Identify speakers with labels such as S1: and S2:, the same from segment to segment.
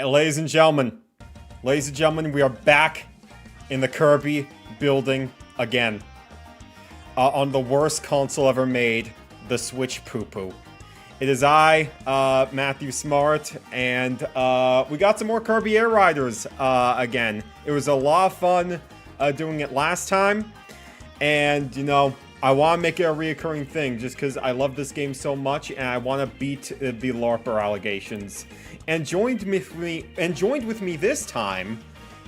S1: Ladies and gentlemen, we are back in the Kirby building again. On the worst console ever made, the Switch poo-poo. It is I, Matthew Smart, and we got some more Kirby Air Riders again. It was a lot of fun doing it last time, and you know, I want to make it a reoccurring thing just because I love this game so much and I want to beat the LARPer allegations. And joined with me this time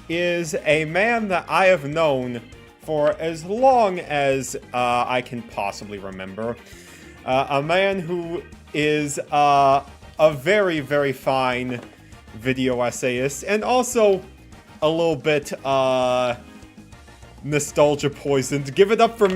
S1: is a man that I have known for as long as I can possibly remember. A man who is a very, very fine video essayist and also a little bit nostalgia poisoned. Give it up for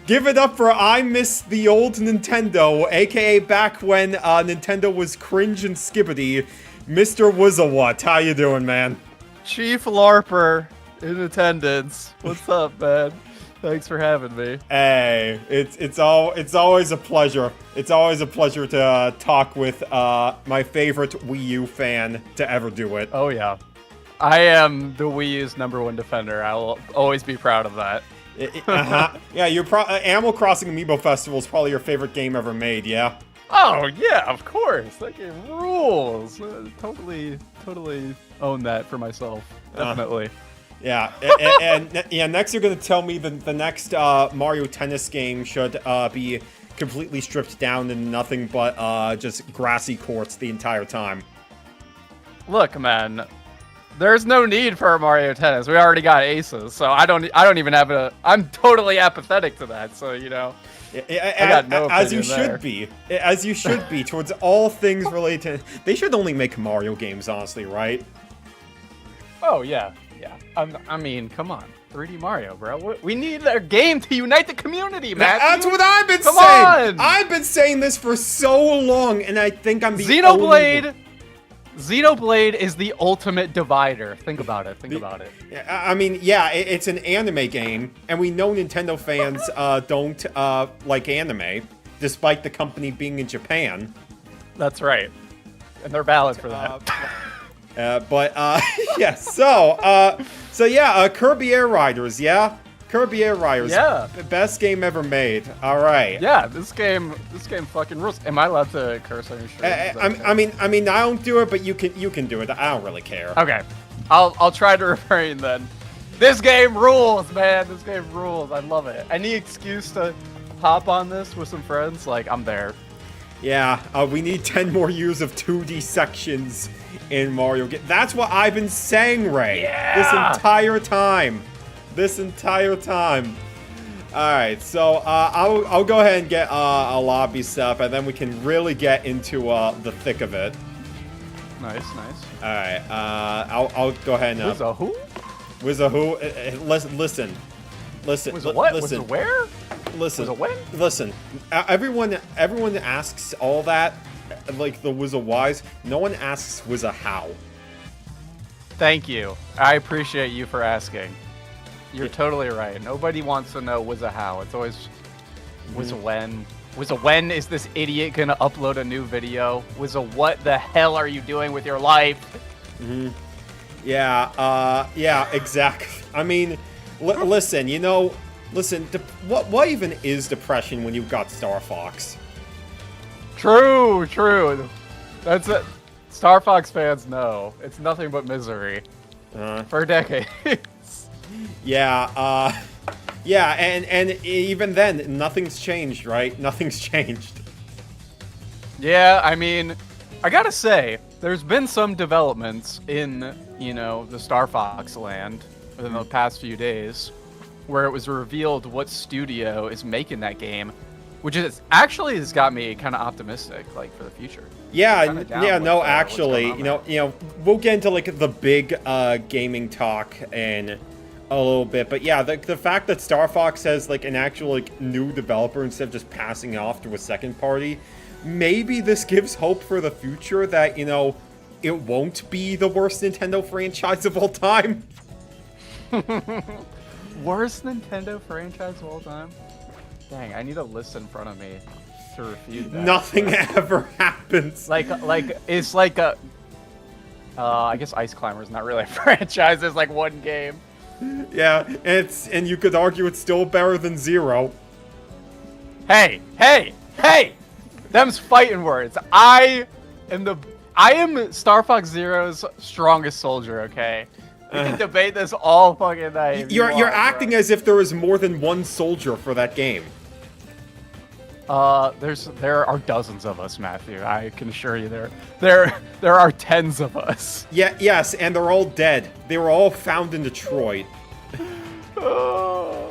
S1: Give it up for I miss the old Nintendo, aka back when Nintendo was cringe and skibbity. Mr. wizawhat, how you doing, man?
S2: Chief LARPer in attendance. What's up, man? Thanks for having me.
S1: Hey, it's always a pleasure. It's always a pleasure to talk with my favorite Wii U fan to ever do it.
S2: Oh yeah, I am the Wii U's #1 defender. I will always be proud of that.
S1: Yeah, Animal Crossing Amiibo Festival is probably your favorite game ever made, yeah?
S2: Oh yeah, of course. That game rules. Totally own that for myself. Definitely.
S1: Yeah, and yeah. Next, you're gonna tell me the next Mario Tennis game should be completely stripped down and nothing but just grassy courts the entire time.
S2: Look, man. There's no need for a Mario Tennis. We already got aces, so I don't even have a. I'm totally apathetic to that. So you know, I got no
S1: as you
S2: opinion there.
S1: should be, as you should be towards all things related. They should only make Mario games, honestly, right?
S2: Oh yeah. I mean, come on, 3D Mario, bro. We need a game to unite the community, man.
S1: That's what I've been saying.
S2: On!
S1: I've been saying this for so long, and I think I'm the only...
S2: Xenoblade is the ultimate divider. Think about it.
S1: I mean, yeah, it's an anime game, and we know Nintendo fans don't like anime, despite the company being in Japan.
S2: That's right, and they're valid for that.
S1: Yeah. So yeah, Kirby Air Riders, yeah. Kirby Air Riders,
S2: yeah,
S1: best game ever made. All right.
S2: Yeah, this game fucking rules. Am I allowed to curse on your stream?
S1: I mean, I don't do it, but you can do it. I don't really care.
S2: Okay, I'll try to refrain then. This game rules, man. This game rules. I love it. Any excuse to hop on this with some friends, like I'm there.
S1: Yeah, we need 10 more years of 2D sections in Mario. That's what I've been saying, Ray.
S2: Yeah!
S1: This entire time. Alright, so I'll go ahead and get a lobby set up, and then we can really get into the thick of it.
S2: Nice.
S1: Alright, I'll go ahead and...
S2: Wizawho?
S1: Listen.
S2: What?
S1: Listen.
S2: Where?
S1: Listen.
S2: When?
S1: Listen. Everyone asks all that, like the wizawhys. No one asks wizahow.
S2: Thank you. I appreciate you for asking. You're totally right. Nobody wants to know wizahow. It's always wizawhen. When is this idiot gonna upload a new video? What the hell are you doing with your life?
S1: Yeah, exactly. I mean, listen, you know, what even is depression when you've got Star Fox?
S2: True. That's it. Star Fox fans know. It's nothing but misery. For decades.
S1: Yeah, and even then, nothing's changed, right? Nothing's changed.
S2: Yeah, I mean, I gotta say, there's been some developments in, you know, the Star Fox land within the past few days, where it was revealed what studio is making that game, which is actually has got me kind of optimistic, like, for the future.
S1: Yeah, actually, you know, we'll get into like the big gaming talk in a little bit, but yeah, the fact that Star Fox has like an actual like new developer instead of just passing it off to a second party, maybe this gives hope for the future that, you know, it won't be the worst Nintendo franchise of all time.
S2: Worst Nintendo franchise of all time? Dang, I need a list in front of me to refute that.
S1: Nothing ever happens.
S2: Like it's like a I guess Ice Climber's not really a franchise. There's like one game.
S1: Yeah, and you could argue it's still better than Zero.
S2: Hey, hey, hey! Them's fighting words. I am Star Fox Zero's strongest soldier. Okay, we can debate this all fucking night.
S1: You're acting as if there was more than one soldier for that game.
S2: There are dozens of us, Matthew. I can assure you there are tens of us.
S1: Yeah, yes, and they're all dead. They were all found in Detroit. Oh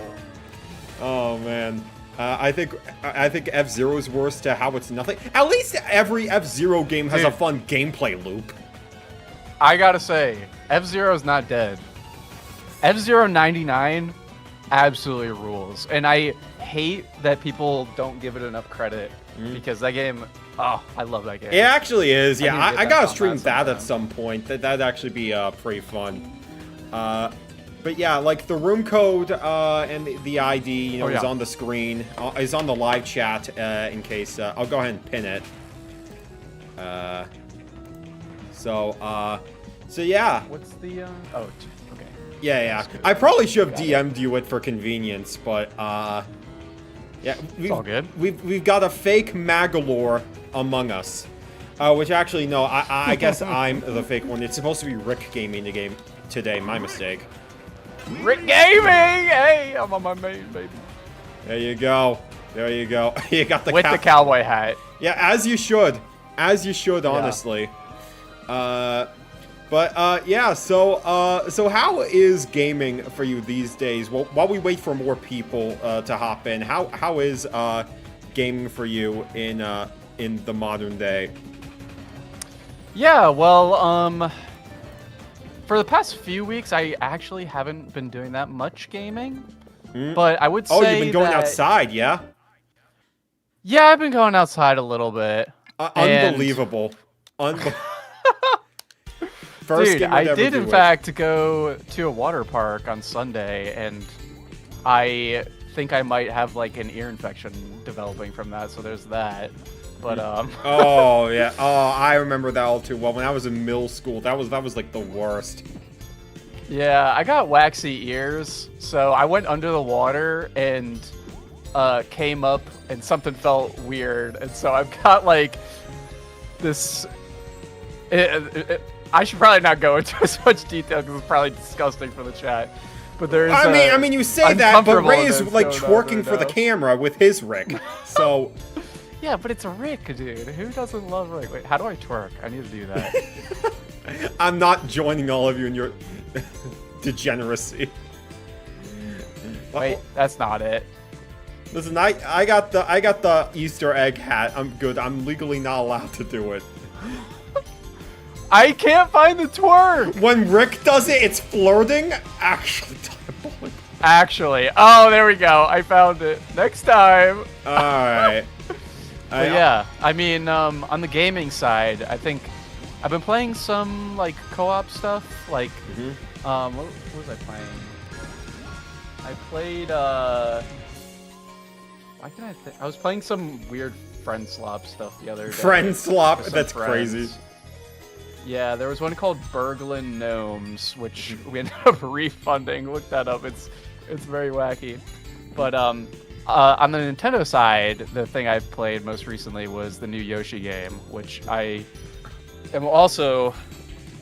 S1: man. I think F-Zero is worse to how it's nothing. At least every F-Zero game has a fun gameplay loop.
S2: I gotta say, F-Zero is not dead. F-Zero 99 absolutely rules, and I hate that people don't give it enough credit because that game. Oh, I love that game.
S1: It actually is. Yeah, I gotta stream that
S2: sometime.
S1: at some point. That'd actually be pretty fun. But yeah, like the room code and the ID, you know, is on the screen. Is on the live chat in case. I'll go ahead and pin it. So yeah.
S2: What's the? Oh, okay.
S1: Yeah. I probably should have DM'd you it for convenience, but yeah,
S2: it's all good.
S1: We've got a fake Magalore among us, which actually no, I guess I'm the fake one. It's supposed to be Rick Gaming the game today. My mistake.
S2: Rick Gaming! Hey, I'm on my main, baby.
S1: There you go. There you go. You got the
S2: with the cowboy hat.
S1: Yeah, as you should. As you should, honestly. Yeah. So how is gaming for you these days? Well, while we wait for more people to hop in, how is gaming for you in the modern day?
S2: Yeah, well, for the past few weeks, I actually haven't been doing that much gaming. But I would say
S1: you've been going outside, yeah?
S2: Yeah, I've been going outside a little bit.
S1: Unbelievable. First
S2: Dude, I did in fact go to a water park on Sunday, and I think I might have like an ear infection developing from that, so there's that. But
S1: Oh yeah. Oh, I remember that all too well. When I was in middle school, that was like the worst.
S2: Yeah, I got waxy ears, so I went under the water and came up, and something felt weird, and so I've got like this. I should probably not go into as much detail because it's probably disgusting for the chat. But there's.
S1: I mean, you say that, but Ray is like twerking for the camera with his Rick, so.
S2: Yeah, but it's a Rick, dude. Who doesn't love Rick? Wait, how do I twerk? I need to do that.
S1: I'm not joining all of you in your degeneracy.
S2: Wait, that's not it.
S1: Listen, I got the Easter egg hat. I'm good. I'm legally not allowed to do it.
S2: I can't find the twerk.
S1: When Rick does it, it's flirting. Actually, diabolical.
S2: Actually, oh, there we go. I found it. Next time.
S1: All right.
S2: But yeah, I mean, on the gaming side, I think I've been playing some like co-op stuff. Like, what was I playing? I played. Why can I think? I was playing some weird friend slop stuff the other day.
S1: Friend slop? That's
S2: friends.
S1: Crazy.
S2: Yeah, there was one called Burglin' Gnomes, which we ended up refunding. Look that up. It's very wacky. But on the Nintendo side, the thing I've played most recently was the new Yoshi game, which I am also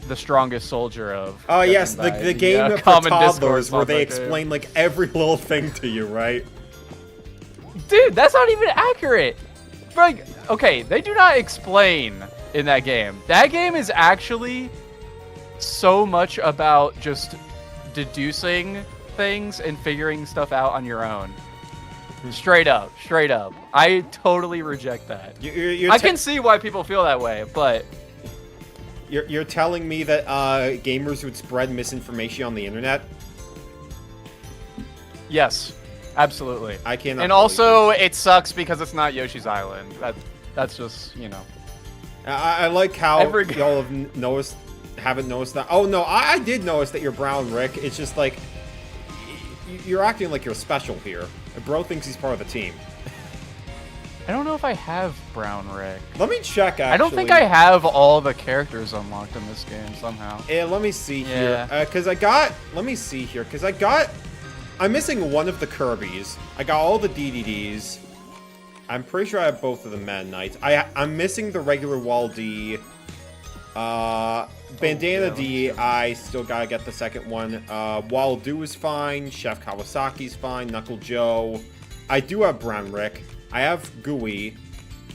S2: the strongest soldier of.
S1: Oh yes, the game for toddlers where they explain like every little thing to you, right?
S2: Dude, that's not even accurate. Like, okay, they do not explain in that game. That game is actually so much about just deducing things and figuring stuff out on your own. Straight up. I totally reject that. I can see why people feel that way, but
S1: you're telling me that gamers would spread misinformation on the internet?
S2: Yes, absolutely.
S1: I cannot.
S2: And also, it sucks because it's not Yoshi's Island. That's just, you know.
S1: I like how y'all haven't noticed that. Oh no, I did notice that you're brown, Rick. It's just like you're acting like you're special here. Bro thinks he's part of the team.
S2: I don't know if I have Brown Rick.
S1: Let me check, actually.
S2: I don't think I have all the characters unlocked in this game somehow.
S1: Yeah, let me see here. Because I got... Let me see here. Because I got... I'm missing one of the Kirbys. I got all the DDDs. I'm pretty sure I have both of the Meta Knights. I'm missing the regular Wall D. Bandana D, I still gotta get the second one. Waldo is fine. Chef Kawasaki's fine. Knuckle Joe. I do have Brown Rick. I have Gooey.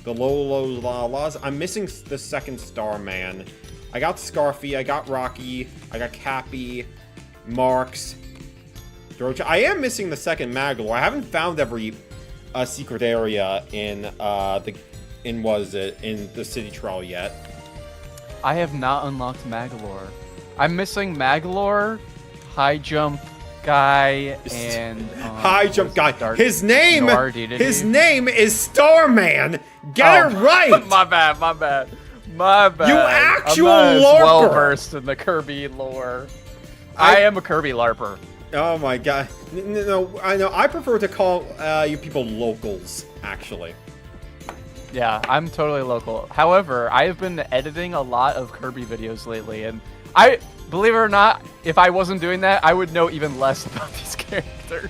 S1: The Lolo Lalas. I'm missing the second Starman. I got Scarfy. I got Rocky. I got Cappy. Marks. George. I am missing the second Magalore. I haven't found every secret area in the city trial yet.
S2: I have not unlocked Magalore. I'm missing Magalore, High Jump Guy, and
S1: High Jump Guy. His name is Starman. Get it right.
S2: My bad.
S1: You actual
S2: I'm not
S1: LARPer.
S2: well versed in the Kirby lore. I am a Kirby LARPer.
S1: Oh my god. No, I know. I prefer to call you people locals, actually.
S2: Yeah, I'm totally local. However, I have been editing a lot of Kirby videos lately, and I, believe it or not, if I wasn't doing that, I would know even less about these characters.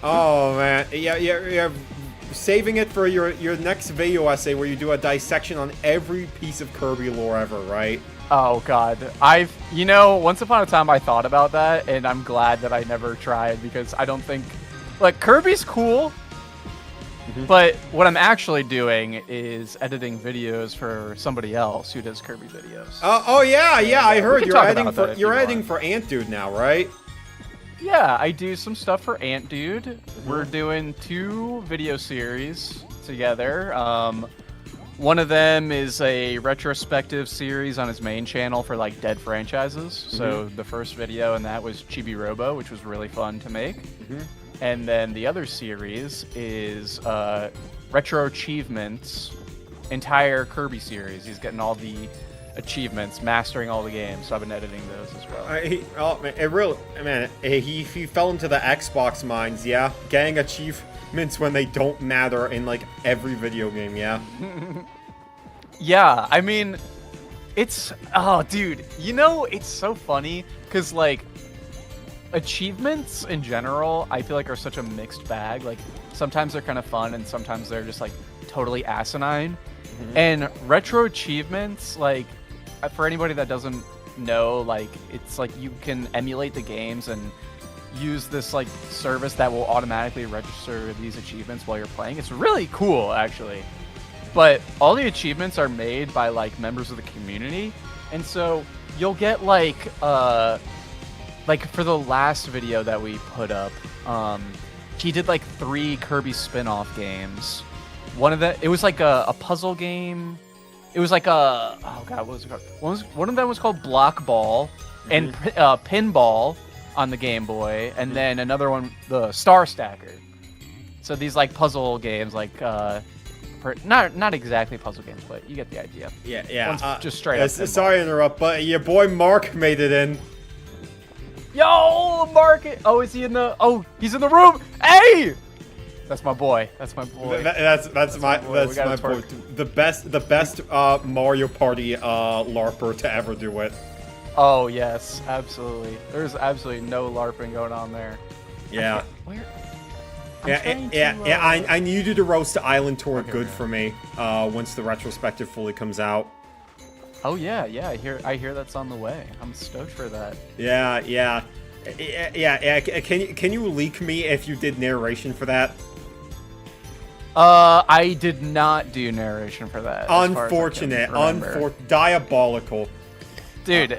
S1: Oh man, yeah. Saving it for your next video essay where you do a dissection on every piece of Kirby lore ever, right?
S2: Oh god, once upon a time I thought about that, and I'm glad that I never tried, because I don't think, like, Kirby's cool. But what I'm actually doing is editing videos for somebody else who does Kirby videos.
S1: I heard you're
S2: editing
S1: for Ant Dude now, right?
S2: Yeah, I do some stuff for Ant Dude. We're doing 2 video series together. One of them is a retrospective series on his main channel for like dead franchises. So the first video in that was Chibi Robo, which was really fun to make. And then the other series is Retro Achievements, entire Kirby series. He's getting all the achievements, mastering all the games. So I've been editing those as well.
S1: He fell into the Xbox mines, yeah. Getting achievements when they don't matter in like every video game, yeah.
S2: Yeah, I mean, it's it's so funny because like, achievements in general, I feel like are such a mixed bag. Like, sometimes they're kind of fun and sometimes they're just like totally asinine. And retro achievements, like, for anybody that doesn't know, like, it's like you can emulate the games and use this like service that will automatically register these achievements while you're playing. It's really cool, actually. But all the achievements are made by like members of the community, and so you'll get like for the last video that we put up, he did like 3 Kirby spin-off games. One of them, it was like a puzzle game. It was like what was it called? One of them was called Block Ball and Pinball on the Game Boy, and then another one, the Star Stacker. So these like puzzle games, like not exactly puzzle games, but you get the idea.
S1: Yeah.
S2: One's just straight up.
S1: Sorry to interrupt, but your boy Mark made it in.
S2: Yo, Mark! Oh, is he in the? Oh, he's in the room. Hey, that's my boy. That's my boy.
S1: That's my boy. The best Mario Party LARPer to ever do it.
S2: Oh yes, absolutely. There's absolutely no LARPing going on there.
S1: Yeah.
S2: Where?
S1: I need you to roast the Island Tour good for me once the retrospective fully comes out.
S2: Oh yeah. I hear that's on the way. I'm stoked for that.
S1: Yeah. Can you leak me if you did narration for that?
S2: I did not do narration for that.
S1: Unfortunate. Diabolical.
S2: Dude,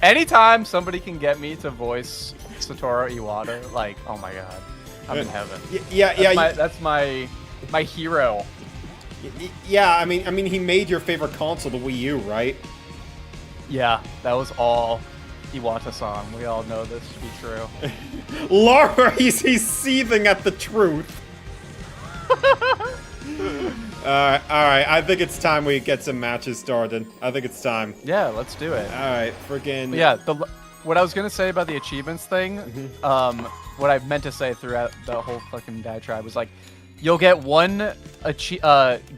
S2: anytime somebody can get me to voice Satoru Iwata, like, oh my god, I'm in heaven. That's my hero.
S1: Yeah, I mean, he made your favorite console, the Wii U, right?
S2: Yeah, that was all Iwata-san. We all know this to be true.
S1: Laura, he's seething at the truth. Alright, I think it's time we get some matches started. I think it's time.
S2: Yeah, let's do it.
S1: Alright, friggin'...
S2: Yeah, what I was gonna say about the achievements thing, what I meant to say throughout the whole fucking diatribe was like, you'll get one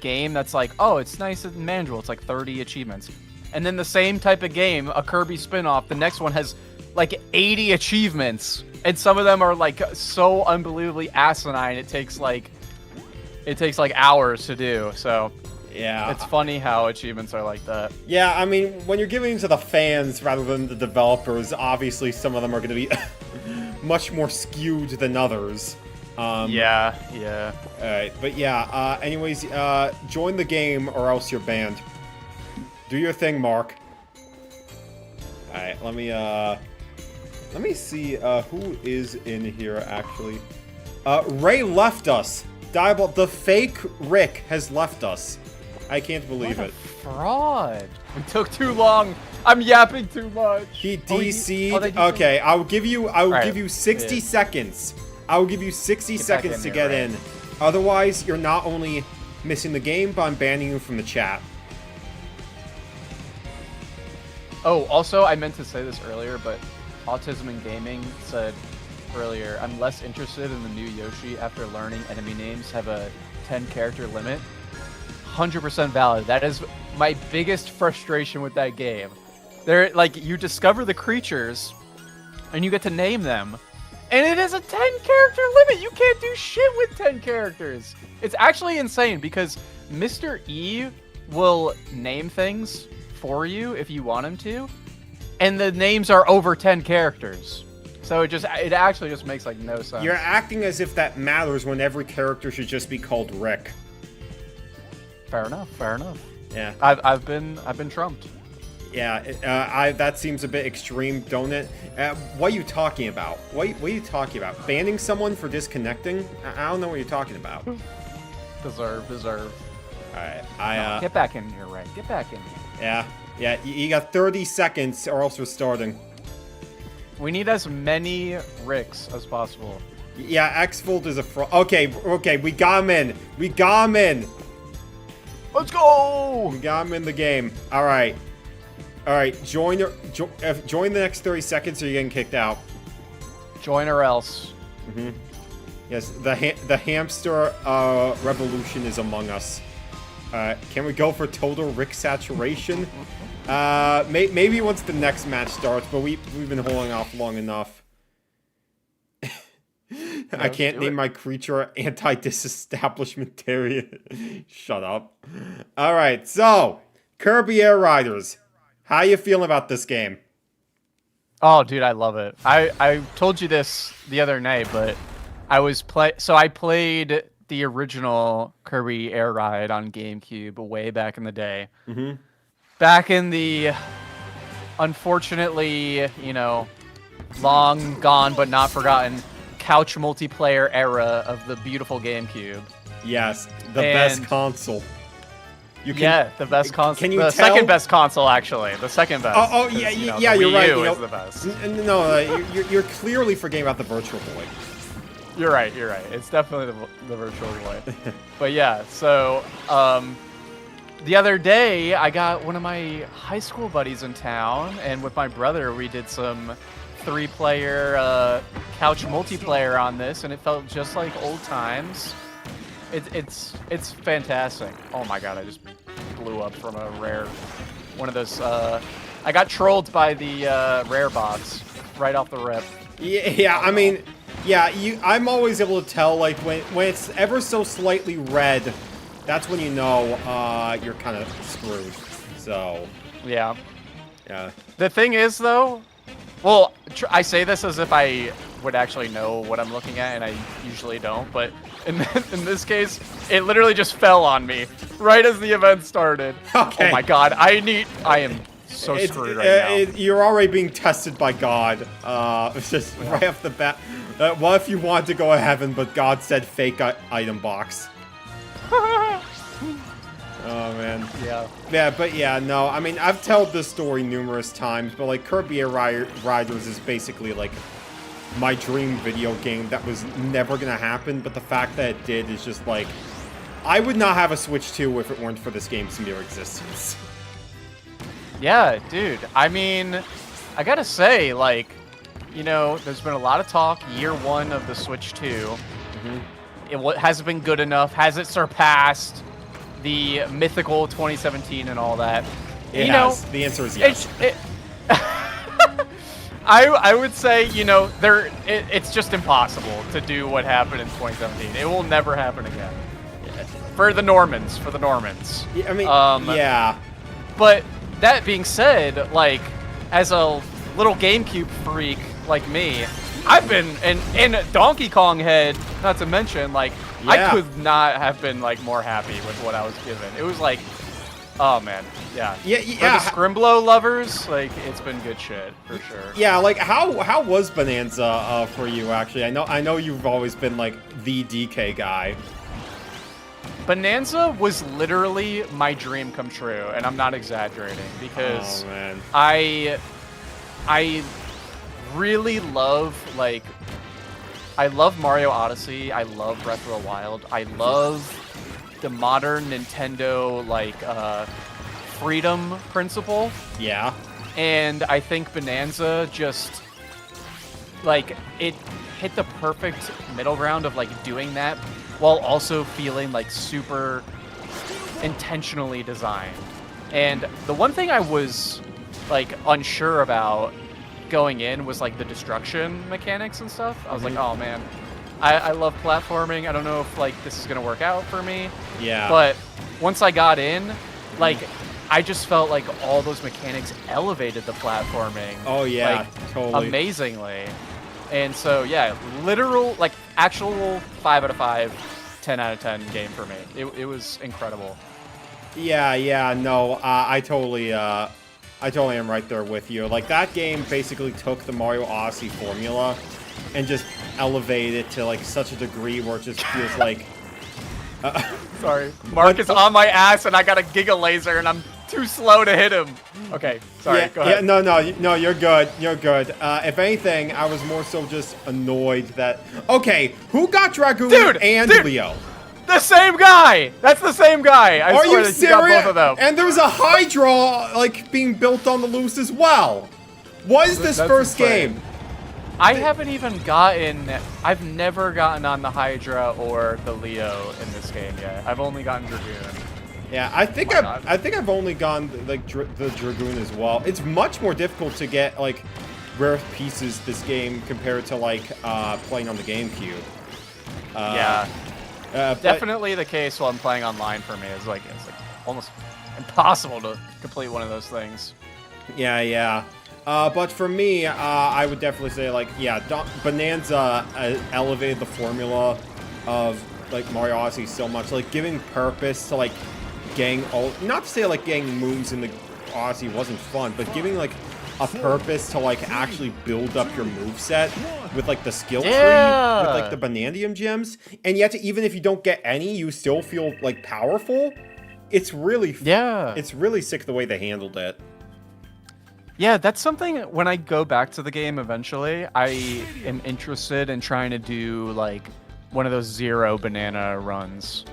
S2: game that's like, oh, it's nice and manageable. It's like 30 achievements. And then the same type of game, a Kirby spin-off, the next one has like 80 achievements. And some of them are like so unbelievably asinine. It takes like hours to do. So
S1: yeah,
S2: it's funny how achievements are like that.
S1: Yeah, I mean, when you're giving to the fans rather than the developers, obviously some of them are going to be much more skewed than others.
S2: Yeah.
S1: Alright, but yeah, anyways, join the game or else you're banned. Do your thing, Mark. Alright, let me see, who is in here, actually. Ray left us. The fake Rick has left us. I can't believe it.
S2: Fraud. It took too long. I'm yapping too much.
S1: He DC'd. Okay, I will give you 60 seconds. I will give you 60 seconds to get in. Otherwise, you're not only missing the game, but I'm banning you from the chat.
S2: Oh, also, I meant to say this earlier, but Autism in Gaming said earlier, I'm less interested in the new Yoshi after learning enemy names have a 10-character limit. 100% valid. That is my biggest frustration with that game. Like, you discover the creatures, and you get to name them, and it is a 10-character limit. You can't do shit with 10 characters. It's actually insane because Mr. E will name things for you if you want him to, and the names are over 10 characters. So it actually just makes like no sense.
S1: You're acting as if that matters when every character should just be called Rick.
S2: Fair enough.
S1: Yeah.
S2: I've been trumped.
S1: Yeah, that seems a bit extreme, don't it? What are you talking about? What are you talking about? Banning someone for disconnecting? I don't know what you're talking about.
S2: Deserve.
S1: Alright,
S2: get back in here, Ray. Get back in here.
S1: Yeah, you got 30 seconds or else we're starting.
S2: We need as many Ricks as possible.
S1: Yeah, Xfold is a fraud. Okay, we got him in.
S2: Let's go!
S1: We got him in the game. Alright, join the next 30 seconds or you're getting kicked out.
S2: Join or else.
S1: Yes, the hamster revolution is among us. Can we go for total Rick saturation? Maybe once the next match starts, but we've been holding off long enough. I can't name my creature anti-disestablishmentarian. Shut up. Alright, so, Kirby Air Riders. How you feeling about this game?
S2: Oh, dude, I love it. I told you this the other night, but I played the original Kirby Air Ride on GameCube way back in the day. Back in the, unfortunately, long gone but not forgotten couch multiplayer era of the beautiful GameCube.
S1: Yes, the best console.
S2: The best console.
S1: Can you
S2: the
S1: tell?
S2: Second best console, actually. The second best.
S1: Oh, yeah, you're
S2: Wii
S1: right.
S2: U is the best.
S1: No, you're clearly forgetting about the Virtual Boy.
S2: You're right. It's definitely the Virtual Boy. But yeah, so the other day I got one of my high school buddies in town, and with my brother we did some 3-player couch multiplayer on this, and it felt just like old times. It's fantastic. Oh my god, I just blew up from a rare one of those. I got trolled by the rare box right off the rip.
S1: Yeah, I mean, yeah, I'm always able to tell, like, when it's ever so slightly red, that's when you know you're kind of screwed. So,
S2: yeah. The thing is, though, well, I say this as if I would actually know what I'm looking at, and I usually don't, but in this case, it literally just fell on me right as the event started.
S1: Okay.
S2: Oh my god, I am so screwed right now.
S1: You're already being tested by God. Just right off the bat. What if you want to go to heaven, but God said fake item box? Oh, man. Yeah, but yeah, no, I mean, I've told this story numerous times, but, like, Kirby Air Riders is basically, like, my dream video game that was never gonna happen, but the fact that it did is just, like, I would not have a Switch 2 if it weren't for this game's mere existence.
S2: Yeah, dude, I mean, I gotta say, like, there's been a lot of talk year one of the Switch 2. has it been good enough? Has it surpassed the mythical 2017 and all that?
S1: It has. The answer is yes.
S2: I would say, it's just impossible to do what happened in 2017. It will never happen again. For the Normans.
S1: Yeah, I mean, yeah.
S2: But that being said, like, as a little GameCube freak like me, I've been in Donkey Kong head, not to mention, like, I could not have been, like, more happy with what I was given. It was like, oh, man, yeah.
S1: Yeah.
S2: For the Scrimblow lovers, like, it's been good shit, for sure.
S1: Yeah, like, how was Bonanza for you, actually? I know you've always been, like, the DK guy.
S2: Bonanza was literally my dream come true, and I'm not exaggerating, because I really love, like, I love Mario Odyssey, I love Breath of the Wild, I love the modern Nintendo, like, freedom principle.
S1: Yeah.
S2: And I think Bonanza just, like, it hit the perfect middle ground of, like, doing that while also feeling, like, super intentionally designed. And the one thing I was, like, unsure about going in was, like, the destruction mechanics and stuff. I was like, oh, man, I love platforming. I don't know if, like, this is going to work out for me.
S1: Yeah.
S2: But once I got in, like, I just felt like all those mechanics elevated the platforming.
S1: Oh, yeah,
S2: like,
S1: totally.
S2: Amazingly. And so, yeah, literal, like, actual 5 out of 5, 10 out of 10 game for me. It was incredible.
S1: Yeah, no, I totally am right there with you. Like, that game basically took the Mario Odyssey formula and just elevated it to, like, such a degree where it just feels like...
S2: Sorry. Mark is on my ass and I got a Giga Laser and I'm too slow to hit him. Okay, sorry, go ahead.
S1: Yeah, no, you're good. You're good. If anything, I was more so just annoyed that... Okay, who got Dragoon and Leo?
S2: The same guy! That's the same guy! I
S1: Are
S2: swear
S1: you
S2: that
S1: serious?
S2: You got both of them.
S1: And there was a Hydra, like, being built on the loose as well. What is this first game?
S2: I haven't even gotten... I've never gotten on the Hydra or the Leo in this game yet. I've only gotten Dragoon.
S1: Yeah, I think I've only gone, like, the Dragoon as well. It's much more difficult to get, like, rare pieces this game compared to, like, playing on the GameCube.
S2: Yeah. Definitely the case while I'm playing online for me. It's like almost impossible to complete one of those things.
S1: Yeah. But for me, I would definitely say, like, yeah, Bonanza elevated the formula of, like, Mario Odyssey so much. Like, giving purpose to, like, getting not to say, like, getting moves in the Odyssey wasn't fun, but giving, like, a purpose to, like, actually build up your moveset with, like, the skill tree, with, like, the Bonandium gems, and yet, even if you don't get any, you still feel, like, powerful. It's really, it's really sick the way they handled it.
S2: Yeah, that's something, when I go back to the game eventually, I am interested in trying to do, like, one of those 0 banana runs,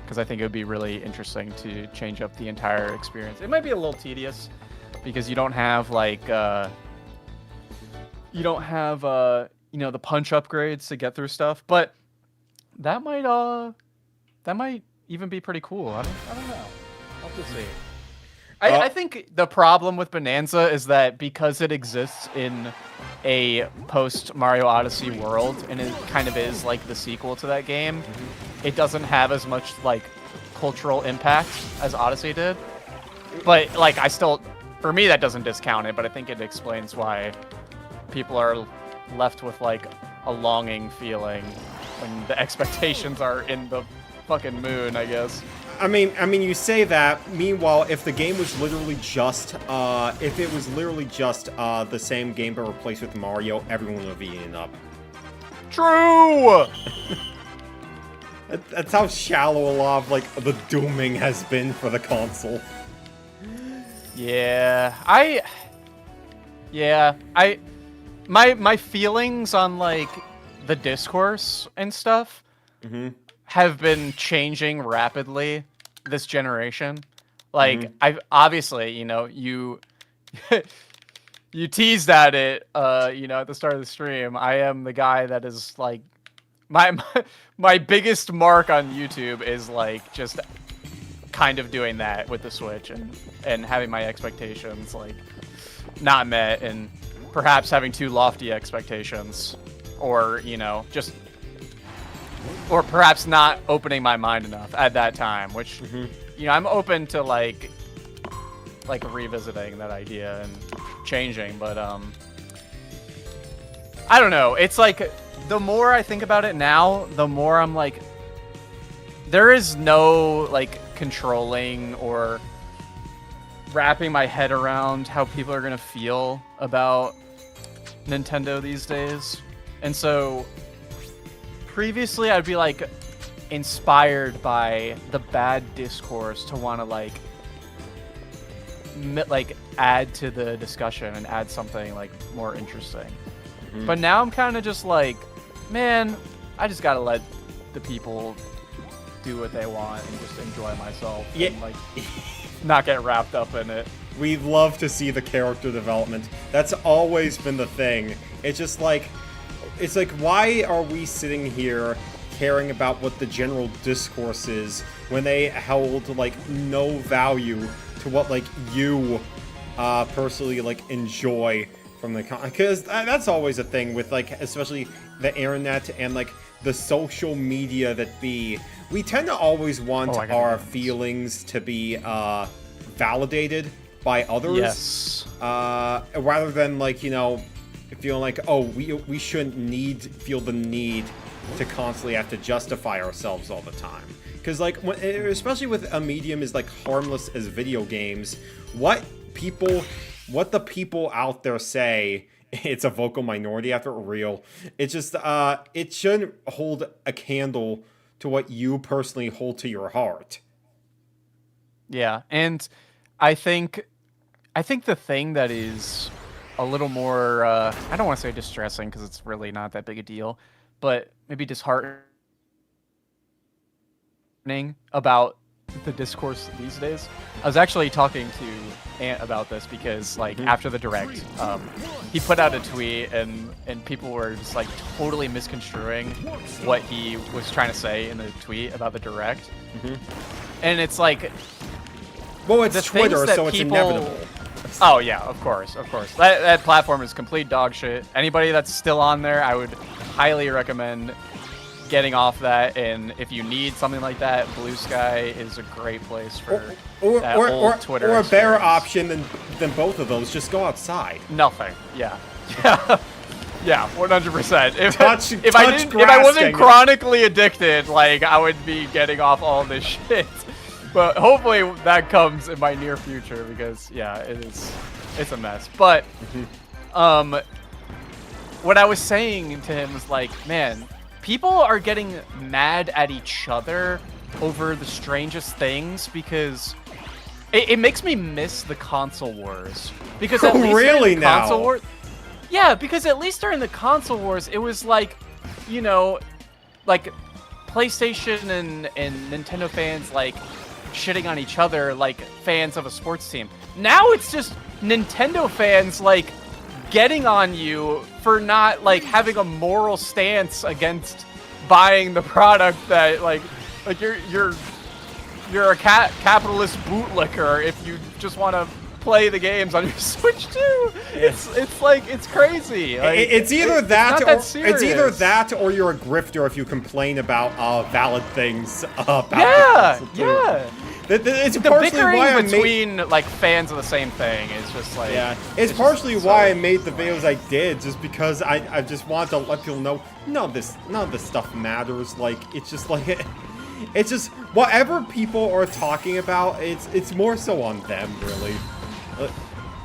S2: because I think it would be really interesting to change up the entire experience. It might be a little tedious, because you don't have, like, the punch upgrades to get through stuff, but that might even be pretty cool. I don't know. I'll have to see. I think the problem with Bonanza is that because it exists in a post-Mario Odyssey world, and it kind of is like the sequel to that game, it doesn't have as much, like, cultural impact as Odyssey did. But, like, for me, that doesn't discount it, but I think it explains why people are left with, like, a longing feeling when the expectations are in the fucking moon, I guess.
S1: I mean, you say that. Meanwhile, if the game was literally just, the same game but replaced with Mario, everyone would have eaten up.
S2: True.
S1: That's how shallow a lot of, like, the dooming has been for the console.
S2: Yeah, my feelings on, like, the discourse and stuff have been changing rapidly this generation. Like, I've obviously, you teased at it, at the start of the stream. I am the guy that is, like, my biggest mark on YouTube is like just kind of doing that with the Switch and having my expectations like not met and perhaps having too lofty expectations, or or perhaps not opening my mind enough at that time, which I'm open to like revisiting that idea and changing, but I don't know. It's like the more I think about it now, the more I'm like, there is no like controlling or wrapping my head around how people are gonna feel about Nintendo these days. And so previously I'd be like inspired by the bad discourse to want to like add to the discussion and add something like more interesting. But now I'm kind of just like, man, I just gotta let the people do what they want and just enjoy myself.
S1: Yeah.
S2: And, like, not get wrapped up in it.
S1: We love to see the character development. That's always been the thing. It's just like, why are we sitting here caring about what the general discourse is when they held like no value to what like you personally like enjoy from the because that's always a thing with like especially the internet and like the social media that we tend to always want our feelings to be validated by others.
S2: Yes.
S1: Rather than like feeling like, oh, we shouldn't feel the need to constantly have to justify ourselves all the time. Because like especially with a medium as like harmless as video games, what the people out there say, it's a vocal minority after real. It's just it shouldn't hold a candle to what you personally hold to your heart.
S2: Yeah, and I think the thing that is a little more I don't want to say distressing because it's really not that big a deal, but maybe disheartening about the discourse these days. I was actually talking to Ant about this because like after the Direct, he put out a tweet and people were just like totally misconstruing what he was trying to say in the tweet about the Direct. And it's like,
S1: well, it's Twitter, so it's inevitable.
S2: Oh yeah, of course. That platform is complete dog shit. Anybody that's still on there, I would highly recommend getting off that. And if you need something like that, Blue Sky is a great place for that old Twitter
S1: or a better
S2: experience.
S1: option than both of those. Just go outside.
S2: Nothing. Yeah. Yeah, 100%. If I
S1: grass,
S2: wasn't chronically addicted, like I would be getting off all this shit. But hopefully that comes in my near future because yeah, it's a mess. But what I was saying to him was like, man, people are getting mad at each other over the strangest things because it makes me miss the console wars. Because at least
S1: really
S2: in the
S1: now?
S2: console wars, yeah, because at least during the console wars, it was like, like PlayStation and Nintendo fans like shitting on each other like fans of a sports team. Now it's just Nintendo fans like getting on you for not like having a moral stance against buying the product that like you're a capitalist bootlicker if you just want to play the games on your Switch too. It's like it's crazy. Like,
S1: it's either that or you're a grifter if you complain about valid things about the console too. It's
S2: the
S1: partially
S2: bickering
S1: why
S2: between like fans of the same thing is just like
S1: it's partially why I made the videos I did, just because I just wanted to let people know none of this stuff matters. Like it's just like it's just whatever people are talking about. It's more so on them really.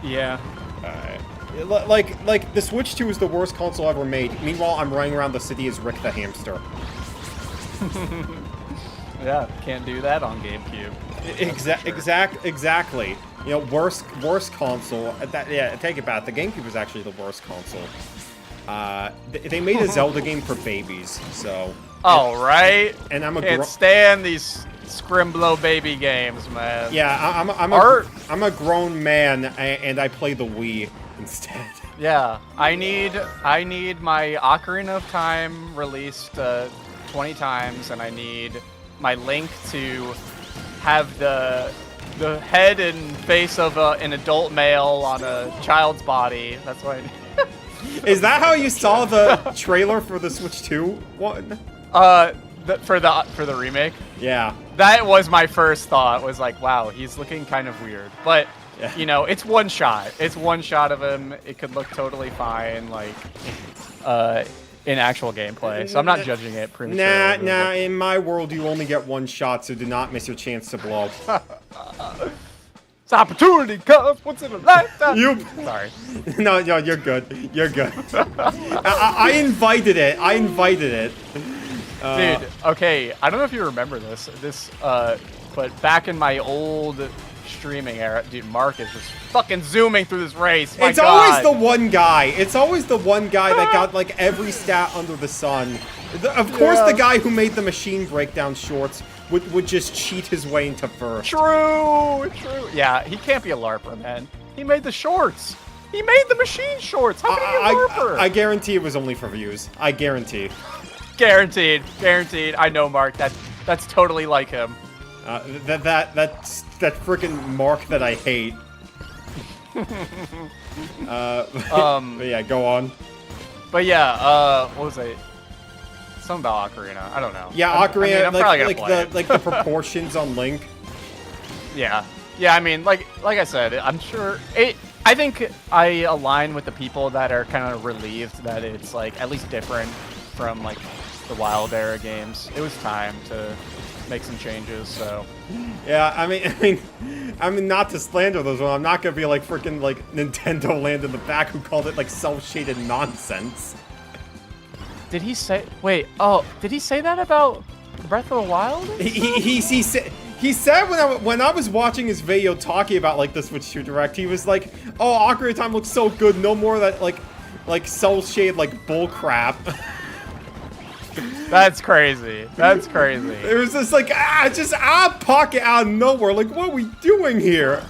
S2: Yeah.
S1: Like the Switch 2 is the worst console ever made. Meanwhile, I'm running around the city as Rick the hamster.
S2: Yeah, can't do that on GameCube.
S1: Exactly. Worst console. Take it back. The GameCube is actually the worst console. They made a Zelda game for babies, so.
S2: Oh right.
S1: And I'm
S2: can't stand these scrimblow baby games, man.
S1: Yeah, I'm a grown man, and I play the Wii instead.
S2: Yeah, I need my Ocarina of Time released 20 times, and I need my Link to have the head and face of an adult male on a child's body. That's what I need.
S1: Is that how you saw the trailer for the Switch 2 one?
S2: For the remake.
S1: Yeah.
S2: That was my first thought. Was like, wow, he's looking kind of weird. But
S1: Yeah.
S2: you know, it's one shot. It's one shot of him. It could look totally fine, like in actual gameplay. So I'm not judging it prematurely.
S1: Nah. In my world, you only get one shot, so do not miss your chance to blow.
S2: It's opportunity comes once in a lifetime. Sorry.
S1: No, you're good. You're good. I invited it.
S2: Dude, okay, I don't know if you remember this, but back in my old streaming era, dude, Mark is just fucking zooming through this race. My
S1: It's
S2: God.
S1: always the one guy. It's always the one guy that got like every stat under the sun. Of course, the guy who made the machine breakdown shorts would just cheat his way into first.
S2: True. Yeah, he can't be a LARPer, man. He made the shorts. He made the machine shorts. How can he be a LARPer?
S1: I guarantee it was only for views. I guarantee.
S2: Guaranteed. I know Mark. That's totally like him.
S1: That's that freaking Mark that I hate. But yeah, go on.
S2: But yeah, what was I? Something about Ocarina. I don't know.
S1: Yeah, Ocarina. I'm like the proportions on Link.
S2: Yeah. I mean, like I said, I'm sure it. I think I align with the people that are kind of relieved that it's like at least different from like the Wild era games. It was time to make some changes. So.
S1: Yeah, I mean, not to slander those ones. I'm not gonna be like freaking like Nintendo Land in the back who called it like cel-shaded nonsense.
S2: Did he say? Wait. Oh, did he say that about Breath of the Wild?
S1: He said when I was watching his video talking about like the Switch 2 Direct, he was like, "Oh, Ocarina of Time looks so good. No more of that like cel-shade like bull crap."
S2: That's crazy.
S1: It was just like pocket out of nowhere. Like, what are we doing here?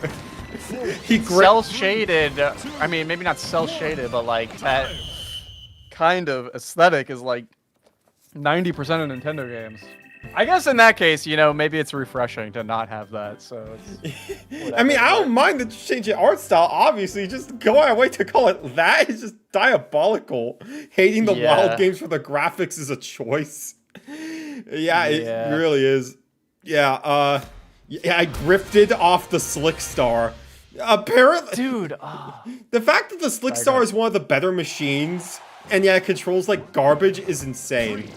S2: Cel-shaded. I mean, maybe not cel-shaded, but like that kind of aesthetic is like 90% of Nintendo games. I guess in that case, you know, maybe it's refreshing to not have that. So it's
S1: I mean, I don't mind the change in art style. Obviously, just going away to call it that is just diabolical. Hating the Wild games for the graphics is a choice. Yeah, it really is. Yeah, I grifted off the Slick Star. Apparently,
S2: dude,
S1: the fact that the Slick Star is one of the better machines, and yeah, it controls like garbage is insane.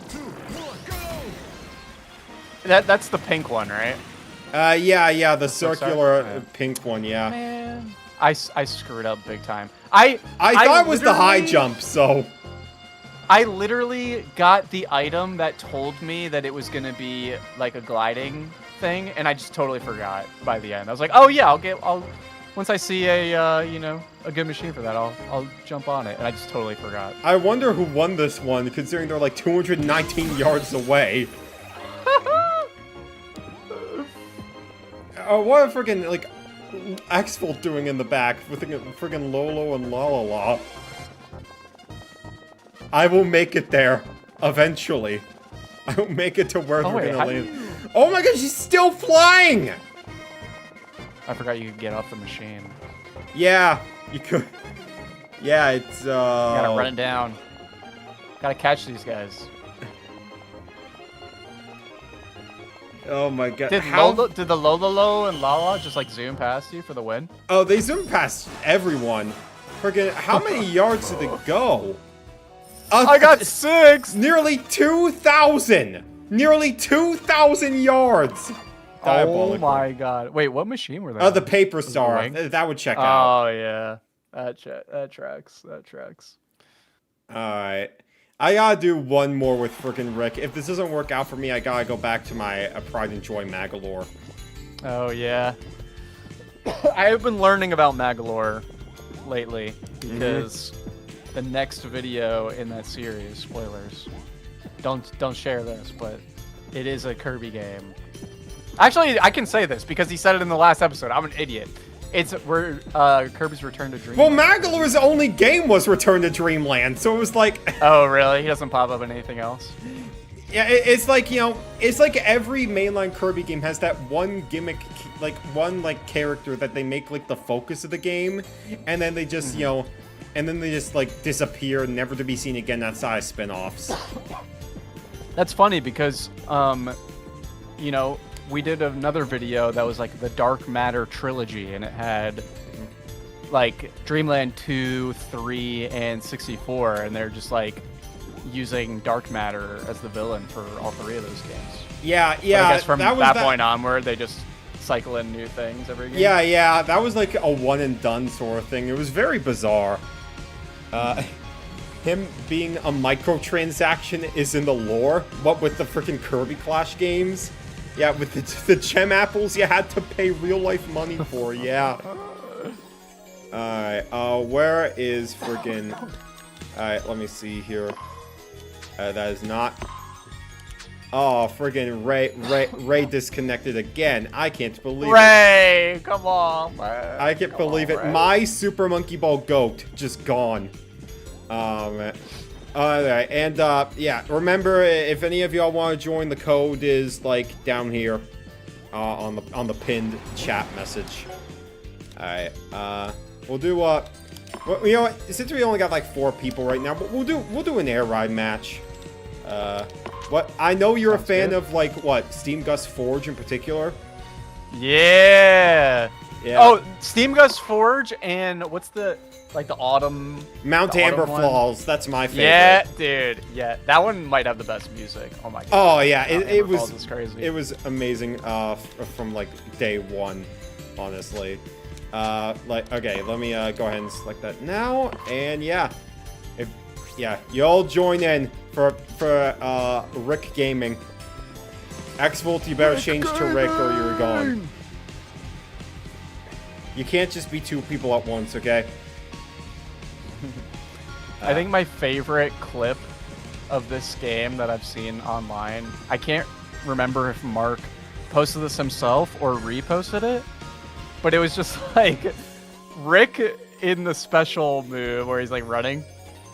S2: That's the pink one, right?
S1: Yeah, the circular pink one, yeah.
S2: Man, I screwed up big time. I
S1: thought it was the high jump, so...
S2: I literally got the item that told me that it was gonna be like a gliding thing, and I just totally forgot by the end. I was like, oh yeah, I'll once I see a a good machine for that, I'll jump on it, and I just totally forgot.
S1: I wonder who won this one, considering they're like 219 yards away. Oh, what a friggin' like Axel doing in the back with friggin' Lolo and La La La. I will make it there eventually. I will make it to where we're gonna land. Oh my gosh, she's still flying!
S2: I forgot you could get off the machine.
S1: Yeah, you could. Yeah, it's
S2: You gotta run it down. Gotta catch these guys.
S1: Oh my god.
S2: Did the Lolo and Lala just like zoom past you for the win?
S1: Oh, they zoomed past everyone. Friggin', how many yards did it go?
S2: I got 6!
S1: Nearly 2,000! Nearly 2,000 yards!
S2: Oh my god. Wait, what machine were they?
S1: Oh, the Paper Star. That would check out.
S2: Oh, yeah. That tracks.
S1: Alright. I gotta do one more with frickin' Rick. If this doesn't work out for me, I gotta go back to my Pride and Joy Magalore.
S2: Oh, yeah. I have been learning about Magalore lately because the next video in that series, spoilers, don't share this, but it is a Kirby game. Actually, I can say this because he said it in the last episode. I'm an idiot. It's Kirby's Return to
S1: Well,
S2: Dreamland.
S1: Magolor's only game was Return to Dreamland, so it was like...
S2: Oh, really? He doesn't pop up in anything else?
S1: Yeah, it's like, you know, it's like every mainline Kirby game has that one gimmick, like, one, like, character that they make, like, the focus of the game, and then they just, you know, and then they just, like, disappear, never to be seen again outside of spin-offs.
S2: That's funny because, you know, we did another video that was, like, the Dark Matter trilogy, and it had, like, Dreamland 2, 3, and 64, and they're just, like, using Dark Matter as the villain for all three of those games.
S1: Yeah,
S2: But I guess from that
S1: that
S2: point onward, they just cycle in new things every game.
S1: Yeah, that was like a one and done sort of thing. It was very bizarre. Him being a microtransaction is in the lore. What with the freaking Kirby Clash games? Yeah, with the gem apples you had to pay real life money for. Yeah. Alright, where is freaking... Alright, let me see here. That is not... Oh, friggin' Ray disconnected again. I can't believe it.
S2: Ray, come on, man.
S1: I can't believe it.
S2: Ray.
S1: My Super Monkey Ball goat just gone. Man. Alright, and yeah, remember if any of y'all want to join, the code is like down here on the pinned chat message. Alright, we'll do well, you know what? Since we only got like 4 people right now, but we'll do an air ride match. What? I know you're
S2: Sounds
S1: a fan
S2: good.
S1: of like what? Steam Gus Forge in particular.
S2: Yeah.
S1: Yeah.
S2: Oh, Steam Gus Forge and what's the autumn
S1: Mount
S2: the
S1: Amber
S2: autumn one?
S1: Falls. That's my favorite.
S2: Yeah, dude. Yeah, that one might have the best music. Oh my god.
S1: Oh yeah,
S2: Mount
S1: it
S2: Amber
S1: was
S2: Falls is crazy.
S1: it was amazing from like day one, honestly. Like okay, let me go ahead and select that now, and yeah, you all join in for Rick Gaming. X-Volt, you better change to Rick or you're gone. You can't just be 2 people at once, okay?
S2: I think my favorite clip of this game that I've seen online, I can't remember if Mark posted this himself or reposted it, but it was just like Rick in the special move where he's like running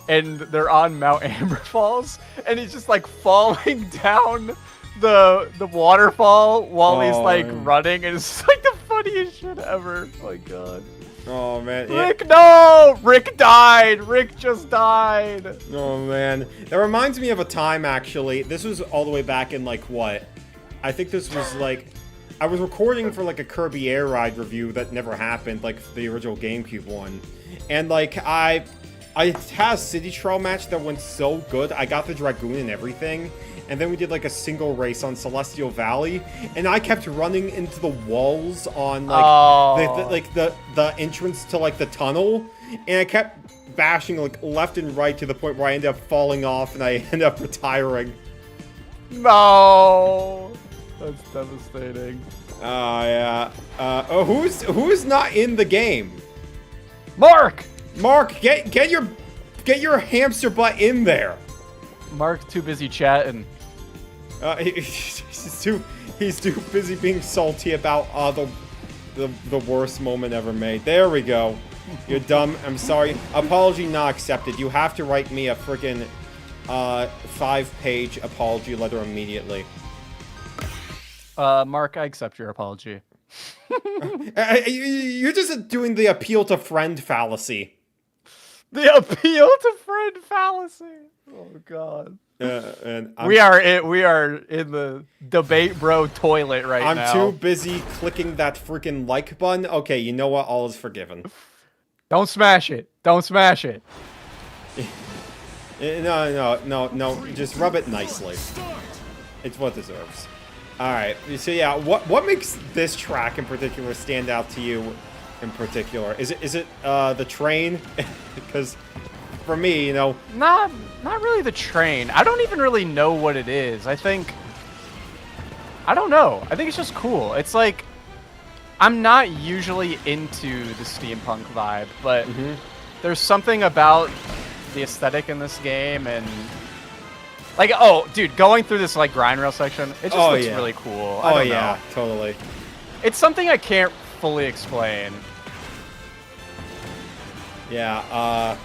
S2: and they're on Mount Amber Falls and he's just like falling down the waterfall while he's like
S1: man.
S2: running, and it's just like the funniest shit ever. Oh my god.
S1: Oh man. Yeah.
S2: Rick, no! Rick died! Rick just died!
S1: Oh man, that reminds me of a time actually. This was all the way back in like what? I think this was like I was recording for like a Kirby Air Ride review that never happened, like the original GameCube one, and like I had a City Trial match that went so good. I got the Dragoon and everything, and then we did like a single race on Celestial Valley, and I kept running into the walls on like the entrance to like the tunnel, and I kept bashing like left and right to the point where I ended up falling off and I ended up retiring.
S2: No! That's devastating.
S1: Yeah. Who's not in the game?
S2: Mark!
S1: Mark, get your hamster butt in there.
S2: Mark's too busy chatting.
S1: He's too busy being salty about the worst moment ever made. There we go. You're dumb. I'm sorry. Apology not accepted. You have to write me a freaking 5-page apology letter immediately.
S2: Mark, I accept your apology.
S1: You're just doing the appeal to friend fallacy.
S2: The appeal to friend fallacy. Oh god.
S1: And
S2: we are in the debate bro toilet right now.
S1: I'm too busy clicking that freaking like button. Okay, you know what? All is forgiven.
S2: Don't smash it. Don't smash it.
S1: No. Just rub it nicely. It's what it deserves. All right. So yeah, what makes this track in particular stand out to you? In particular, is it the train? Because for me, you know,
S2: Not really the train. I don't even really know what it is. I don't know. I think it's just cool. It's like I'm not usually into the steampunk vibe, but there's something about the aesthetic in this game and like, oh, dude, going through this like grind rail section, it just looks really cool. I don't know.
S1: Totally.
S2: It's something I can't fully explain.
S1: Yeah,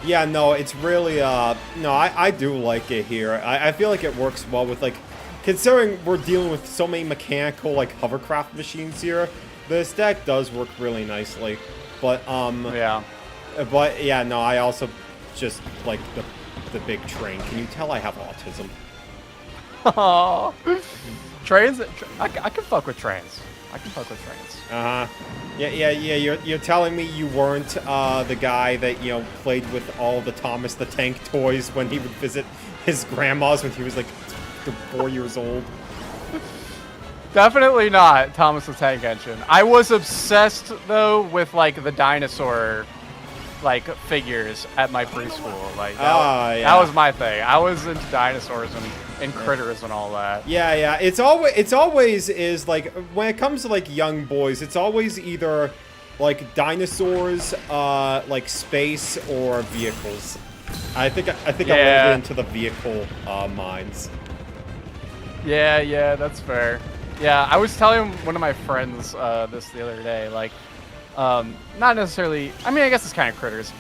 S1: yeah, no, it's really, no, I do like it here. I feel like it works well with, like, considering we're dealing with so many mechanical, like, hovercraft machines here, this deck does work really nicely. But,
S2: Yeah.
S1: But, yeah, no, I also just like the big train. Can you tell I have autism?
S2: Oh, trains. I can fuck with trains. I can fuck with trains.
S1: Uh-huh. Yeah. You're telling me you weren't the guy that, you know, played with all the Thomas the Tank toys when he would visit his grandma's when he was like 4 years old?
S2: Definitely not Thomas the Tank Engine. I was obsessed though with like the dinosaur like figures at my preschool. Like that was my thing. I was into dinosaurs and critters and all that.
S1: Yeah. It's always is like when it comes to like young boys, it's always either like dinosaurs, like space or vehicles. I think I landed into the vehicle mines.
S2: Yeah, that's fair. Yeah, I was telling one of my friends this the other day, like, not necessarily, I mean, I guess it's kind of critters.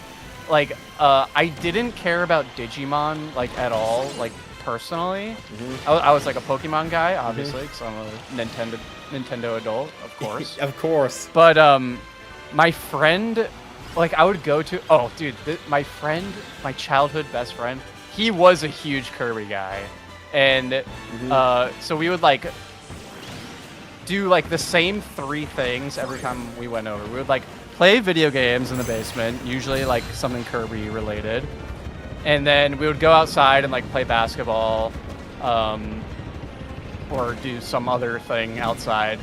S2: Like, I didn't care about Digimon, like, at all, like, personally. I was like a Pokemon guy, obviously, because I'm a Nintendo adult, of course.
S1: Of course.
S2: But, my friend, like, I would go to, oh, dude, my friend, my childhood best friend, he was a huge Kirby guy. And, so we would, like, do like the same 3 things every time we went over. We would like play video games in the basement, usually like something Kirby related, and then we would go outside and like play basketball, or do some other thing outside.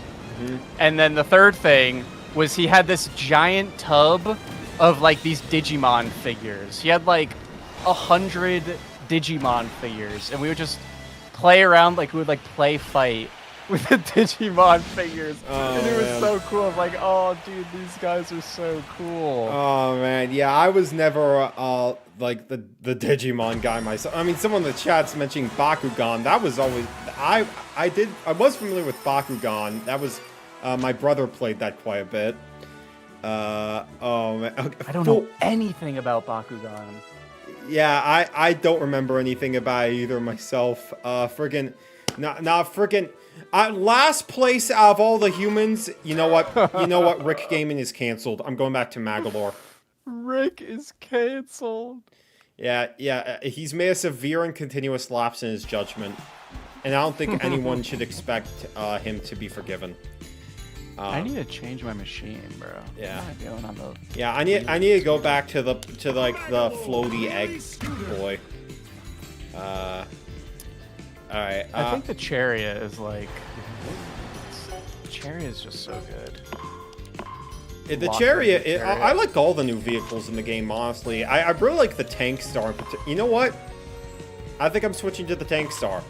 S2: And then the third thing was he had this giant tub of like these Digimon figures. He had like 100 Digimon figures, and we would just play around, like we would like play fight with the Digimon figures. And it was so cool. I'm like, oh, dude, these guys are so cool.
S1: Oh, man. Yeah, I was never, like, the Digimon guy myself. I mean, someone in the chat's mentioning Bakugan. That was always... I was familiar with Bakugan. That was... my brother played that quite a bit. Oh, man. Okay.
S2: I don't know anything about Bakugan.
S1: Yeah, I don't remember anything about it either myself. Friggin'... friggin'... last place out of all the humans, you know what? Rick Gaming is canceled. I'm going back to Magalore.
S2: Rick is canceled.
S1: Yeah. He's made a severe and continuous lapse in his judgment. And I don't think anyone should expect him to be forgiven.
S2: I need to change my machine, bro.
S1: Yeah.
S2: What am I doing on the...
S1: Yeah, I need to go back to the floaty egg boy. Alright.
S2: I think the Chariot is like... The Chariot is just so good.
S1: The Chariot, I like all the new vehicles in the game, honestly. I really like the Tank Star. You know what? I think I'm switching to the Tank Star.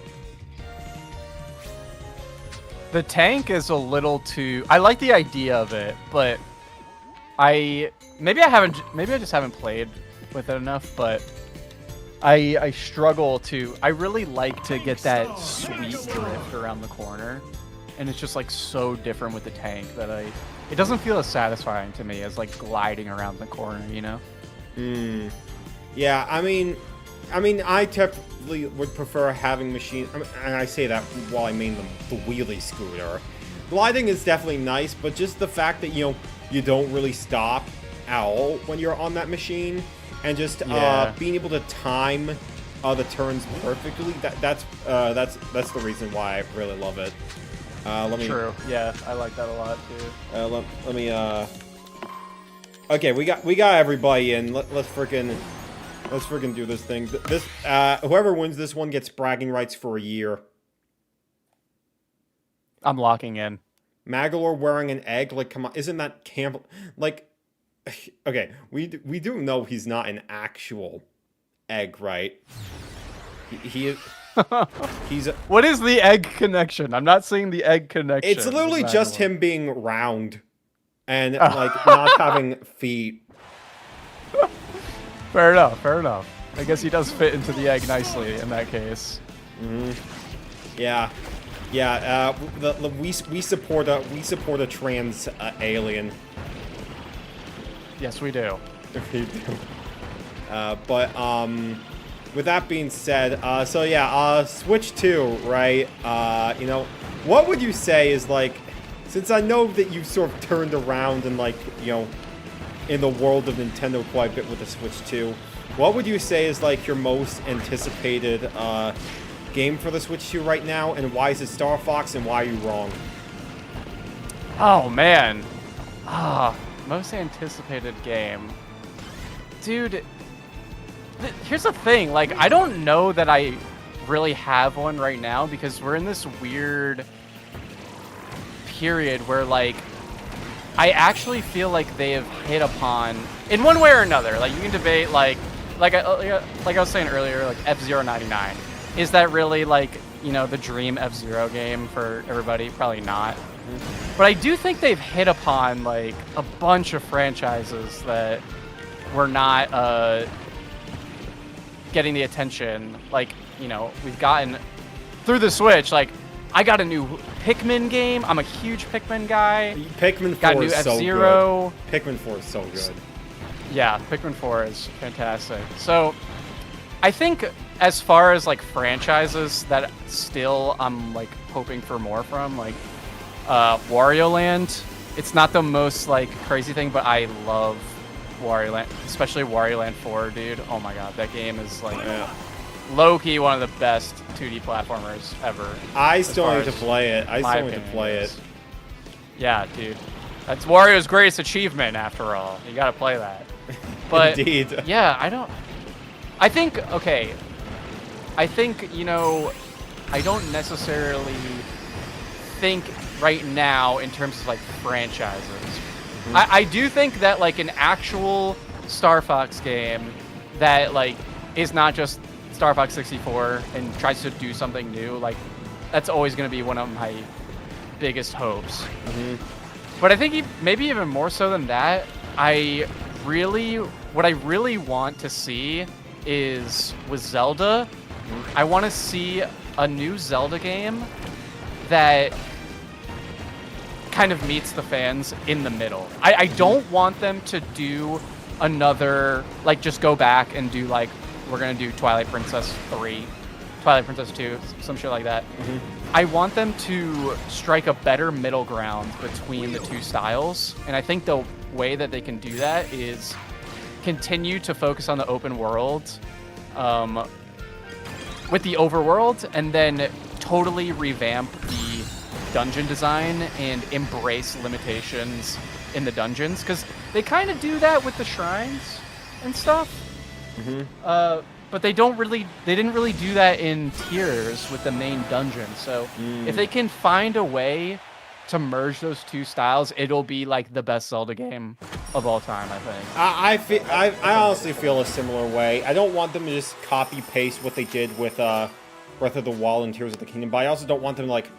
S2: The tank is a little too... I like the idea of it, but maybe I just haven't played with it enough, but I struggle to... I really like to get that sweet drift around the corner, and it's just like so different with the tank that it doesn't feel as satisfying to me as like gliding around the corner, you know?
S1: Yeah, I mean, I typically would prefer having machines, and I say that while I mean the wheelie scooter. Gliding is definitely nice, but just the fact that, you don't really stop at all when you're on that machine, and just being able to time the turns perfectly, that's the reason why I really love it.
S2: True. Yeah, I like that a lot too.
S1: Let me okay, we got everybody in. Let's freaking do this thing. Whoever wins this one gets bragging rights for a year.
S2: I'm locking in.
S1: Magalore wearing an egg? Like, come on, isn't that camp? Like, okay, we do know he's not an actual egg, right? He is. He's.
S2: What is the egg connection? I'm not seeing the egg connection.
S1: It's literally just him being round, and like not having feet.
S2: Fair enough. I guess he does fit into the egg nicely in that case.
S1: Yeah. We support a trans alien.
S2: Yes, we do.
S1: Me too. With that being said, so yeah, Switch 2, right? You know, what would you say is like, since I know that you sort of turned around and like, you know, in the world of Nintendo quite a bit with the Switch 2, what would you say is like your most anticipated game for the Switch 2 right now, and why is it Star Fox, and why are you wrong?
S2: Oh man, most anticipated game, dude. Here's the thing, like, I don't know that I really have one right now because we're in this weird period where, like, I actually feel like they have hit upon, in one way or another, like, you can debate, like I was saying earlier, like, F-Zero 99. Is that really, like, you know, the dream F-Zero game for everybody? Probably not. But I do think they've hit upon, like, a bunch of franchises that were not, getting the attention, like, you know, we've gotten through the Switch. Like, I got a new Pikmin game. I'm a huge Pikmin guy.
S1: Pikmin 4
S2: got a new
S1: is so
S2: F-Zero.
S1: good. Pikmin 4 is so good.
S2: Yeah, Pikmin 4 is fantastic. So, I think as far as like franchises that still I'm like hoping for more from, like Wario Land. It's not the most like crazy thing, but I love Wario Land, especially Wario Land 4, dude. Oh my god, that game is like low-key one of the best 2D platformers ever.
S1: I still need to play it.
S2: Yeah, dude. That's Wario's greatest achievement, after all. You gotta play that. But
S1: Indeed.
S2: Yeah, I think, okay. I think, you know, I don't necessarily think right now in terms of like franchises. I do think that like an actual Star Fox game that like is not just Star Fox 64 and tries to do something new, like that's always going to be one of my biggest hopes. But I think maybe even more so than that, what I really want to see is with Zelda, I want to see a new Zelda game that kind of meets the fans in the middle. I don't want them to do another, like, just go back and do, like, we're going to do Twilight Princess 3, Twilight Princess 2, some shit like that. I want them to strike a better middle ground between the two styles, and I think the way that they can do that is continue to focus on the open world with the overworld, and then totally revamp the dungeon design and embrace limitations in the dungeons, because they kind of do that with the shrines and stuff. But they didn't really do that in tiers with the main dungeon. So if they can find a way to merge those two styles, it'll be like the best Zelda game of all time, I think.
S1: I honestly feel a similar way. I don't want them to just copy paste what they did with Breath of the Wild and Tears of the Kingdom, but I also don't want them to like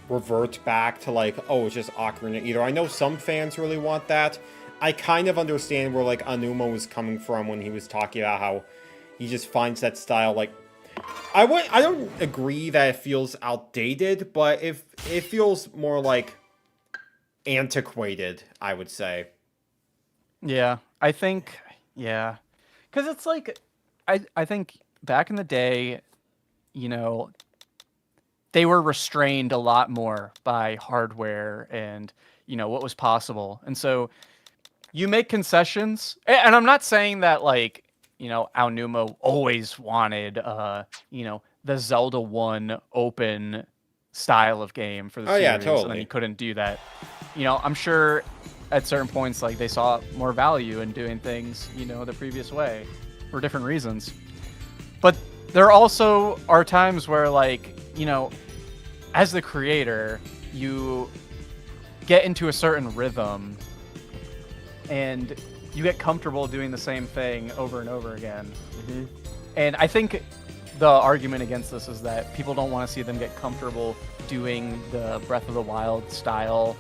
S1: revert back to like, oh, it's just Ocarina either. I know some fans really want that. I kind of understand where like Anuma was coming from when he was talking about how he just finds that style like, I don't agree that it feels outdated, but it feels more like antiquated, I would say.
S2: Yeah, I think, yeah. Because it's like, I think back in the day, you know, they were restrained a lot more by hardware and, you know, what was possible. And so you make concessions. And I'm not saying that, like, you know, Aonuma always wanted, you know, the Zelda 1 open style of game for the series.
S1: Yeah, totally.
S2: And then he couldn't do that. You know, I'm sure at certain points, like, they saw more value in doing things, you know, the previous way for different reasons. But there also are times where, like, you know, as the creator, you get into a certain rhythm and you get comfortable doing the same thing over and over again. And I think the argument against this is that people don't want to see them get comfortable doing the Breath of the Wild style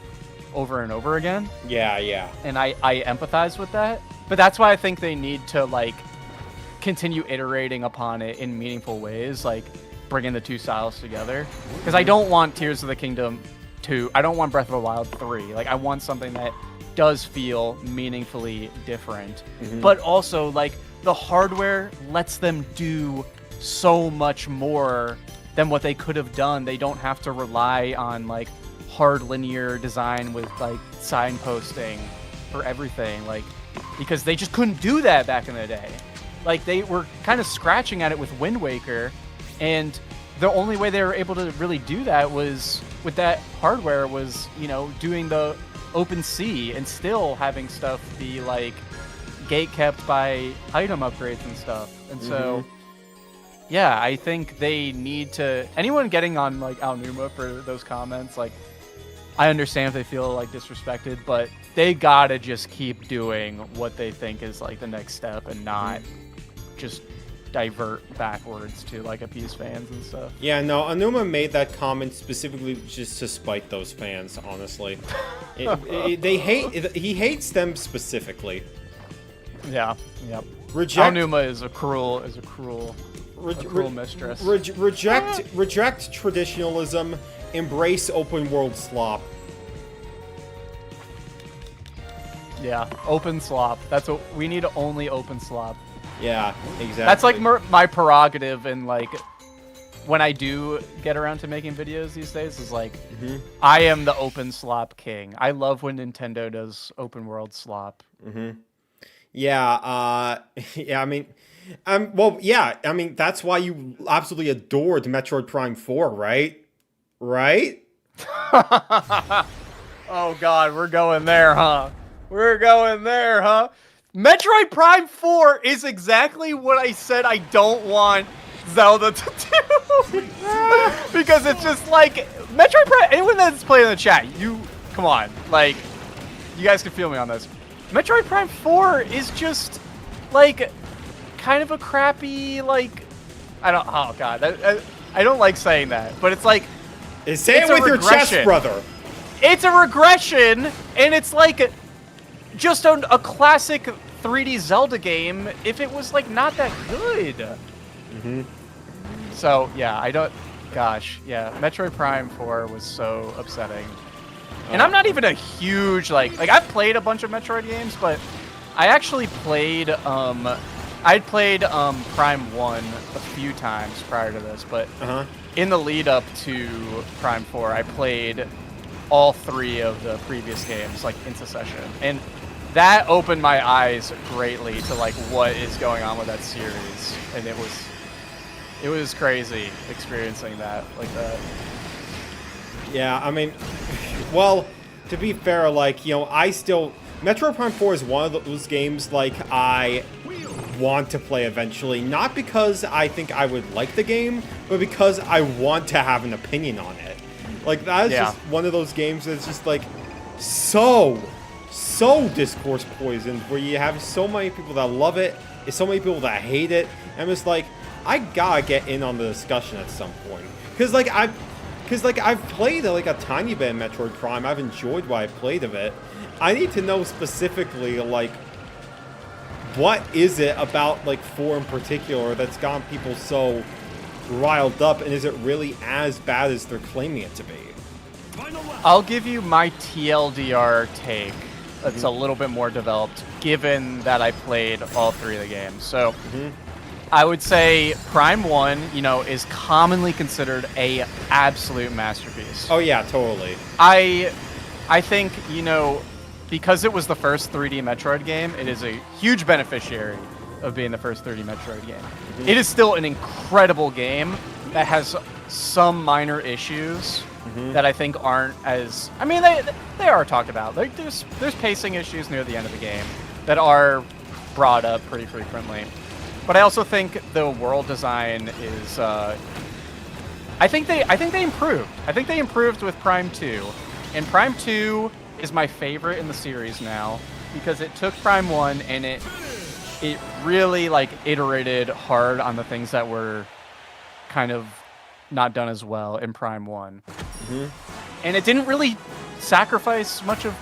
S2: over and over again.
S1: Yeah.
S2: And I empathize with that. But that's why I think they need to, like, continue iterating upon it in meaningful ways, like bringing the two styles together. Because I don't want Tears of the Kingdom 2. I don't want Breath of the Wild 3. Like, I want something that does feel meaningfully different. But also, like, the hardware lets them do so much more than what they could have done. They don't have to rely on, like, hard linear design with, like, signposting for everything, like, because they just couldn't do that back in the day. Like, they were kind of scratching at it with Wind Waker, and the only way they were able to really do that was with that hardware was, you know, doing the open sea and still having stuff be, like, gate kept by item upgrades and stuff. And so, yeah, I think they need to... Anyone getting on, like, Aonuma for those comments, like, I understand if they feel, like, disrespected, but they gotta just keep doing what they think is, like, the next step and not just divert backwards to, like, appease fans and stuff.
S1: Yeah, no, Aonuma made that comment specifically just to spite those fans, honestly. He hates them specifically.
S2: Yeah, yep. Aonuma is a cruel mistress.
S1: Reject traditionalism, embrace open world slop.
S2: Yeah, open slop. That's what we need. Only open slop.
S1: Yeah, exactly.
S2: That's like my prerogative, and like when I do get around to making videos these days, is like I am the open slop king. I love when Nintendo does open world slop.
S1: Yeah, yeah. I mean, well, yeah. I mean, that's why you absolutely adored Metroid Prime 4, right? Right?
S2: Oh God, we're going there, huh? We're going there, huh? Metroid Prime 4 is exactly what I said I don't want Zelda to do. Because it's just like, Metroid Prime, anyone that's playing in the chat, come on, like, you guys can feel me on this. Metroid Prime 4 is just, like, kind of a crappy, like, oh God, I don't like saying that, but it's like,
S1: say it with your chest, brother.
S2: It's a regression, and it's like, just a classic 3D Zelda game if it was, like, not that good. So, yeah, gosh, yeah, Metroid Prime 4 was so upsetting. And I'm not even a huge, like, I've played a bunch of Metroid games, but I actually played, I'd played Prime 1 a few times prior to this, but in the lead up to Prime 4, I played all 3 of the previous games, like, in succession. And that opened my eyes greatly to, like, what is going on with that series. And it was crazy experiencing that like that.
S1: Yeah, I mean, well, to be fair, like, you know, Metroid Prime 4 is one of those games, like, I want to play eventually, not because I think I would like the game, but because I want to have an opinion on it. Like, that is just one of those games that's just, like, so discourse poisoned, where you have so many people that love it, and so many people that hate it, and it's like, I gotta get in on the discussion at some point. Because I've played, like, a tiny bit of Metroid Prime, I've enjoyed what I've played of it. I need to know specifically, like, what is it about, like, 4 in particular that's gotten people so riled up, and is it really as bad as they're claiming it to be?
S2: I'll give you my TLDR take. That's a little bit more developed, given that I played all 3 of the games. So, I would say Prime 1, you know, is commonly considered a absolute masterpiece.
S1: Oh yeah, totally.
S2: I think, you know, because it was the first 3D Metroid game, it is a huge beneficiary of being the first 3D Metroid game. It is still an incredible game that has some minor issues that I think aren't as... I mean, they are talked about. Like, there's pacing issues near the end of the game that are brought up pretty frequently. But I also think the world design is... I think they improved. I think they improved with Prime 2. And Prime 2 is my favorite in the series now, because it took Prime 1 and it really, like, iterated hard on the things that were kind of not done as well in Prime 1. And it didn't really sacrifice much of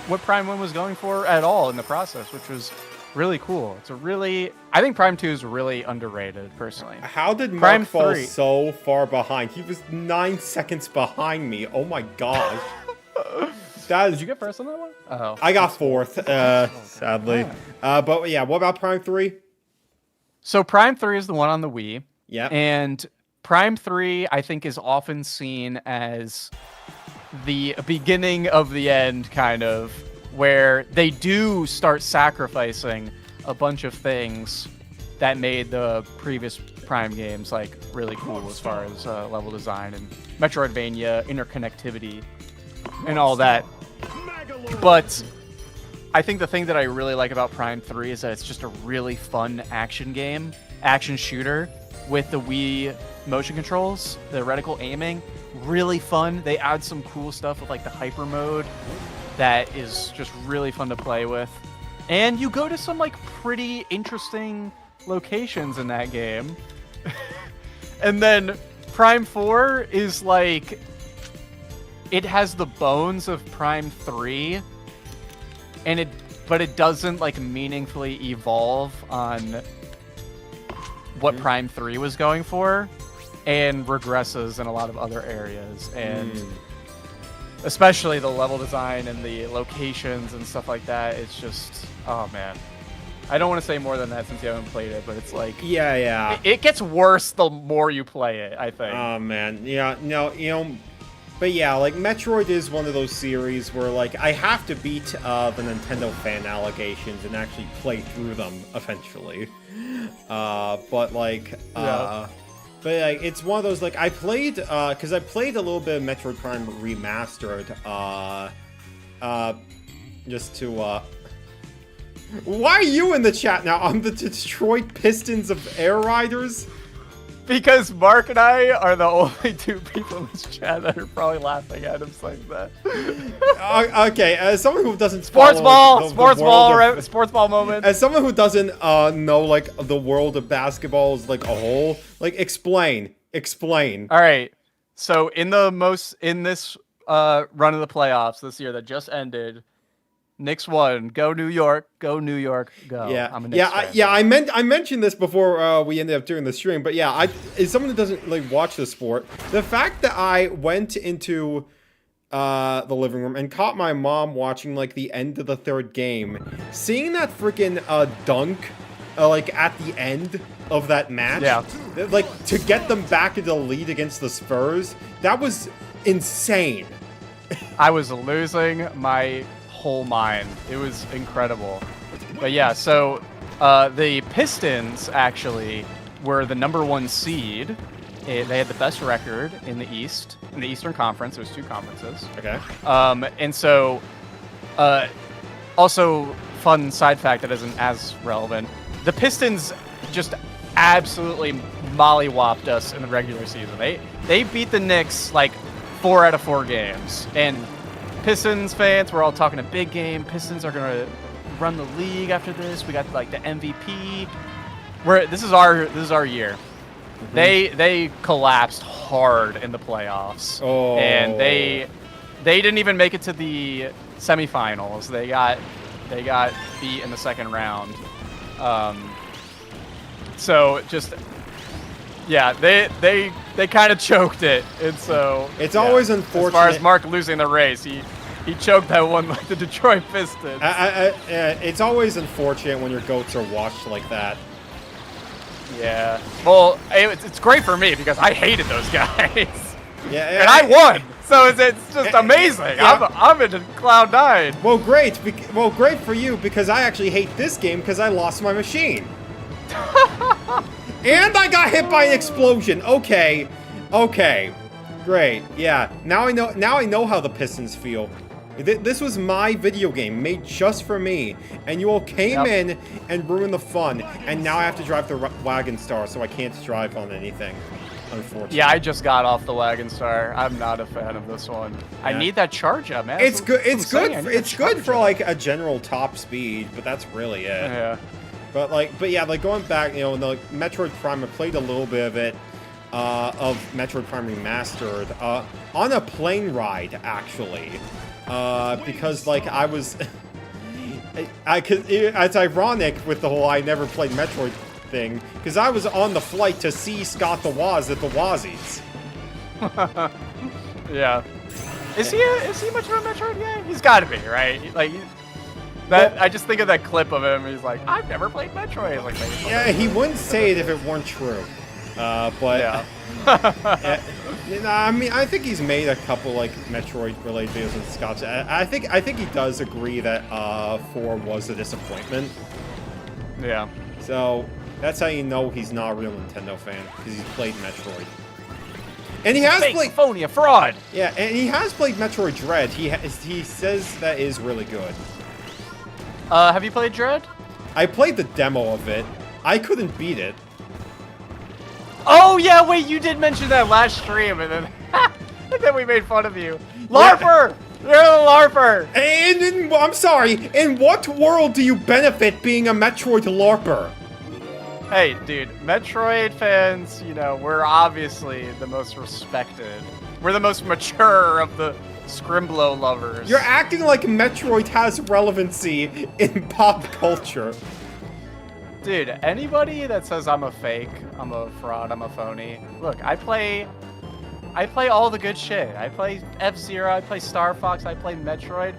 S2: what Prime 1 was going for at all in the process, which was really cool. I think Prime 2 is really underrated, personally.
S1: How did Mark fall so far behind? He was 9 seconds behind me. Oh my gosh. that is.
S2: Did you get first on that one? Oh.
S1: I got fourth, sadly. But yeah, what about Prime 3?
S2: So Prime 3 is the one on the Wii.
S1: Yeah.
S2: And Prime 3, I think, is often seen as the beginning of the end, kind of, where they do start sacrificing a bunch of things that made the previous Prime games like really cool as far as level design and Metroidvania, interconnectivity, and all that. But I think the thing that I really like about Prime 3 is that it's just a really fun action shooter with the Wii motion controls, the reticle aiming, really fun. They add some cool stuff with like the hyper mode that is just really fun to play with. And you go to some like pretty interesting locations in that game. And then Prime 4 is like, it has the bones of Prime 3, and but it doesn't like meaningfully evolve on what Prime 3 was going for, and regresses in a lot of other areas. And especially the level design and the locations and stuff like that, it's just, oh man. I don't want to say more than that since you haven't played it, but it's like...
S1: Yeah.
S2: It gets worse the more you play it, I think.
S1: Oh, man. Yeah, no, you know... But yeah, like, Metroid is one of those series where, like, I have to beat the Nintendo fan allegations and actually play through them eventually. But, like...
S2: Yeah.
S1: But, like, it's one of those, like, I played... Because I played a little bit of Metroid Prime Remastered, just to, Why are you in the chat now? I'm the Detroit Pistons of Air Riders?
S2: Because Mark and I are the only two people in this chat that are probably laughing at him saying that.
S1: Okay, as someone who doesn't
S2: sports
S1: follow
S2: sports ball moment.
S1: As someone who doesn't know like the world of basketball as like a whole, like explain.
S2: All right. So in this run of the playoffs this year that just ended, Knicks won. Go New York. Go New York. Go.
S1: Yeah.
S2: I'm a Knicks
S1: fan. I mentioned this before we ended up doing the stream, but yeah, as someone who doesn't like watch the sport, the fact that I went into the living room and caught my mom watching like the end of the third game, seeing that freaking dunk like at the end of that match, like to get them back into the lead against the Spurs, that was insane.
S2: I was losing my whole mind. It was incredible. But yeah, so the Pistons actually were the #1 seed. They had the best record in the East, in the Eastern Conference. There's two conferences.
S1: Okay.
S2: And so, also fun side fact that isn't as relevant. The Pistons just absolutely mollywopped us in the regular season. They beat the Knicks like 4 out of 4 games. And Pistons fans, we're all talking a big game. Pistons are gonna run the league after this. We got like the MVP. This is our year. Mm-hmm. They collapsed hard in the playoffs.
S1: Oh.
S2: And they didn't even make it to the semifinals. They got beat in the second round. So just yeah, they kind of choked it, and so
S1: it's always unfortunate.
S2: As far as Mark losing the race, he choked that one like the Detroit Pistons.
S1: It's always unfortunate when your goats are washed like that.
S2: Yeah. Well, it's great for me because I hated those guys.
S1: Yeah.
S2: And I won, so it's just amazing. Yeah. I'm in cloud 9.
S1: Well, great. Great for you because I actually hate this game because I lost my machine. And I got hit by an explosion. Okay, great. Yeah, now I know how the Pistons feel. This was my video game made just for me, and you all came in and ruined the fun. And now I have to drive the Wagon Star, so I can't drive on anything. Unfortunately.
S2: Yeah, I just got off the Wagon Star. I'm not a fan of this one. Yeah. I need that charge up, man.
S1: It's good. It's good for like a general top speed, but that's really it.
S2: Yeah.
S1: But yeah, like going back, you know, the Metroid Prime, I played a little bit of it, of Metroid Prime Remastered, on a plane ride, actually, because, like, I was, it's ironic with the whole I never played Metroid thing, because I was on the flight to see Scott the Woz at the Wozzies.
S2: Yeah. Is he much of a Metroid guy? He's got to be, right? Like that.
S1: Well,
S2: I just think of that clip of him. He's like, I've never played Metroid. Like,
S1: yeah, he wouldn't say it if it weren't true. But
S2: yeah.
S1: I mean, I think he's made a couple like Metroid-related videos with Scotch. I think he does agree that 4 was a disappointment.
S2: Yeah.
S1: So that's how you know he's not a real Nintendo fan, because he's played Metroid. And he has played
S2: phony, a fraud.
S1: Yeah, and he has played Metroid Dread. He says that is really good.
S2: Have you played Dread?
S1: I played the demo of it. I couldn't beat it.
S2: Oh yeah, wait, you did mention that last stream, and then and then we made fun of you. LARPer! You're a LARPer!
S1: And I'm sorry, in what world do you benefit being a Metroid LARPer?
S2: Hey, dude, Metroid fans, you know, we're obviously the most respected. We're the most mature of the Scrimblow lovers.
S1: You're acting like Metroid has relevancy in pop culture.
S2: Dude, anybody that says I'm a fake, I'm a fraud, I'm a phony, look, I play all the good shit. I play F-Zero, I play Star Fox, I play Metroid.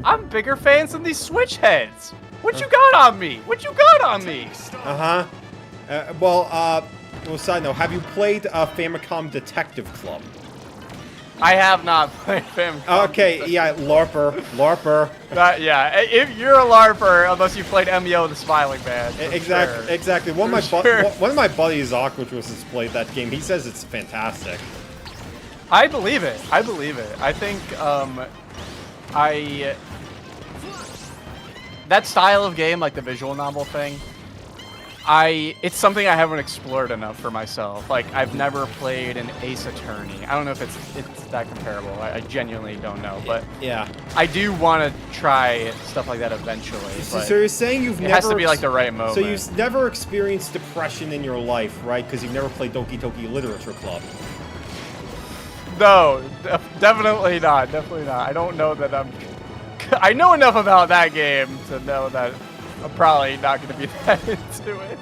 S2: I'm bigger fans than these Switch heads. What you got on me? What you got on me?
S1: Well, side note, have you played Famicom Detective Club?
S2: I have not played Famicom.
S1: Okay, yeah, LARPer.
S2: Yeah, if you're a LARPer, unless you played MEO the Smiling Man.
S1: Exactly. One of my buddies, Aquatrus, has played that game. He says it's fantastic.
S2: I believe it. I think, that style of game, like the visual novel thing, it's something I haven't explored enough for myself. Like, I've never played an Ace Attorney. I don't know if it's that comparable. I genuinely don't know, but
S1: yeah,
S2: I do want to try stuff like that eventually.
S1: So you're saying it
S2: has to be like the right moment.
S1: So you've never experienced depression in your life, right? Because you've never played Doki Doki Literature Club.
S2: No, definitely not. Definitely not. I don't know that I know enough about that game to know that I'm probably not going to be that into it.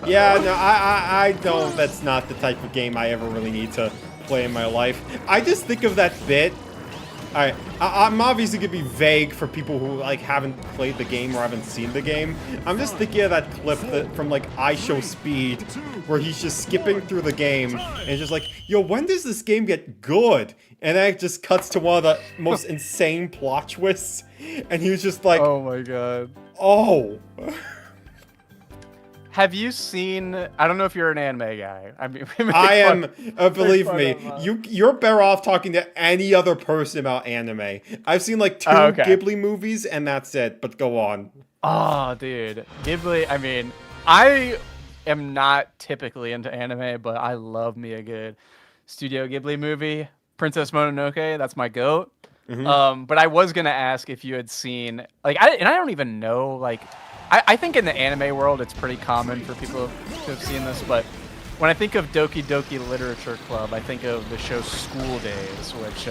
S1: Yeah, no, I know that's not the type of game I ever really need to play in my life. I just think of that bit. Alright, I'm obviously going to be vague for people who, like, haven't played the game or haven't seen the game. I'm just thinking of that clip from, like, I Show Speed, where he's just skipping through the game, and just like, yo, when does this game get good? And then it just cuts to one of the most insane plot twists, and he was just like,
S2: oh my god.
S1: Oh.
S2: Have you seen? I don't know if you're an anime guy. I mean,
S1: I am. Believe me, you're better off talking to any other person about anime. I've seen like 2 Ghibli movies, and that's it. But go on.
S2: Oh, dude, Ghibli. I mean, I am not typically into anime, but I love me a good Studio Ghibli movie. Princess Mononoke. That's my goat. But I was gonna ask if you had seen, like, I don't even know, like, I think in the anime world it's pretty common for people to have seen this, but when I think of Doki Doki Literature Club, I think of the show School Days, which,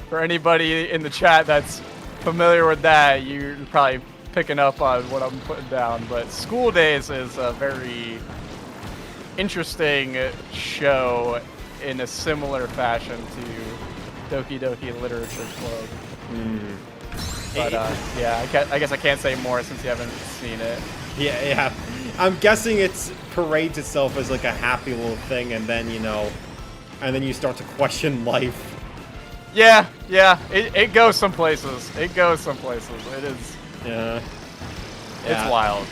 S2: for anybody in the chat that's familiar with that, you're probably picking up on what I'm putting down, but School Days is a very interesting show in a similar fashion to Doki Doki Literature Club. But yeah, I guess I can't say more since you haven't seen it.
S1: Yeah. I'm guessing it parades itself as like a happy little thing, and then, you know, and then you start to question life.
S2: Yeah. It goes some places. It is.
S1: Yeah.
S2: It's wild.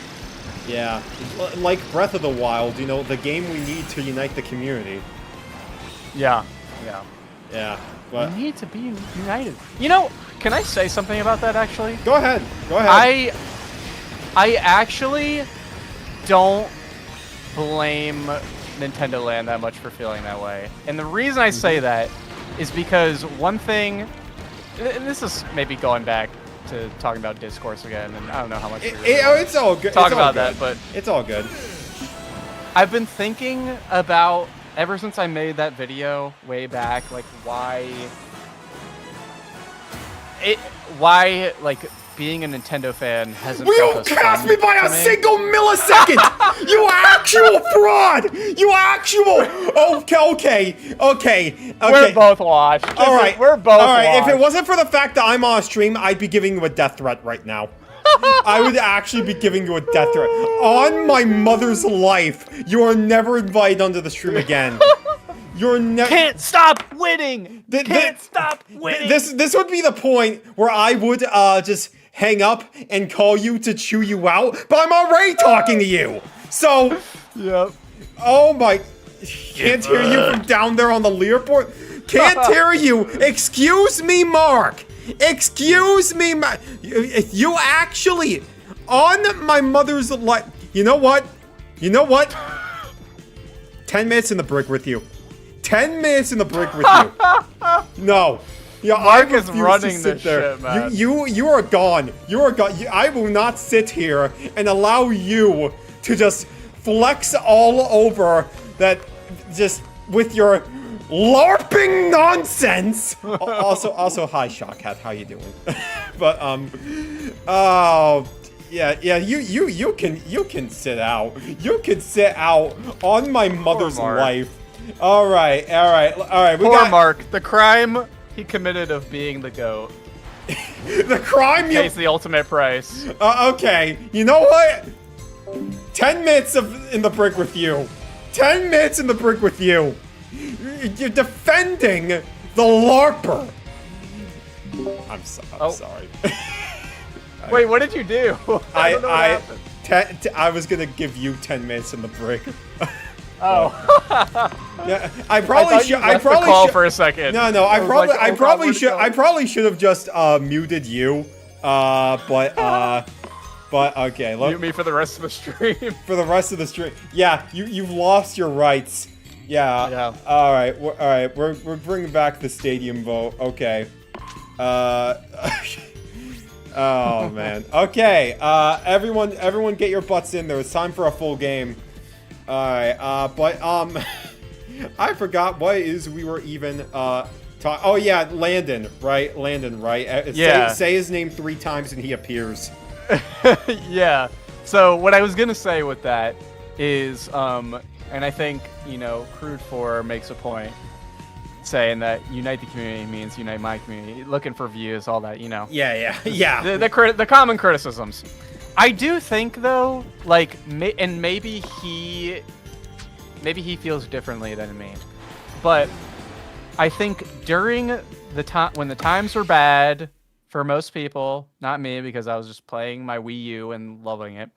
S1: Yeah. Like Breath of the Wild, you know, the game we need to unite the community.
S2: Yeah.
S1: But
S2: we need to be united. You know, can I say something about that, actually?
S1: Go ahead.
S2: I actually don't blame Nintendo Land that much for feeling that way. And the reason I say that is because one thing, and this is maybe going back to talking about discourse again, and I don't know how much
S1: it's all good.
S2: Talk about that, but
S1: it's all good. I've
S2: been thinking about, ever since I made that video way back, like why like being a Nintendo fan hasn't.
S1: You
S2: felt as
S1: passed
S2: fun
S1: me by
S2: to
S1: a single millisecond! You actual fraud! You actual. Okay.
S2: We're both washed.
S1: All right.
S2: We're both.
S1: All right. If
S2: washed.
S1: it wasn't for the fact that I'm on stream, I'd be giving you a death threat right now. I would actually be giving you a death threat. On my mother's life, you are never invited onto the stream again. You're never.
S2: Can't stop winning. Can't stop winning.
S1: This would be the point where I would just hang up and call you to chew you out, but I'm already talking to you. So.
S2: Yep.
S1: Oh my. Can't hear you from down there on the leaderboard. Can't hear you. Excuse me, Mark. Excuse me, you actually, on my mother's life. You know what? 10 minutes in the brick with you. 10 minutes in the brick with you. No. Yeah,
S2: Mark
S1: I
S2: is running this shit, man.
S1: You are gone. You are gone. I will not sit here and allow you to just flex all over that, just with your LARPing nonsense. Also, hi, Shotcat. How you doing? But oh. Yeah, you can sit out. You can sit out on my mother's life. All right.
S2: Poor Mark. The crime he committed of being the GOAT.
S1: The crime
S2: pays the ultimate price.
S1: Okay. You know what? 10 minutes in the brick with you. 10 minutes in the brick with you. You're defending the LARPer. I'm sorry.
S2: Wait, what did you do? I don't know what happened.
S1: I was gonna give you 10 minutes in the brick.
S2: Oh.
S1: Yeah, I probably should. I probably
S2: call for a second.
S1: No. I probably should have just muted you. But okay.
S2: Mute me for the rest of the stream.
S1: For the rest of the stream. Yeah, you've lost your rights. Yeah. All right. We're bringing back the stadium vote. Okay. Oh man. Okay. Everyone, get your butts in there. It's time for a full game. All right. But I forgot what it is we were even oh yeah, Landon, right?
S2: Yeah.
S1: Say his name 3 times and he appears.
S2: Yeah. So what I was gonna say with that is, and I think Crude 4 makes a point saying that unite the community means unite my community. Looking for views, all that,
S1: Yeah.
S2: The common criticisms. I do think though, like, and maybe he feels differently than me, but I think during the time when the times were bad for most people, not me because I was just playing my Wii U and loving it.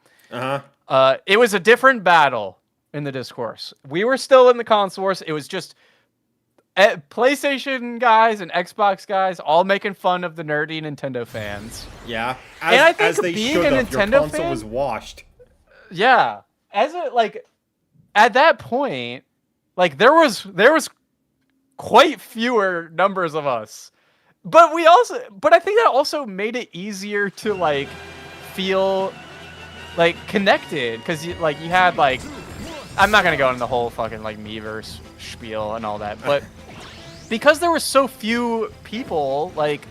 S2: It was a different battle in the discourse. We were still in the console wars. It was just PlayStation guys and Xbox guys all making fun of the nerdy Nintendo fans.
S1: Yeah,
S2: and I think being a Nintendo
S1: your console
S2: fan
S1: was washed.
S2: Yeah, at that point, like there was quite fewer numbers of us, but I think that also made it easier to like feel like connected because you had like. I'm not gonna go into the whole fucking like Miiverse spiel and all that, but because there were so few people, like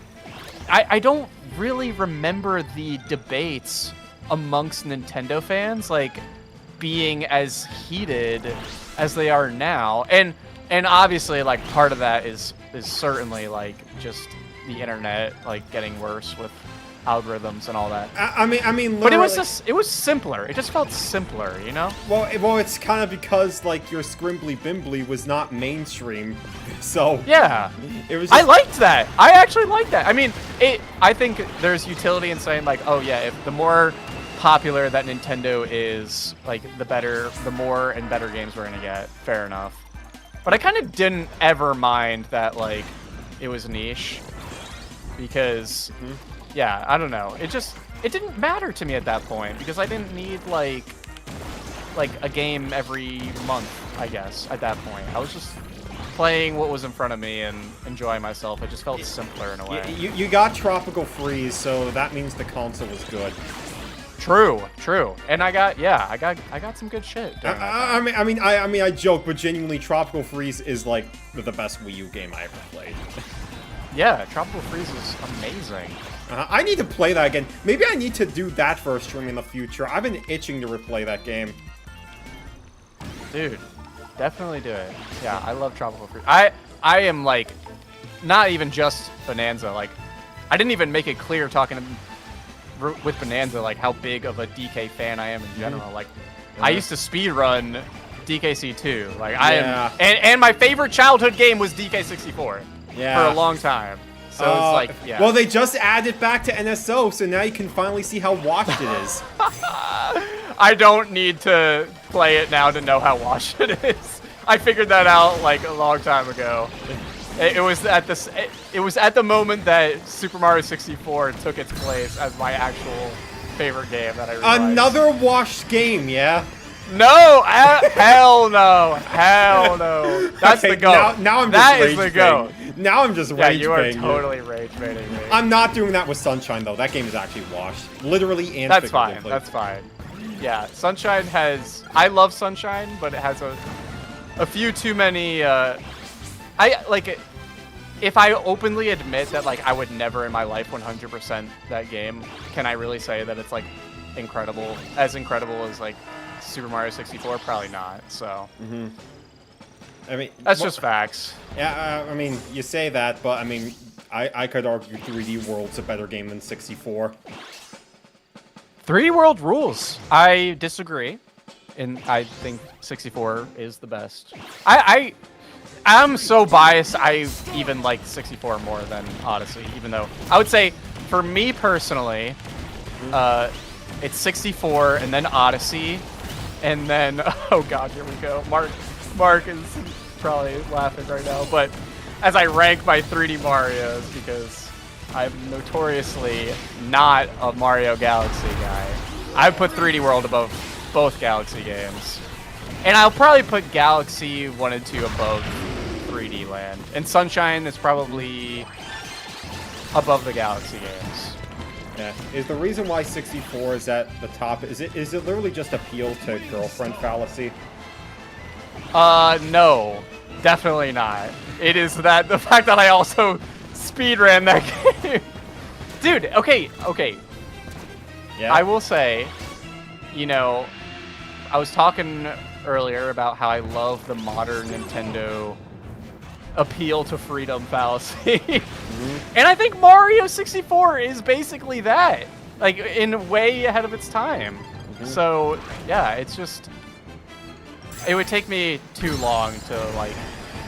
S2: I don't really remember the debates amongst Nintendo fans like being as heated as they are now, and obviously like part of that is certainly like just the internet like getting worse with algorithms and all that.
S1: I mean,
S2: but it was simpler. It just felt simpler,
S1: Well, it's kind of because like your Scrimbly Bimbly was not mainstream, so
S2: yeah,
S1: it was.
S2: I liked that. I actually liked that. I mean, I think there's utility in saying like, oh yeah, if the more popular that Nintendo is, like the more and better games we're gonna get. Fair enough. But I kind of didn't ever mind that like it was niche because. Yeah, I don't know. It didn't matter to me at that point because I didn't need like a game every month, I guess, at that point. I was just playing what was in front of me and enjoying myself. It just felt simpler in a way.
S1: You got Tropical Freeze, so that means the console was good.
S2: True. And I got some good shit.
S1: I joke, but genuinely Tropical Freeze is like the best Wii U game I ever played.
S2: Yeah, Tropical Freeze is amazing.
S1: I need to play that again. Maybe I need to do that for a stream in the future. I've been itching to replay that game.
S2: Dude, definitely do it. Yeah, I love Tropical Freeze. I am like, not even just Bonanza. Like, I didn't even make it clear talking with Bonanza like how big of a DK fan I am in general. Like, I used to speedrun DKC2. Like, I am, and my favorite childhood game was DK64 for a long time. So it's like, yeah.
S1: Well, they just added back to NSO, so now you can finally see how washed it is.
S2: I don't need to play it now to know how washed it is. I figured that out like a long time ago. It was at this. It was at the moment that Super Mario 64 took its place as my actual favorite game that I realized.
S1: Another washed game, yeah.
S2: No, hell no, hell no. That's the goat.
S1: Now I'm just
S2: that
S1: rage
S2: is the goat.
S1: Now I'm just rage
S2: you are
S1: baiting.
S2: totally rage baiting me.
S1: I'm not doing that with Sunshine though. That game is actually washed, literally and
S2: That's fine.
S1: figuratively.
S2: That's fine. Yeah, Sunshine has. I love Sunshine, but it has a few too many. I like it. If I openly admit that like I would never in my life 100% that game, can I really say that it's like incredible? As incredible as like Super Mario 64? Probably not. So.
S1: I mean,
S2: that's just facts.
S1: Yeah, I mean, you say that, but I mean, I could argue 3D World's a better game than 64.
S2: 3D World rules. I disagree, and I think 64 is the best. I'm so biased. I even like 64 more than Odyssey, even though I would say, for me personally, it's 64 and then Odyssey, and then oh god, here we go. Mark is probably laughing right now, but as I rank my 3D Marios, because I'm notoriously not a Mario Galaxy guy, I put 3D World above both Galaxy games. And I'll probably put Galaxy 1 and 2 above 3D Land. And Sunshine is probably above the Galaxy games.
S1: Yeah. Is the reason why 64 is at the top, is it literally just appeal to girlfriend fallacy?
S2: No. Definitely not. It is that the fact that I also speedran that game. Dude, okay.
S1: Yeah.
S2: I will say, you know, I was talking earlier about how I love the modern Nintendo appeal to freedom fallacy. And I think Mario 64 is basically that. Like, in way ahead of its time. So, yeah, it's just... It would take me too long to, like,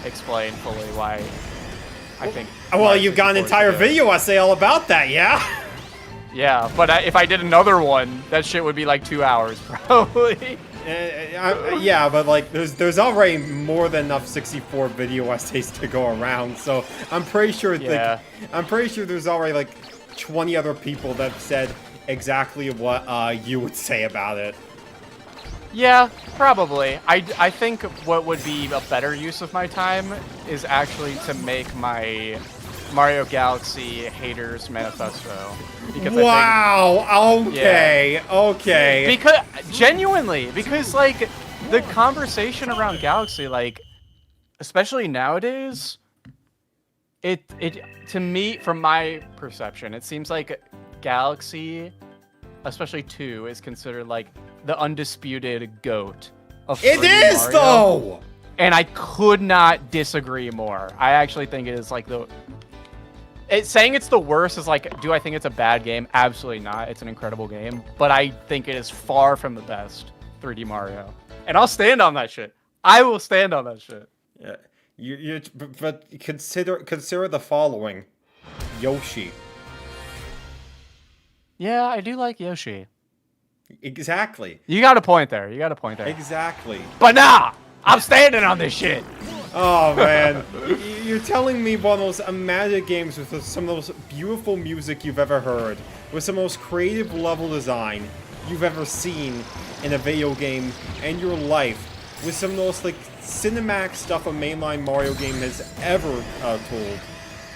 S2: explain fully why I think...
S1: Well, you've got an entire video essay all about that, yeah?
S2: Yeah, but if I did another one, that shit would be like 2 hours, probably.
S1: Yeah, but like, there's already more than enough 64 video essays to go around, so I'm pretty sure.
S2: Yeah.
S1: I'm pretty sure there's already like 20 other people that said exactly what you would say about it.
S2: Yeah, probably. I think what would be a better use of my time is actually to make my Mario Galaxy haters manifesto. Because
S1: wow. Okay.
S2: Because genuinely, because like the conversation around Galaxy, like especially nowadays, it to me, from my perception, it seems like Galaxy, especially 2, is considered like the undisputed GOAT of 3D
S1: It is
S2: Mario.
S1: though.
S2: And I could not disagree more. I actually think it is like saying it's the worst is like, do I think it's a bad game? Absolutely not. It's an incredible game. But I think it is far from the best 3D Mario. And I'll stand on that shit. I will stand on that shit.
S1: Yeah. But consider the following. Yoshi.
S2: Yeah, I do like Yoshi.
S1: Exactly.
S2: You got a point there.
S1: Exactly.
S2: But nah! I'm standing on this shit!
S1: Oh man, you're telling me one of those imaginative games with some of the most beautiful music you've ever heard, with some of the most creative level design you've ever seen in a video game in your life, with some of the most like cinematic stuff a mainline Mario game has ever told,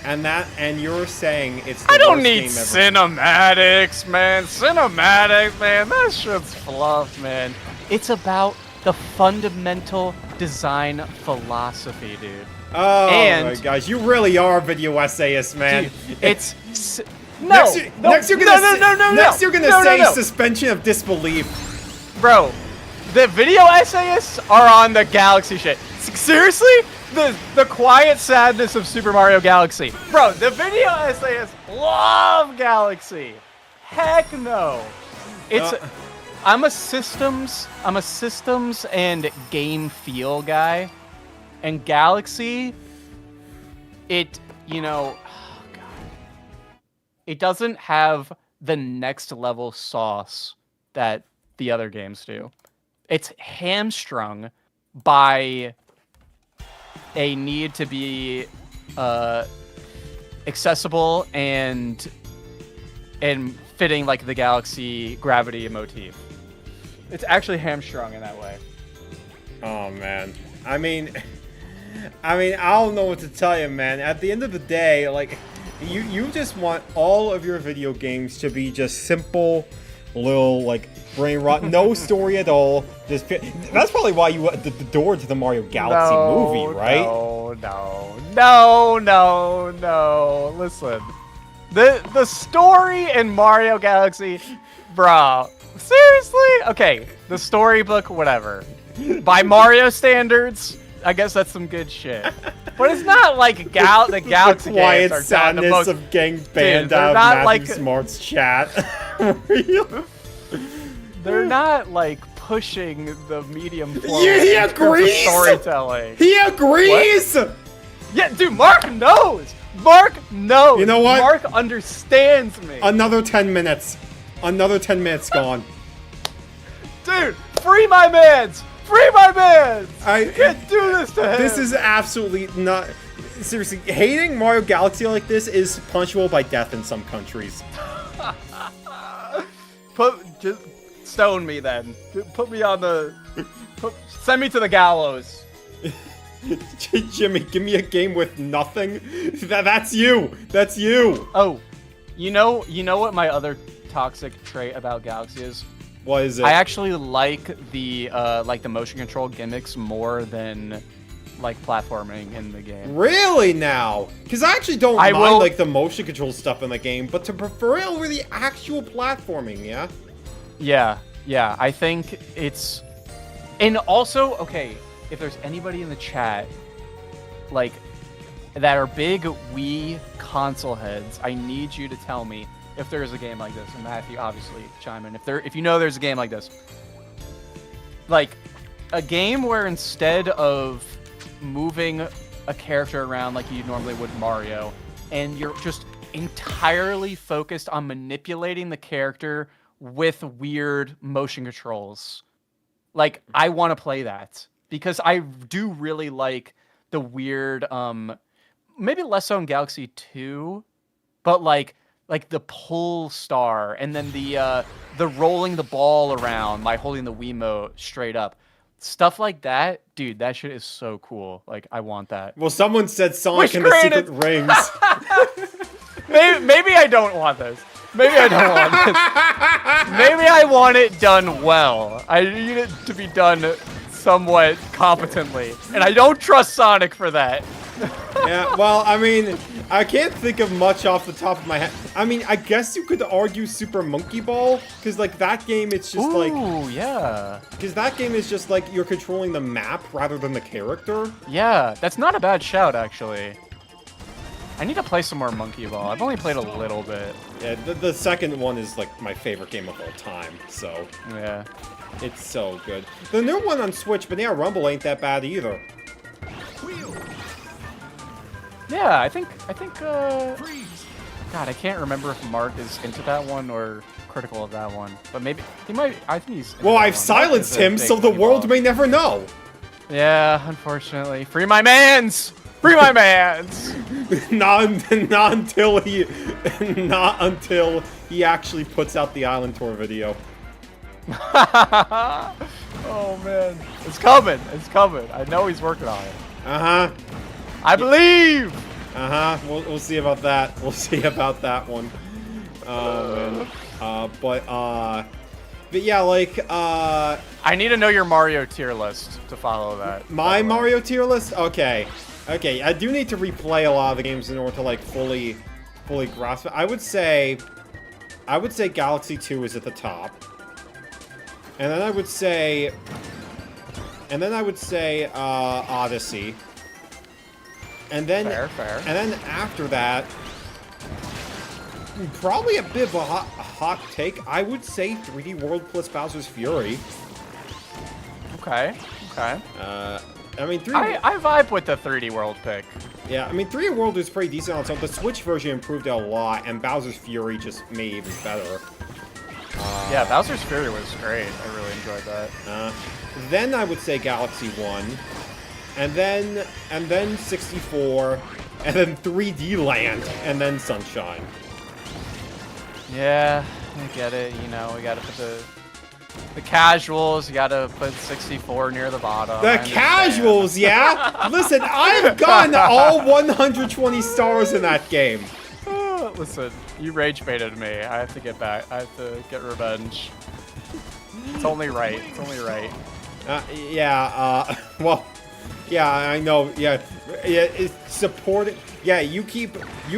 S1: and you're saying it's the
S2: I don't
S1: worst
S2: need
S1: game ever.
S2: cinematics, man. Cinematics, man. That shit's fluff, man. It's about the fundamental design philosophy, dude.
S1: Oh my gosh, you really are a video essayist, man.
S2: Dude, No.
S1: Next you're gonna say suspension of disbelief.
S2: Bro, the video essayists are on the Galaxy shit. Seriously? The quiet sadness of Super Mario Galaxy. Bro, the video essayists love Galaxy. Heck no. It's I'm a systems and game feel guy. And Galaxy, it, you know, oh God, it doesn't have the next level sauce that the other games do. It's hamstrung by a need to be accessible and fitting like the Galaxy gravity motif. It's actually hamstrung in that way.
S1: Oh man, I mean, I don't know what to tell you, man. At the end of the day, like, you just want all of your video games to be just simple, little like brain rot, no story at all. Just that's probably why you the door to the Mario Galaxy movie, right?
S2: No. Listen, the story in Mario Galaxy, bro. Seriously? Okay, the storybook, whatever. By Mario standards, I guess that's some good shit. But it's not like the Galaxy games are
S1: quiet
S2: the most...
S1: sadness of getting banned out of Matthew
S2: like...
S1: Smart's chat. Real?
S2: They're not like pushing the medium forward
S1: He agrees!
S2: Storytelling.
S1: He agrees!
S2: What? Yeah, dude, Mark knows! Mark knows!
S1: You know what?
S2: Mark understands me.
S1: Another 10 minutes. Another 10 minutes gone.
S2: Dude, free my mans! Free my mans!
S1: You
S2: can't do this to him!
S1: This is absolutely not... Seriously, hating Mario Galaxy like this is punishable by death in some countries.
S2: Just stone me then. Put me on the... send me to the gallows.
S1: Jimmy, give me a game with nothing. That's you. That's you.
S2: Oh, you know what my other toxic trait about Galaxy is?
S1: What is it?
S2: I actually like the motion control gimmicks more than like platforming in the game.
S1: Really now? Because I actually don't mind like the motion control stuff in the game, but to prefer it over the actual platforming, yeah?
S2: Yeah. I think it's... And also, okay, if there's anybody in the chat, like, that are big Wii console heads, I need you to tell me if there is a game like this. And Matthew, obviously, chime in. If you know there's a game like this. Like, a game where instead of moving a character around like you normally would Mario, and you're just entirely focused on manipulating the character with weird motion controls. Like, I want to play that because I do really like the weird, maybe less so in Galaxy 2, but like the pull star and then the rolling the ball around by holding the Wiimote straight up. Stuff like that, dude, that shit is so cool. Like, I want that.
S1: Well, someone said Sonic and the Secret Rings.
S2: Maybe I don't want this. Maybe I don't want this. Maybe I want it done well. I need it to be done somewhat competently. And I don't trust Sonic for that.
S1: Yeah, well, I mean, I can't think of much off the top of my head. I mean, I guess you could argue Super Monkey Ball, because, like, that game, it's just, like...
S2: Ooh, yeah.
S1: Because that game is just, like, you're controlling the map rather than the character.
S2: Yeah, that's not a bad shout, actually. I need to play some more Monkey Ball. I've only played a little bit.
S1: Yeah, the second one is, like, my favorite game of all time, so...
S2: Yeah.
S1: It's so good. The new one on Switch, Banana Rumble, ain't that bad either.
S2: Yeah, I think, God, I can't remember if Mark is into that one or critical of that one. But maybe, he might, I think he's...
S1: Well, I've silenced him, so the world may never know.
S2: Yeah, unfortunately. Free my mans! Free my mans!
S1: not until he actually puts out the Island Tour video.
S2: Oh, man. It's coming. It's coming. I know he's working on it.
S1: Uh-huh.
S2: I believe!
S1: Uh-huh. We'll see about that. We'll see about that one. Man. But yeah, like,
S2: I need to know your Mario tier list to follow that.
S1: My Mario tier list? Okay. Okay, I do need to replay a lot of the games in order to, like, fully fully grasp it. I would say Galaxy 2 is at the top. And then I would say Odyssey. And then
S2: Fair.
S1: And then after that, probably a bit of a hot take. I would say 3D World plus Bowser's Fury.
S2: Okay.
S1: I mean,
S2: I vibe with the 3D World pick.
S1: Yeah, I mean, 3D World is pretty decent on its own. The Switch version improved it a lot, and Bowser's Fury just made it even better.
S2: Yeah, Bowser's Fury was great. I really enjoyed that.
S1: Then I would say Galaxy 1, and then 64, and then 3D Land, and then Sunshine.
S2: Yeah, I get it. You know, we gotta put the casuals. You gotta put 64 near the bottom.
S1: The casuals, yeah? Listen, I've gotten all 120 stars in that game.
S2: Listen, you rage baited me. I have to get back. I have to get revenge. It's only right. It's only right.
S1: Well, yeah, I know. Yeah, it's supporting. Yeah, you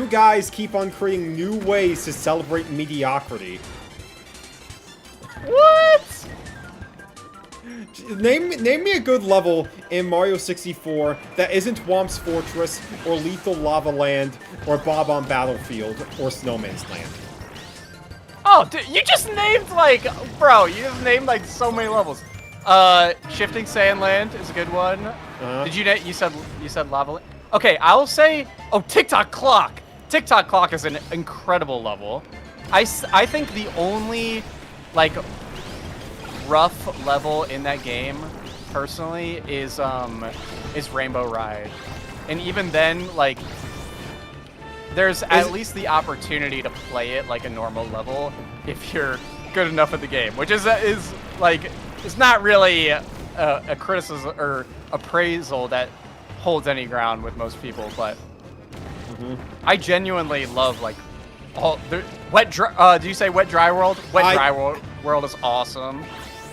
S1: guys keep on creating new ways to celebrate mediocrity.
S2: What?
S1: Name me a good level in Mario 64 that isn't Whomp's Fortress, or Lethal Lava Land, or Bob on Battlefield, or Snowman's Land.
S2: Oh, dude, you just named like, bro, you just named like so many levels. Shifting Sand Land is a good one. Did you said Lava Land? Okay, I'll say, TikTok Clock. TikTok Clock is an incredible level. I think the only like rough level in that game, personally, is Rainbow Ride, and even then, like, there's at least the opportunity to play it like a normal level if you're good enough at the game, which is like, it's not really a criticism or appraisal that holds any ground with most people, but I genuinely love like all the do you say Wet Dry World? Dry World is awesome.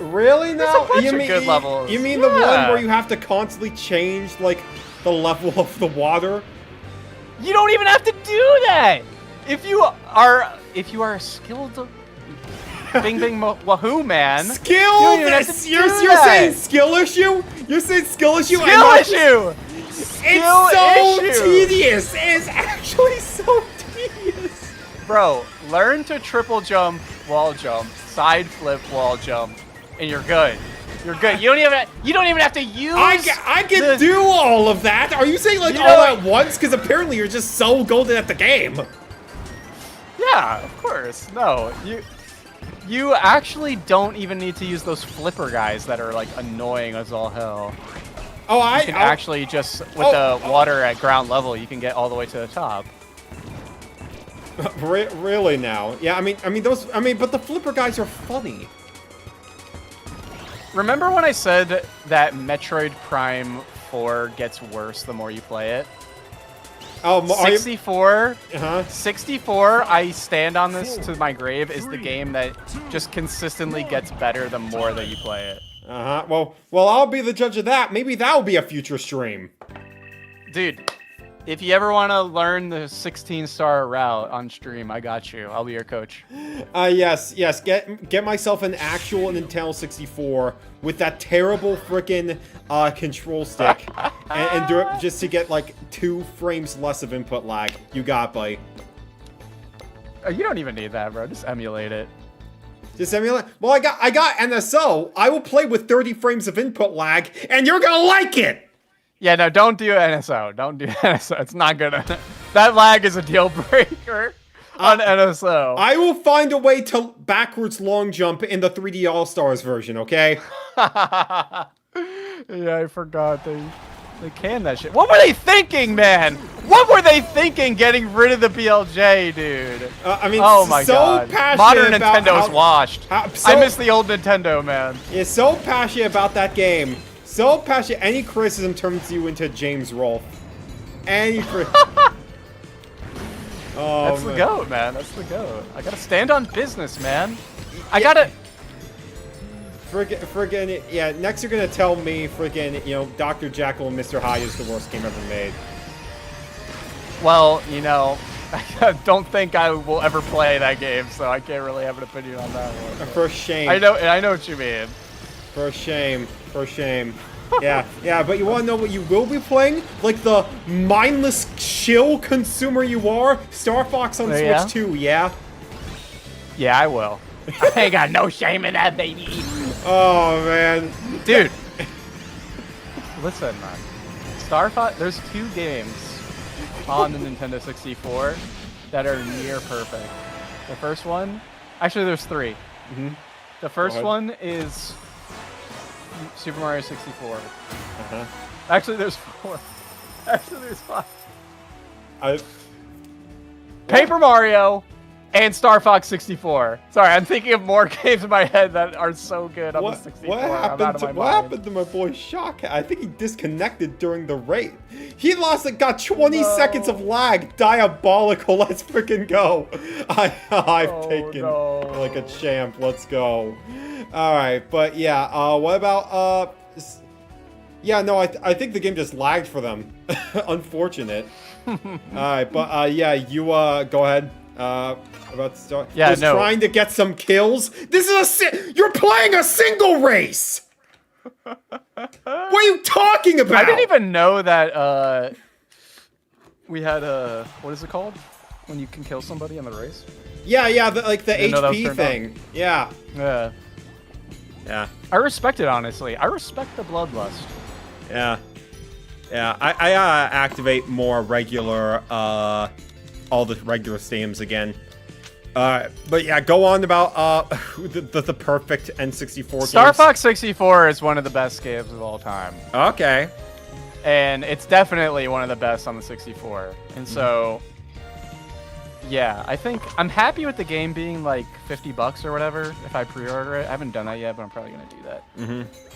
S1: Really? No,
S2: you mean good levels.
S1: You mean the one where you have to constantly change like the level of the water?
S2: You don't even have to do that. If you are a skilled Bing Bing Wahoo man.
S1: Skill? You're saying skill issue? You're saying skill issue?
S2: Skill issue.
S1: It's so tedious. It's actually so tedious.
S2: Bro, learn to triple jump, wall jump, side flip, wall jump, and you're good. You're good. You don't even have to use.
S1: I can do all of that. Are you saying like all at once? Because apparently you're just so golden at the game.
S2: Yeah, of course. No, you actually don't even need to use those flipper guys that are like annoying as all hell.
S1: Oh,
S2: you can actually just with the water at ground level, you can get all the way to the top.
S1: Really now? Yeah, but the flipper guys are funny.
S2: Remember when I said that Metroid Prime 4 gets worse the more you play it?
S1: Oh,
S2: 64. 64. I stand on this to my grave. Is the game that just consistently gets better the more that you play it.
S1: Well, I'll be the judge of that. Maybe that'll be a future stream.
S2: Dude, if you ever want to learn the 16-star route on stream, I got you. I'll be your coach.
S1: Yes. Get myself an actual Nintendo 64 with that terrible frickin' control stick, and do it just to get like 2 frames less of input lag. You got, buddy.
S2: You don't even need that, bro. Just emulate it.
S1: Just emulate. Well, I got NSO. I will play with 30 frames of input lag, and you're gonna like it.
S2: Yeah, no, don't do NSO. Don't do NSO. It's not gonna. That lag is a deal breaker on NSO.
S1: I will find a way to backwards long jump in the 3D All-Stars version, okay?
S2: Yeah, I forgot they canned that shit. What were they thinking, man? What were they thinking getting rid of the BLJ, dude?
S1: Oh my god.
S2: Modern Nintendo's washed. I miss the old Nintendo, man.
S1: You're so passionate about that game. So passionate. Any criticism turns you into James Rolfe. Any Oh,
S2: that's the goat, man. That's the goat. I gotta stand on business, man. I gotta.
S1: Friggin', yeah, next you're gonna tell me, Dr. Jekyll and Mr. Hyde is the worst game ever made.
S2: Well, I don't think I will ever play that game, so I can't really have an opinion on that one.
S1: For shame.
S2: I know what you mean.
S1: For shame. For shame. Yeah, but you want to know what you will be playing? Like the mindless chill consumer you are? Star Fox on Switch 2, yeah?
S2: Yeah, I will. I ain't got no shame in that, baby.
S1: Oh, man.
S2: Dude. Listen, man. Star Fox, there's 2 games on the Nintendo 64 that are near perfect. The first one, actually there's 3.
S1: Mm-hmm.
S2: The first one is Super Mario 64.
S1: Uh-huh.
S2: Actually, there's 4. Actually, there's 5. Paper Mario and Star Fox 64. Sorry, I'm thinking of more games in my head that are so good on the 64.
S1: What happened to my boy Shock? I think he disconnected during the raid. He got 20 seconds of lag. Diabolical. Let's freaking go. I've taken like a champ. Let's go. All right, but yeah. What about yeah, no, I think the game just lagged for them. Unfortunate. All right, but yeah, you go ahead. About to start.
S2: Yeah,
S1: just trying to get some kills. This is you're playing a single race. What are you talking about?
S2: I didn't even know that we had what is it called when you can kill somebody in the race?
S1: Yeah, like the HP thing. Yeah.
S2: I respect it, honestly. I respect the bloodlust.
S1: Yeah. I activate more regular all the regular steams again. But yeah, go on about the perfect N64
S2: Star Fox 64 is one of the best games of all time.
S1: Okay.
S2: And it's definitely one of the best on the 64. And so, yeah, I think I'm happy with the game being like $50 or whatever if I pre-order it. I haven't done that yet, but I'm probably gonna do that.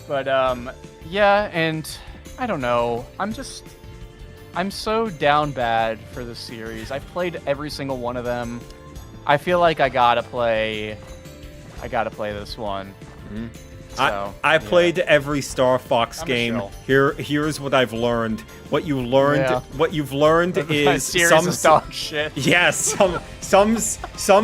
S2: But yeah, and I don't know. I'm so down bad for the series. I've played every single one of them. I feel like I gotta play this one. So,
S1: I played every Star Fox game. Here's what I've learned. What you've learned is
S2: series of dog shit.
S1: Yes, some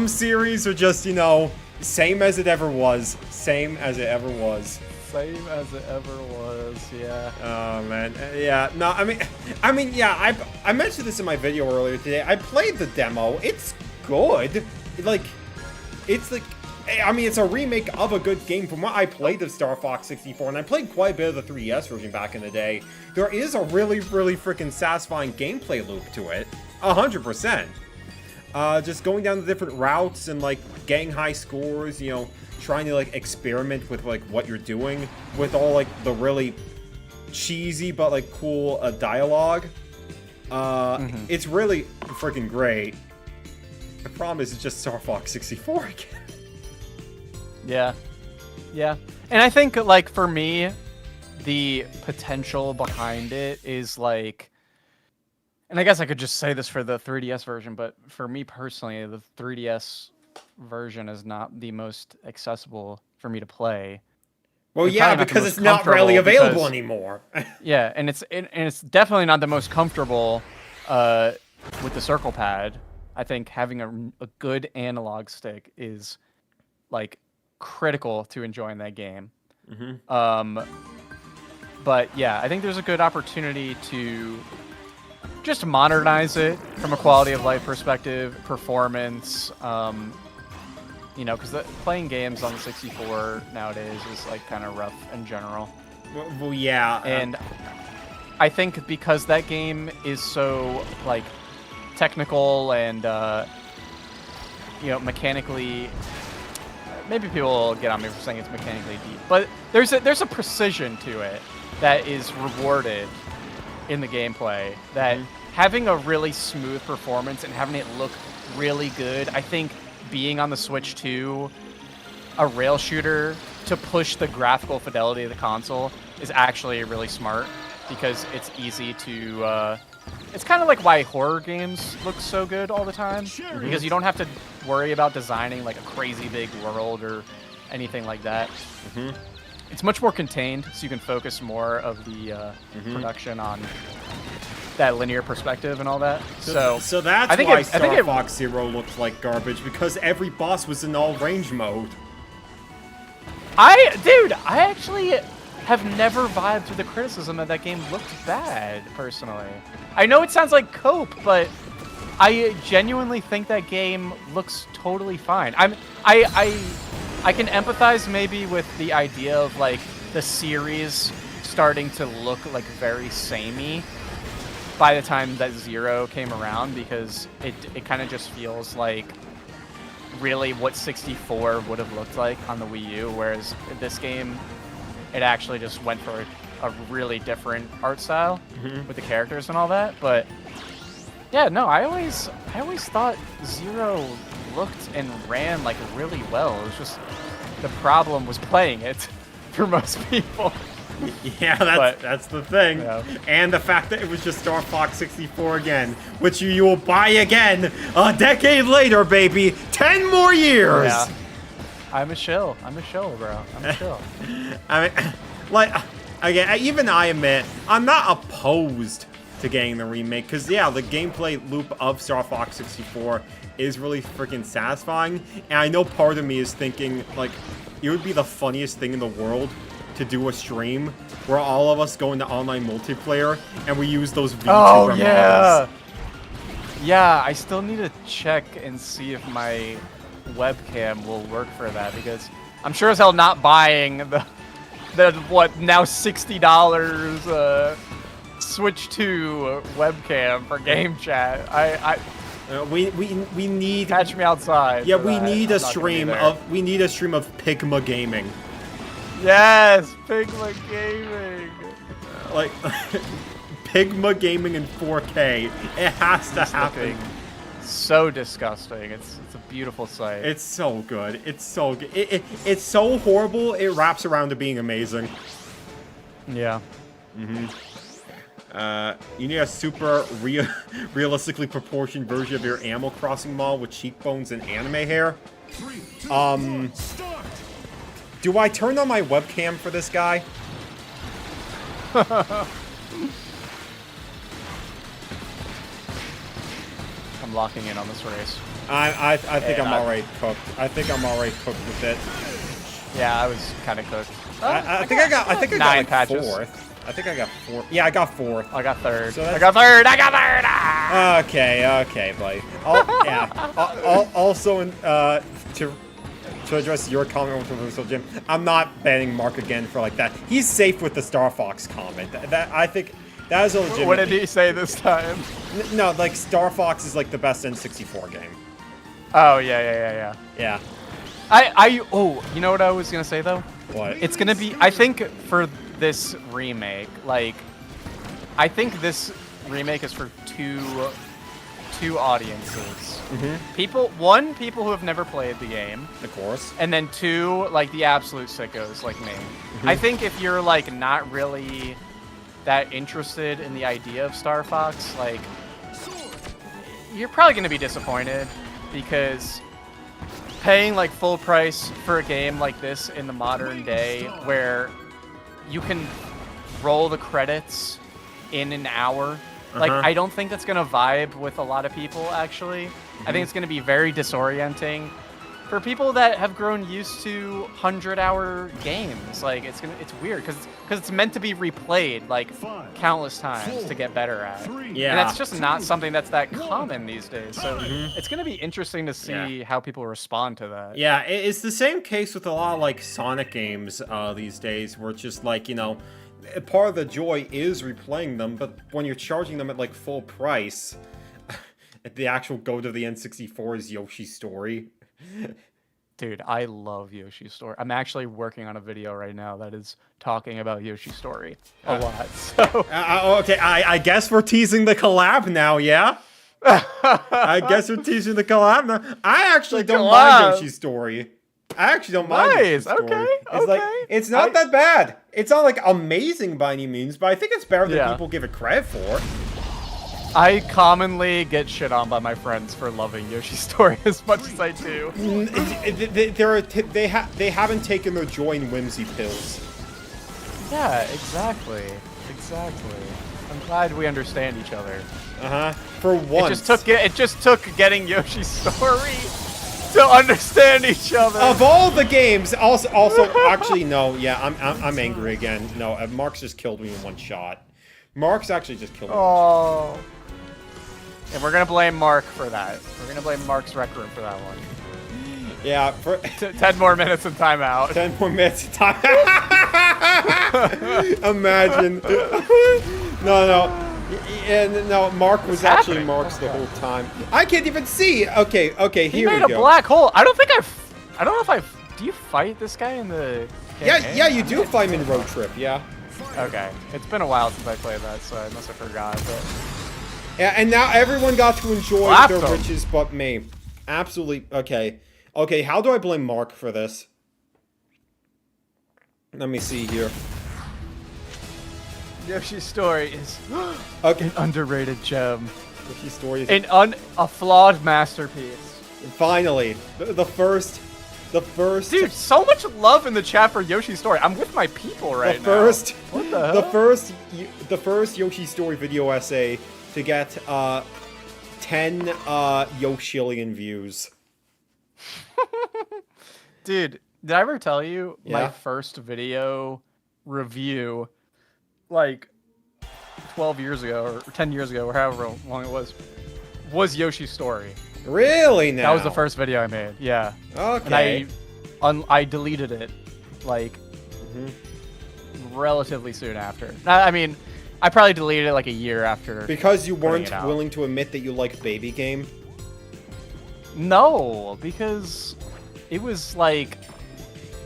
S1: series are just, you know, same as it ever was. Same as it ever was.
S2: Same as it ever was, yeah.
S1: Oh man, yeah. No, I mean, yeah. I mentioned this in my video earlier today. I played the demo. It's good. I mean, it's a remake of a good game from what I played of Star Fox 64, and I played quite a bit of the 3DS version back in the day. There is a really, really freaking satisfying gameplay loop to it. 100%. Just going down the different routes and, like, getting high scores, you know, trying to, like, experiment with, like, what you're doing with all, like, the really cheesy but, like, cool dialogue. It's really freaking great. The problem is it's just Star Fox 64 again.
S2: Yeah. And I think, like, for me, the potential behind it is, like... And I guess I could just say this for the 3DS version, but for me personally, the 3DS version is not the most accessible for me to play.
S1: Well, yeah, because it's not really available anymore.
S2: Yeah, and it's definitely not the most comfortable with the circle pad. I think having a good analog stick is, like, critical to enjoying that game. But yeah, I think there's a good opportunity to just modernize it from a quality of life perspective, performance. You know, because playing games on the 64 nowadays is, like, kind of rough in general.
S1: Well, yeah.
S2: And I think because that game is so, like, technical and you know, mechanically, maybe people will get on me for saying it's mechanically deep, but there's a precision to it that is rewarded in the gameplay, that having a really smooth performance and having it look really good, I think being on the Switch 2, a rail shooter, to push the graphical fidelity of the console is actually really smart, because it's easy to it's kind of like why horror games look so good all the time, because you don't have to worry about designing, like, a crazy big world or anything like that. It's much more contained, so you can focus more of the production on that linear perspective and all that. So
S1: that's
S2: I think
S1: why
S2: I
S1: Star
S2: think
S1: Fox Zero looked like garbage, because every boss was in all range mode.
S2: Dude, I actually have never vibed with the criticism that game looked bad, personally. I know it sounds like cope, but I genuinely think that game looks totally fine. I can empathize maybe with the idea of like the series starting to look like very samey by the time that Zero came around, because it kind of just feels like really what 64 would have looked like on the Wii U, whereas this game, it actually just went for a really different art style with the characters and all that. But yeah, no, I always thought Zero looked and ran like really well. It was just the problem was playing it for most people.
S1: Yeah, that's the thing.
S2: Yeah.
S1: And the fact that it was just Star Fox 64 again, which you will buy again a decade later, baby. 10 more years.
S2: Yeah. I'm a shill, bro. I'm a shill.
S1: I mean, like, again, even I admit, I'm not opposed to getting the remake, because, yeah, the gameplay loop of Star Fox 64 is really freaking satisfying, and I know part of me is thinking, like, it would be the funniest thing in the world to do a stream where all of us go into online multiplayer and we use those VTuber models.
S2: Yeah, I still need to check and see if my webcam will work for that, because I'm sure as hell not buying the what now $60 Switch 2 webcam for game chat.
S1: We need,
S2: catch me outside.
S1: yeah, we need a stream of Pigma Gaming.
S2: Yes, Pigma Gaming.
S1: Like Pigma Gaming in 4K. It has to happen.
S2: So disgusting. It's a beautiful sight.
S1: It's so good. It's so good. It's so horrible. It wraps around to being amazing.
S2: Yeah.
S1: You need a super realistically proportioned version of your Animal Crossing model with cheekbones and anime hair.
S3: 3, 2, 1, start.
S1: Do I turn on my webcam for this guy?
S2: I'm locking in on this race.
S1: I think I'm already cooked. I think I'm already cooked with it.
S2: Yeah, I was kind of cooked.
S1: I think I got
S2: nine
S1: like
S2: patches.
S1: fourth. I think I got fourth. Yeah, I got fourth.
S2: I got third.
S1: So
S2: I got third. Ah!
S1: Okay, buddy. Also, to address your comment with Jim, I'm not banning Mark again for like that. He's safe with the Star Fox comment. That I think that is a legitimate.
S2: What did he say this time?
S1: No, like Star Fox is like the best N64 game.
S2: Oh yeah.
S1: Yeah.
S2: Oh, you know what I was gonna say though?
S1: What?
S2: It's gonna be. I think for this remake, like, I think this remake is for two audiences. People who have never played the game,
S1: Of course.
S2: and then two, like the absolute sickos like me. I think if you're like not really that interested in the idea of Star Fox, like, you're probably gonna be disappointed, because paying like full price for a game like this in the modern day, where you can roll the credits in an hour. Like, I don't think that's going to vibe with a lot of people, actually. I think it's going to be very disorienting for people that have grown used to 100-hour games. Like, it's weird, because it's meant to be replayed, like, countless times to get better at.
S1: Yeah.
S2: And that's just not something that's that common these days. So it's going to be interesting to see how people respond to that.
S1: Yeah, it's the same case with a lot of like Sonic games these days, where it's just like, you know, part of the joy is replaying them, but when you're charging them at like full price, the actual go to the N64 is Yoshi's Story.
S2: Dude, I love Yoshi's Story. I'm actually working on a video right now that is talking about Yoshi's Story a lot. So
S1: Okay, I guess we're teasing the collab now, yeah? I guess we're teasing the collab now. I actually don't mind Yoshi's Story. I actually don't mind Yoshi's Story. It's like, it's not that bad. It's not like amazing by any means, but I think it's better than people give it credit for.
S2: I commonly get shit on by my friends for loving Yoshi's Story as much as I do.
S1: They haven't taken their joy in whimsy pills.
S2: Yeah, exactly. I'm glad we understand each other.
S1: For once.
S2: It just took getting Yoshi's story to understand each other.
S1: Of all the games, also, actually, no, yeah, I'm angry again. No, Mark's just killed me in one shot. Mark's actually just killed me.
S2: Oh. And we're gonna blame Mark for that. We're gonna blame Mark's Rec Room for that one.
S1: Yeah,
S2: 10 more minutes of timeout.
S1: 10 more minutes of time. Imagine. No, Mark was actually Mark's the whole time. I can't even see. Okay,
S2: He
S1: here we
S2: made a
S1: go.
S2: black hole. I don't know if do you fight this guy in the campaign?
S1: Yeah, you do fight him in Road Trip, yeah.
S2: Okay. It's been a while since I played that, so I must have forgot. But
S1: Yeah, and now everyone got to enjoy
S2: Slapped
S1: their
S2: him.
S1: riches but me. Absolutely. Okay. Okay, how do I blame Mark for this? Let me see here.
S2: Yoshi's story is
S1: Okay.
S2: an underrated gem.
S1: Yoshi's story is
S2: A flawed masterpiece.
S1: finally the first.
S2: Dude, so much love in the chat for Yoshi's story. I'm with my people right now. What the hell?
S1: The first Yoshi story video essay to get 10 Yoshillion views.
S2: Dude, did I ever tell you
S1: Yeah.
S2: my first video review, like 12 years ago or 10 years ago or however long it was Yoshi's story?
S1: Really now?
S2: That was the first video I made. Yeah.
S1: Okay.
S2: And I deleted it like relatively soon after. I mean, I probably deleted it like a year after.
S1: Because you
S2: putting
S1: weren't
S2: it out.
S1: willing to admit that you like baby game?
S2: No, because it was like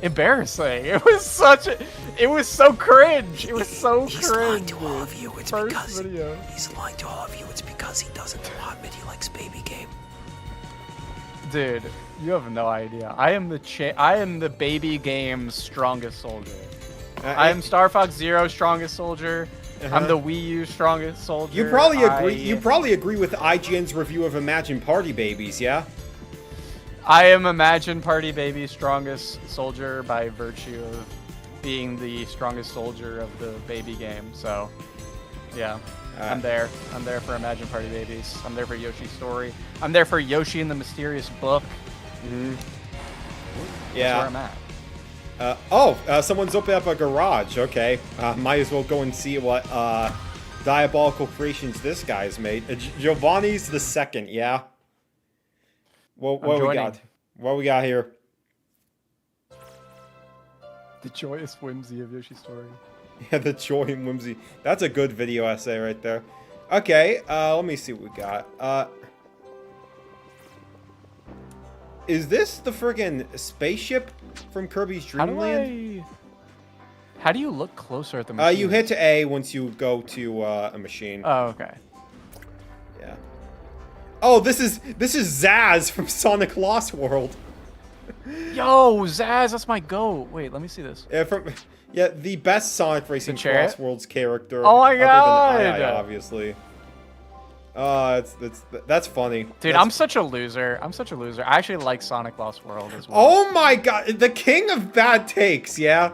S2: embarrassing. It was so cringe. It was so
S4: He's
S2: cringe.
S4: lying to all of you. It's
S2: First
S4: because
S2: video.
S4: he's lying to all of you. It's because he doesn't admit he likes baby game.
S2: Dude, you have no idea. I am the baby game's strongest soldier. I am Star Fox Zero's strongest soldier. I'm the Wii U strongest soldier.
S1: You probably agree. You probably agree with IGN's review of Imagine Party Babies, yeah?
S2: I am Imagine Party Baby's strongest soldier by virtue of being the strongest soldier of the baby game. So, yeah, I'm there. I'm there for Imagine Party Babies. I'm there for Yoshi's story. I'm there for Yoshi and the Mysterious Book.
S1: Yeah.
S2: That's where I'm at.
S1: Someone's opened up a garage. Okay, might as well go and see what diabolical creations this guy's made. Giovanni's the second, yeah. What we got? What we got here?
S2: The joyous whimsy of Yoshi's story.
S1: Yeah, the joy and whimsy. That's a good video essay right there. Okay, let me see what we got. Is this the friggin' spaceship from Kirby's Dream Land?
S2: How do you look closer at the machine?
S1: You hit A once you go to a machine.
S2: Oh, okay.
S1: Yeah. Oh, this is Zaz from Sonic Lost World.
S2: Yo, Zaz, that's my goat. Wait, let me see this.
S1: Yeah, the best Sonic Racing
S2: chariot?
S1: Lost World's character.
S2: Oh my
S1: other
S2: God!
S1: than II, obviously. That's funny.
S2: Dude, I'm such a loser. I actually like Sonic Lost World as well.
S1: Oh my God, the king of bad takes, yeah.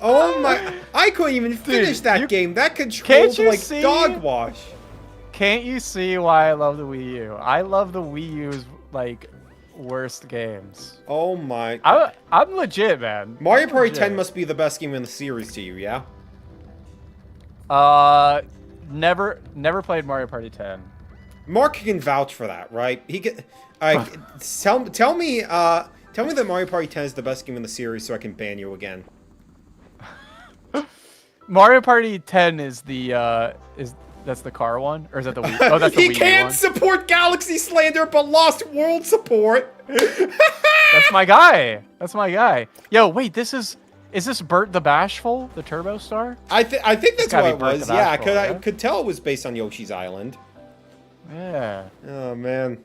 S1: Oh my! I couldn't even finish that game. That controls like
S2: see?
S1: dog wash.
S2: Can't you see why I love the Wii U? I love the Wii U's like worst games.
S1: Oh my!
S2: I'm legit, man.
S1: Mario Party 10 must be the best game in the series to you, yeah?
S2: Never played Mario Party 10.
S1: Mark can vouch for that, right? He can. Tell me that Mario Party 10 is the best game in the series, so I can ban you again.
S2: Mario Party 10 is that's the car one, or is that the Wii? Oh, that's the Wii U
S1: He can't
S2: one.
S1: support Galaxy Slander, but Lost World support.
S2: That's my guy. That's my guy. Yo, wait, is this Bert the Bashful, the Turbo Star?
S1: I think that's
S2: gotta
S1: what
S2: be
S1: it
S2: Bert
S1: was.
S2: the
S1: Yeah,
S2: Bashful,
S1: I
S2: yeah?
S1: could tell it was based on Yoshi's Island.
S2: Yeah.
S1: Oh man.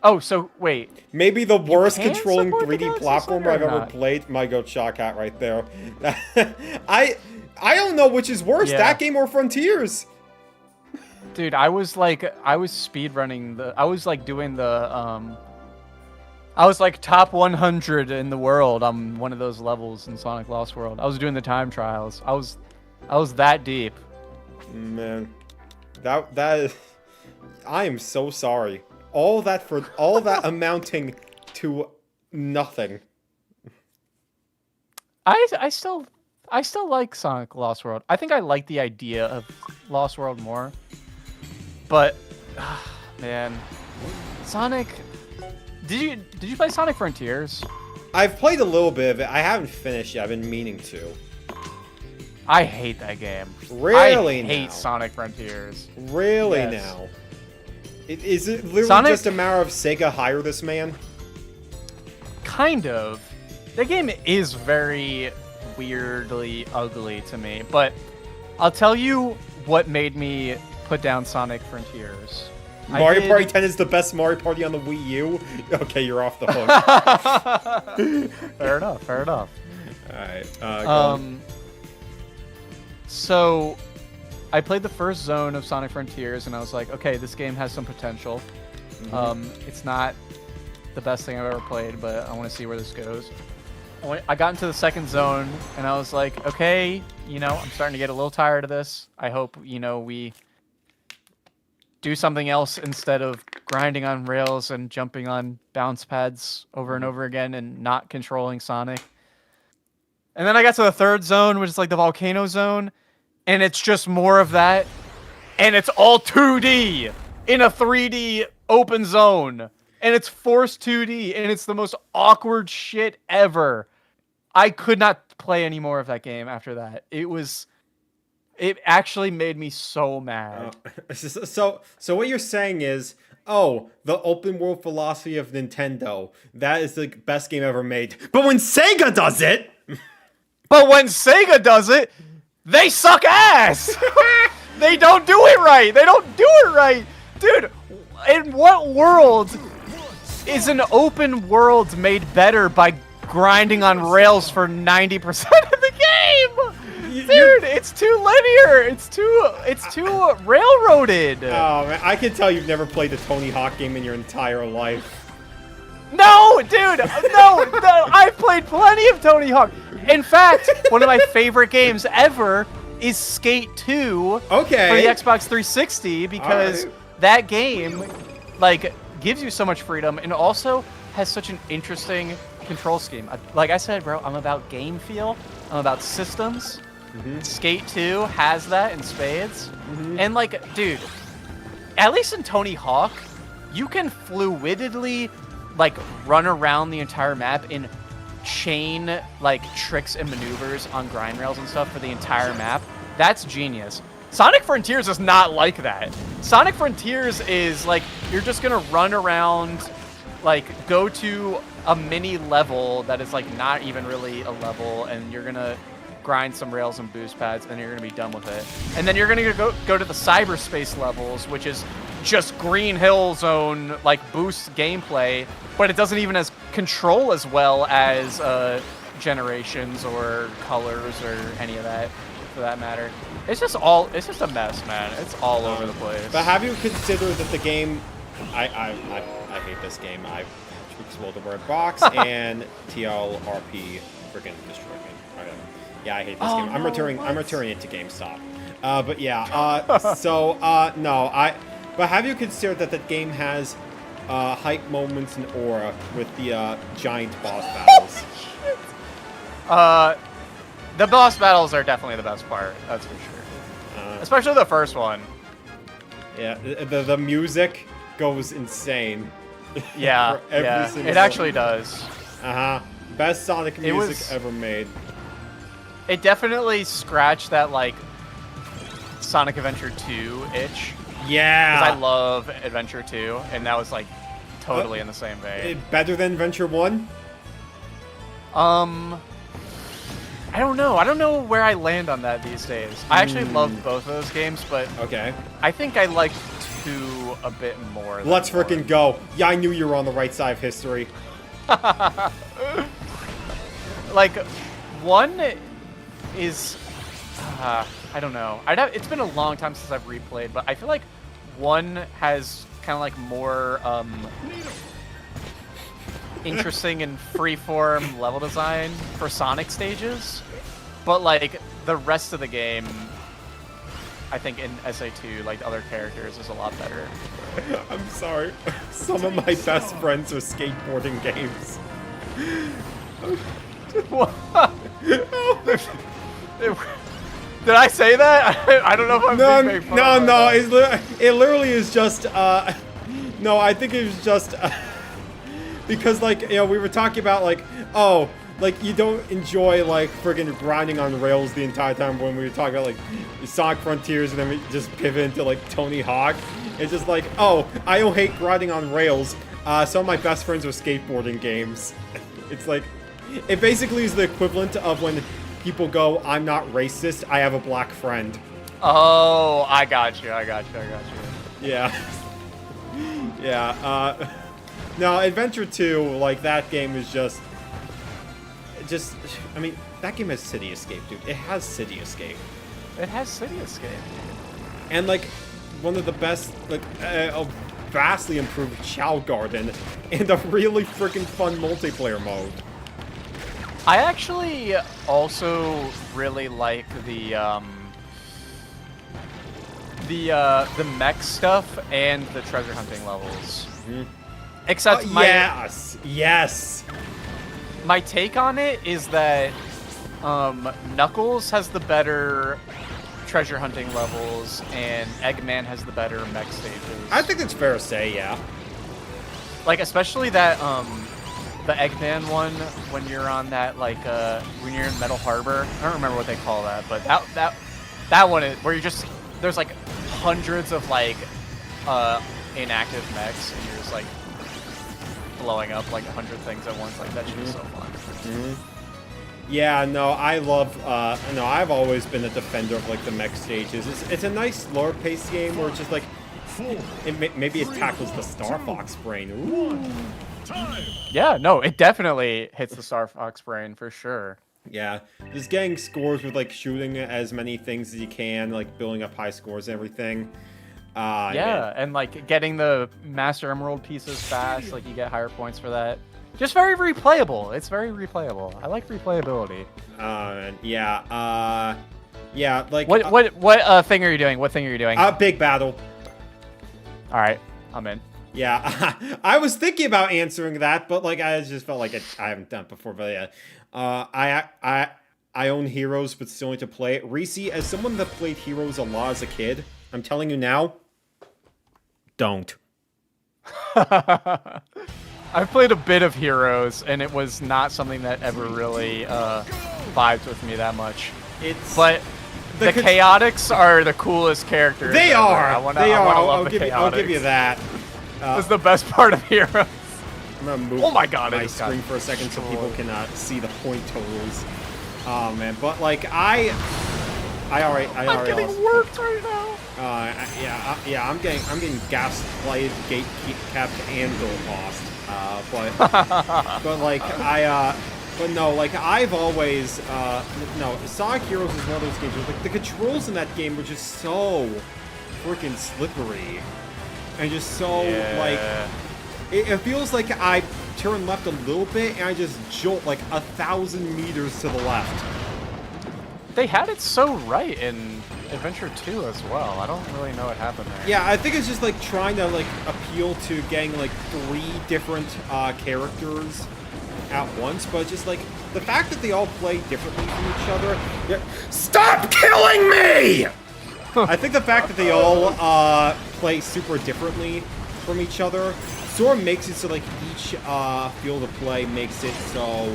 S2: Oh, so wait.
S1: Maybe the worst
S2: can
S1: controlling
S2: support the
S1: 3D
S2: Galaxy
S1: platformer
S2: Slander
S1: I've
S2: or
S1: ever
S2: not?
S1: played. My goat Shotcat right there. I don't know which is worse,
S2: Yeah.
S1: that game or Frontiers.
S2: Dude, I was speedrunning I was like doing the I was like top 100 in the world on one of those levels in Sonic Lost World. I was doing the time trials. I was that deep.
S1: Man, that is. I am so sorry. All that amounting to nothing.
S2: I still like Sonic Lost World. I think I like the idea of Lost World more. But man, Sonic. Did you play Sonic Frontiers?
S1: I've played a little bit of it. I haven't finished yet. I've been meaning to.
S2: I hate that game.
S1: Really
S2: I hate
S1: now?
S2: Sonic Frontiers.
S1: Really
S2: Yes.
S1: now? Is it literally
S2: Sonic-
S1: just a matter of Sega hire this man?
S2: Kind of. The game is very weirdly ugly to me, but I'll tell you what made me put down Sonic Frontiers.
S1: Mario Party 10 is the best Mario Party on the Wii U? Okay, you're off the hook.
S2: Fair enough, fair enough.
S1: Alright, go on.
S2: So I played the first zone of Sonic Frontiers and I was like, okay, this game has some potential. It's not the best thing I've ever played, but I want to see where this goes. I got into the second zone and I was like, okay, I'm starting to get a little tired of this. I hope, we do something else instead of grinding on rails and jumping on bounce pads over and over again and not controlling Sonic. And then I got to the third zone, which is like the volcano zone, and it's just more of that. And it's all 2D in a 3D open zone. And it's forced 2D, and it's the most awkward shit ever. I could not play any more of that game after that. It actually made me so mad.
S1: So what you're saying is, oh, the open world philosophy of Nintendo, that is the best game ever made. But when Sega does it...
S2: But when Sega does it, they suck ass! They don't do it right! They don't do it right! Dude, in what world is an open world made better by grinding on rails for 90% of the game? Dude, it's too linear. It's too railroaded.
S1: Oh man, I can tell you've never played a Tony Hawk game in your entire life.
S2: No, dude, no, I've played plenty of Tony Hawk. In fact, one of my favorite games ever is Skate 2 for the Xbox 360 because that game, gives you so much freedom and also has such an interesting control scheme. Like I said, bro, I'm about game feel. I'm about systems. Skate 2 has that in spades. And dude, at least in Tony Hawk, you can fluidly run around the entire map in chain tricks and maneuvers on grind rails and stuff for the entire map. That's genius. Sonic Frontiers is not like that. Sonic Frontiers is you're just gonna run around, go to a mini level that is not even really a level, and you're gonna grind some rails and boost pads, and you're gonna be done with it. And then you're gonna go to the cyberspace levels, which is just Green Hill Zone boost gameplay, but it doesn't even as control as well as generations or colors or any of that, for that matter. It's just a mess, man. It's all over the place.
S1: But have you considered that the game? I hate this game. I explode the word box and TLRP freaking destroy me. Okay. Yeah, I hate this game. I'm returning it to GameStop. But yeah. No. But have you considered that the game has hype moments and aura with the giant boss battles?
S2: The boss battles are definitely the best part. That's for sure. Especially the first one.
S1: Yeah, the music goes insane.
S2: Yeah,
S1: For every single
S2: it actually does.
S1: Best Sonic music ever made.
S2: It definitely scratched that Sonic Adventure 2 itch.
S1: Yeah.
S2: Because I love Adventure 2, and that was totally in the same vein.
S1: Better than Adventure 1?
S2: I don't know. I don't know where I land on that these days. I actually love both of those games, but I think I like 2 a bit more.
S1: Let's freaking go. Yeah, I knew you were on the right side of history.
S2: 1 is... I don't know. It's been a long time since I've replayed, but I feel like 1 has kind of more... interesting and freeform level design for Sonic stages, but like the rest of the game, I think in SA2, like the other characters, is a lot better.
S1: I'm sorry. Some of my best friends are skateboarding games.
S2: What? Did I say that? I don't know if I'm being made fun of.
S1: No. It literally is just. No, I think it was just because, like, you know, we were talking about like, oh, like you don't enjoy like friggin' grinding on rails the entire time when we were talking about like Sonic Frontiers, and then we just pivot into like Tony Hawk. It's just like, oh, I don't hate grinding on rails. Some of my best friends are skateboarding games. It's like, it basically is the equivalent of when people go, I'm not racist, I have a black friend.
S2: Oh, I got you.
S1: Yeah. Yeah, no, Adventure 2, like, that game is just, I mean, that game has City Escape, dude. It has City Escape.
S2: It has City Escape.
S1: And, like, one of the best, like, a vastly improved Chow Garden, and a really freaking fun multiplayer mode.
S2: I actually also really like the mech stuff and the treasure hunting levels.
S1: Mm-hmm.
S2: Except
S1: yes.
S2: My take on it is that Knuckles has the better treasure hunting levels and Eggman has the better mech stages.
S1: I think it's fair to say, yeah.
S2: Like especially that the Eggman one when you're on that like when you're in Metal Harbor. I don't remember what they call that, but that one is where you're just there's like hundreds of like inactive mechs and you're just like blowing up like 100 things at once. Like that shit is so fun.
S1: Mm-hmm. Yeah, no, I love. No, I've always been a defender of like the mech stages. It's a nice slower-paced game where it's just like maybe it tackles the Star Fox brain. Ooh.
S2: Yeah, no, it definitely hits the Star Fox brain for sure.
S1: Yeah, just getting scores with like shooting as many things as you can, like building up high scores and everything.
S2: Yeah, and like getting the Master Emerald pieces fast, like you get higher points for that. Just very replayable. It's very replayable. I like replayability.
S1: Yeah, like
S2: what thing are you doing? What thing are you doing?
S1: Big battle.
S2: All right, I'm in.
S1: Yeah, I was thinking about answering that, but like I just felt like I haven't done it before. But yeah, I own Heroes, but still need to play it. Reese, as someone that played Heroes a lot as a kid, I'm telling you now, don't.
S2: I've played a bit of Heroes, and it was not something that ever really vibed with me that much. But the Chaotix are the coolest characters.
S1: They
S2: ever.
S1: are.
S2: I'll
S1: give you that.
S2: That's the best part of Heroes.
S1: I'm gonna move
S2: oh my God,
S1: my screen for a second so people can see the point totals. Oh man, but like I'm getting
S2: worked right now.
S1: Yeah, I'm getting gaslighted, gate capped, and bill lost. But like but no, like I've always no, Sonic Heroes is one of those games where like the controls in that game were just so freaking slippery and just so like it feels like I turn left a little bit and I just jolt like 1,000 meters to the left.
S2: They had it so right in Adventure 2 as well. I don't really know what happened there.
S1: Yeah, I think it's just like trying to like appeal to getting like 3 different characters at once, but just like the fact that they all play differently from each other. Stop killing me! I think the fact that they all play super differently from each other sort of makes it so like each field of play makes it so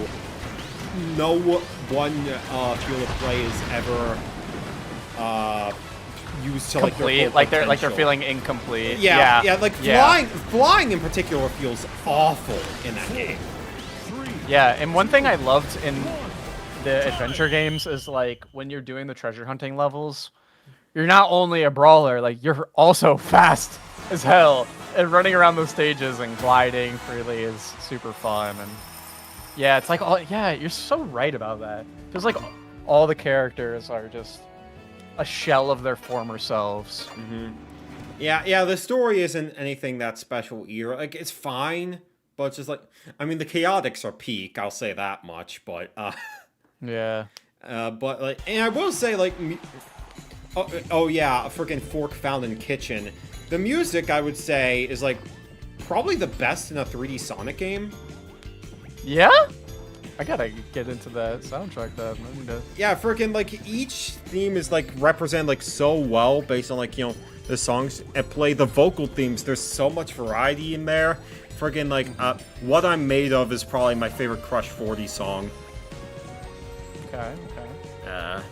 S1: no one field of play is ever used to
S2: complete,
S1: like their
S2: like they're feeling incomplete.
S1: Yeah, like flying in particular feels awful in that game.
S2: Yeah, and one thing I loved in the adventure games is like when you're doing the treasure hunting levels, you're not only a brawler, like you're also fast as hell, and running around those stages and gliding freely is super fun. And yeah, it's like you're so right about that. Just like all the characters are just a shell of their former selves.
S1: Mm-hmm. Yeah, the story isn't anything that special either. Like it's fine, But it's just like, I mean, the chaotics are peak. I'll say that much. But
S2: Yeah.
S1: but like, and I will say like, oh yeah, a freaking fork found in kitchen. The music I would say is like probably the best in a 3D Sonic game.
S2: Yeah? I gotta get into that soundtrack then. I need to...
S1: Yeah, freaking like each theme is like represented like so well based on like, you know, the songs and play the vocal themes. There's so much variety in there. Freaking like What I'm Made Of is probably my favorite Crush 40 song.
S2: Okay.
S1: Yeah,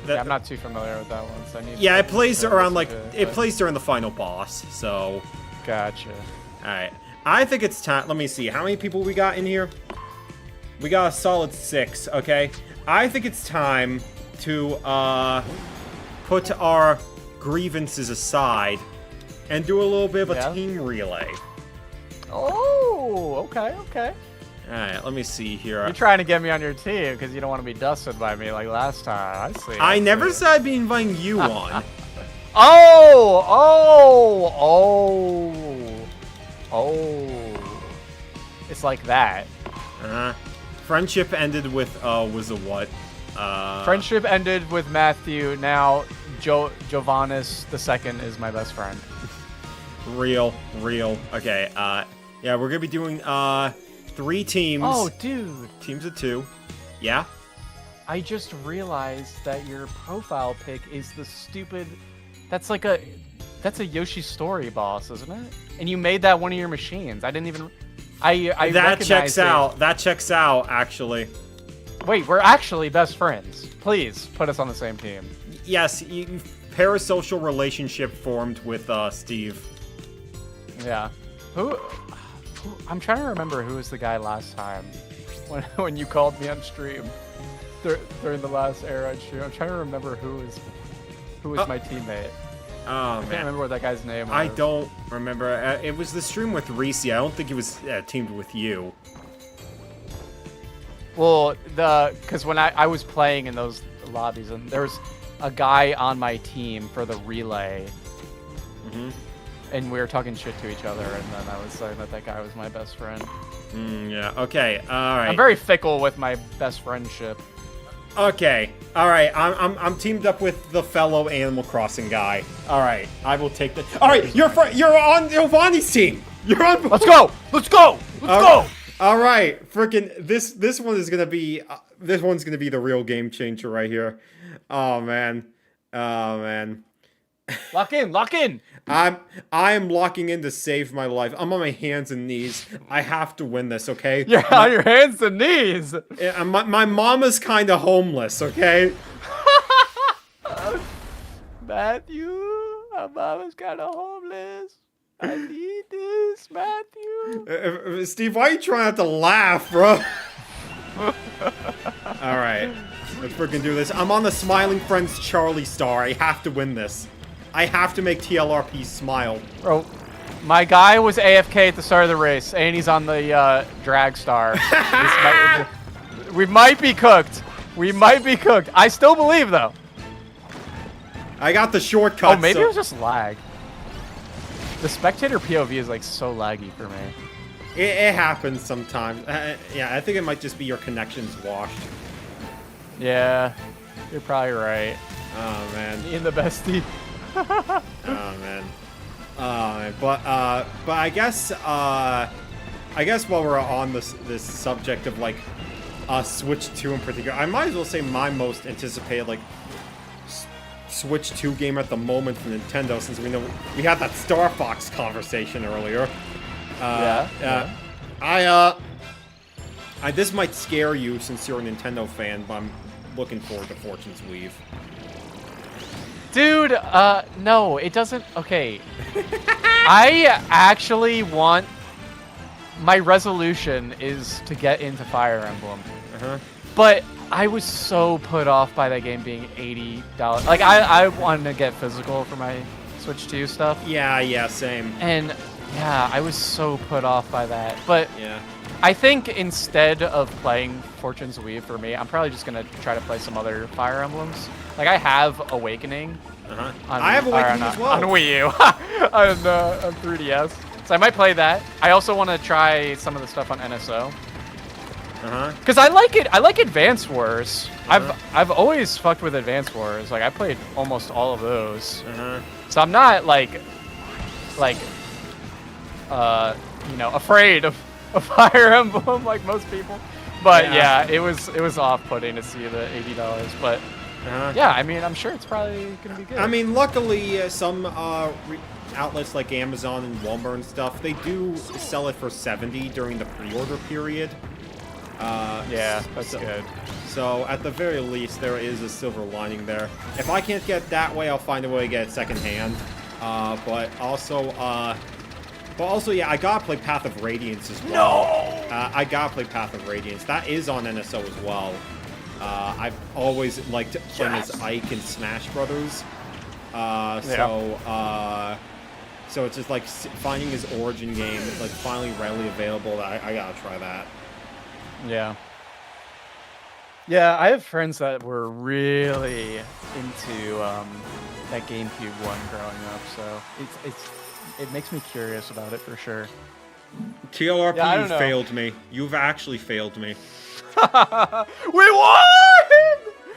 S2: I'm not too familiar with that one, so I need.
S1: Yeah,
S2: to
S1: it plays around like it
S2: but-
S1: plays during the final boss. So,
S2: Gotcha.
S1: all right. I think it's time. Let me see how many people we got in here. We got a solid 6. Okay. I think it's time to put our grievances aside and do a little bit of a team relay.
S2: Oh, okay.
S1: All right. Let me see here.
S2: You're trying to get me on your team because you don't want to be dusted by me like last time. I see.
S1: I never said I'd be inviting you on.
S2: Oh. It's like that.
S1: Friendship ended with wizawhat.
S2: Friendship ended with Matthew. Now Jovanis II is my best friend.
S1: Real. Okay. Yeah, we're gonna be doing 3 teams.
S2: Oh, dude.
S1: Teams of 2. Yeah.
S2: I just realized that your profile pic is the stupid. That's a Yoshi Story boss, isn't it? And you made that one of your machines. I didn't even. I
S1: that checks
S2: it.
S1: out. That checks out, actually.
S2: Wait, we're actually best friends. Please put us on the same team.
S1: Yes, parasocial relationship formed with Steve.
S2: Yeah. Who? I'm trying to remember who was the guy last time when you called me on stream during the last Air Ride stream. I'm trying to remember who was my teammate.
S1: Oh,
S2: I can't remember what that guy's name was.
S1: I don't remember. It was the stream with Reese. I don't think it was teamed with you.
S2: Well, because when I was playing in those lobbies, and there was a guy on my team for the relay, and we were talking shit to each other, and then I was saying that guy was my best friend.
S1: Yeah. Okay. All right.
S2: I'm very fickle with my best friendship.
S1: Okay. All right. I'm teamed up with the fellow Animal Crossing guy. All right. I will take the. All right. You're on Giovanni's team. You're on.
S2: Let's go. Let's go. Let's go.
S1: All right. Freaking this one is gonna be this one's gonna be the real game changer right here. Oh man.
S2: Lock in. Lock in.
S1: I am locking in to save my life. I'm on my hands and knees. I have to win this, okay?
S2: You're on your hands and knees.
S1: My mama's kind of homeless, okay?
S2: Matthew, my mama's kind of homeless. I need this, Matthew.
S1: Steve, why are you trying not to laugh, bro? All right, let's freaking do this. I'm on the Smiling Friends Charlie Star. I have to win this. I have to make TLRP smile.
S2: Bro, my guy was AFK at the start of the race, and he's on the drag star. We might be cooked. We might be cooked. I still believe, though.
S1: I got the shortcut.
S2: Oh, maybe it was just lag. The spectator POV is like so laggy for me.
S1: It happens sometimes. Yeah, I think it might just be your connection's washed.
S2: Yeah, you're probably right.
S1: Oh man.
S2: Me and the bestie.
S1: Oh man. But I guess while we're on this subject of like Switch 2 in particular, I might as well say my most anticipated like Switch 2 game at the moment for Nintendo, since we know we had that Star Fox conversation earlier. This might scare you since you're a Nintendo fan, but I'm looking forward to Fortune's Weave.
S2: Dude, no, it doesn't. Okay. I actually want. My resolution is to get into Fire Emblem. But I was so put off by that game being $80. Like, I wanted to get physical for my Switch 2 stuff.
S1: Yeah, same.
S2: And, yeah, I was so put off by that. But
S1: yeah.
S2: I think instead of playing Fortune's Weave for me, I'm probably just going to try to play some other Fire Emblems. Like, I have Awakening.
S1: I have Awakening as well.
S2: On Wii U. on 3DS. So I might play that. I also want to try some of the stuff on NSO.
S1: Uh-huh.
S2: Because I like it. I like Advance Wars. I've always fucked with Advance Wars. Like I played almost all of those.
S1: Uh-huh.
S2: So I'm not like afraid of Fire Emblem like most people. But yeah, it was off-putting to see the $80. But yeah, I mean, I'm sure it's probably gonna be good.
S1: I mean, luckily, some outlets like Amazon and Walmart and stuff, they do sell it for $70 during the pre-order period.
S2: Yeah, that's good.
S1: So at the very least, there is a silver lining there. If I can't get it that way, I'll find a way to get it secondhand. But also, yeah, I gotta play Path of Radiance as well. No! I gotta play Path of Radiance. That is on NSO as well. I've always liked playing as Ike in Smash Brothers. So it's just like finding his origin game. It's like finally readily available. I gotta try that.
S2: Yeah. Yeah, I have friends that were really into that GameCube one growing up, so it makes me curious about it for sure.
S1: TLRP,
S2: Yeah,
S1: you failed me. You've actually failed me.
S2: We won!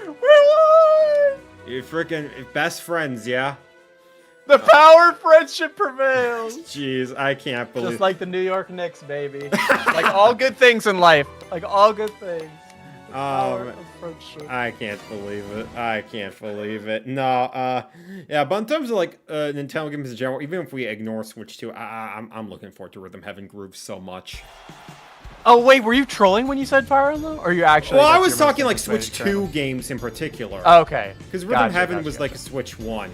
S2: We won!
S1: You're freaking best friends, yeah?
S2: The power of friendship prevails.
S1: Jeez, I can't believe.
S2: Just like the New York Knicks, baby. Like all good things in life. Like all good things. The power of friendship.
S1: I can't believe it. I can't believe it. No, yeah, but in terms of like Nintendo games in general, even if we ignore Switch 2, I'm looking forward to Rhythm Heaven Groove so much.
S2: Oh wait, were you trolling when you said Fire Emblem, or you actually?
S1: Well, I was talking like Switch 2 games in particular.
S2: Oh, okay.
S1: Because Rhythm Heaven was like a Switch 1,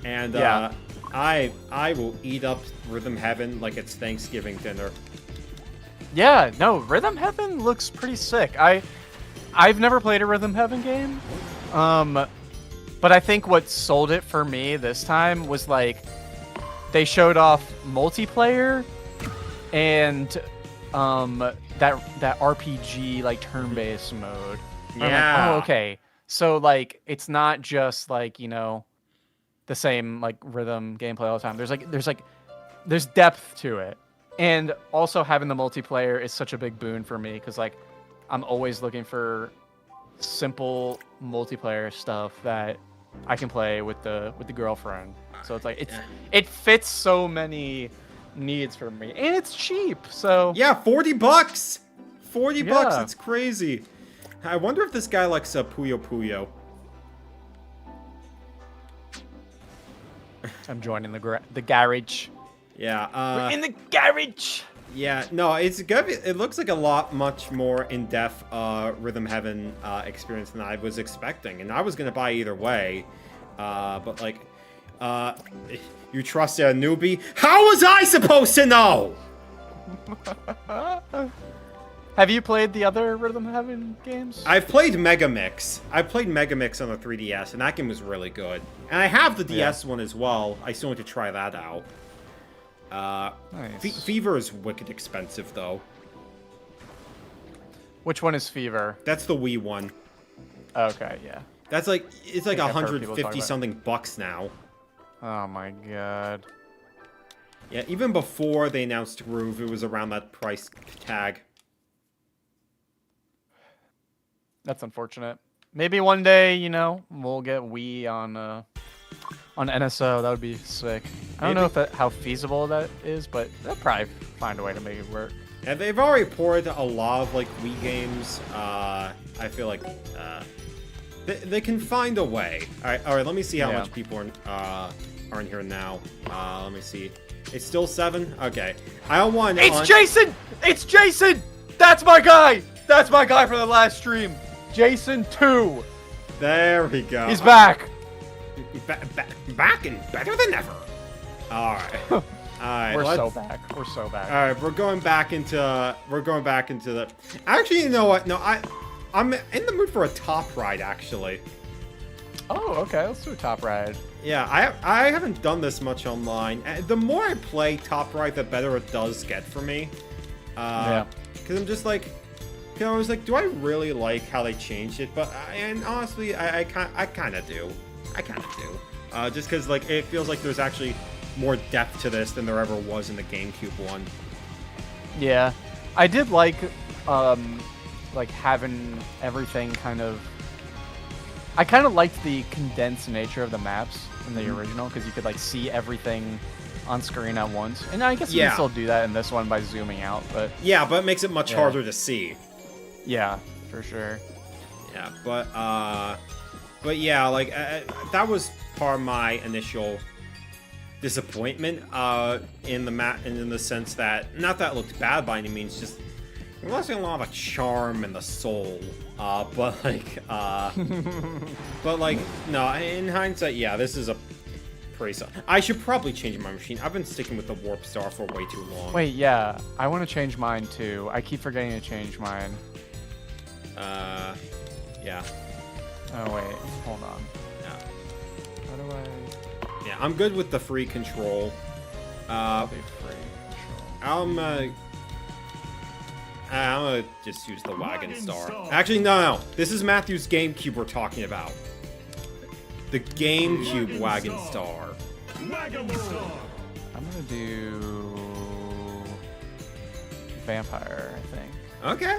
S1: and I will eat up Rhythm Heaven like it's Thanksgiving dinner.
S2: Yeah, no, Rhythm Heaven looks pretty sick. I've never played a Rhythm Heaven game, but I think what sold it for me this time was like they showed off multiplayer and that RPG like turn-based mode.
S1: Yeah.
S2: Like, oh, okay. So like it's not just like, you know, the same like rhythm gameplay all the time. There's depth to it. And also having the multiplayer is such a big boon for me because like I'm always looking for simple multiplayer stuff that I can play with the girlfriend. So it's like it fits so many needs for me, and it's cheap. So
S1: yeah, $40. $40. It's crazy. I wonder if this guy likes Puyo Puyo.
S2: I'm joining the garage.
S1: Yeah.
S2: We're in the garage.
S1: Yeah, no, it's good. It looks like a much more in-depth Rhythm Heaven experience than I was expecting, and I was gonna buy either way, but like, you trusted a newbie? How was I supposed to know?
S2: Have you played the other Rhythm Heaven games?
S1: I've played Mega Mix. I played Mega Mix on the 3DS, and that game was really good. And I have the DS one as well. I still want to try that out.
S2: Nice.
S1: Fever is wicked expensive, though.
S2: Which one is Fever?
S1: That's the Wii one.
S2: Okay, yeah.
S1: That's like, it's like
S2: I've heard people talk
S1: 150 something bucks now.
S2: Oh my god.
S1: Yeah, even before they announced Groove, it was around that price tag.
S2: That's unfortunate. Maybe one day, you know, we'll get Wii on NSO. That would be sick. I don't know how feasible that is, but they'll probably find a way to make it work.
S1: Yeah, they've already ported a lot of like Wii games. I feel like they can find a way. All right. Let me see how much people are in here now. Let me see. It's still 7. Okay. I want.
S2: It's Jason. It's Jason. That's my guy. That's my guy from the last stream. Jason 2.
S1: There we go.
S2: He's back.
S1: Back and better than ever. All right. All right.
S2: We're so back. We're so back.
S1: All right. We're going back into the. Actually, you know what? No, I'm in the mood for a top ride. Actually.
S2: Oh, okay. Let's do a top ride.
S1: Yeah, I haven't done this much online. The more I play Top Ride, the better it does get for me.
S2: Yeah.
S1: Because I'm just like, I was like, do I really like how they changed it? But and honestly, I kind of do. I kind of do. Just because like it feels like there's actually more depth to this than there ever was in the GameCube one.
S2: Yeah, I did like having everything kind of. I kind of liked the condensed nature of the maps in the original because you could like see everything on screen at once, and I guess you can still do that in this one by zooming out. But
S1: yeah, but it makes it much harder to see.
S2: Yeah, for sure.
S1: Yeah, but yeah, like that was part of my initial disappointment in the sense that not that it looked bad by any means, just it wasn't a lot of charm in the soul. But no, in hindsight, yeah, this is a pretty solid. I should probably change my machine. I've been sticking with the Warp Star for way too long.
S2: Wait, yeah, I want to change mine too. I keep forgetting to change mine.
S1: Yeah.
S2: Oh wait, hold on.
S1: Yeah.
S2: How do I?
S1: Yeah, I'm good with the free control.
S2: I'll be free control.
S1: I'm gonna just use the Wagon Star. Actually, no. This is Matthew's GameCube we're talking about. The GameCube Wagon Star.
S2: I'm gonna do Vampire, I think.
S1: Okay.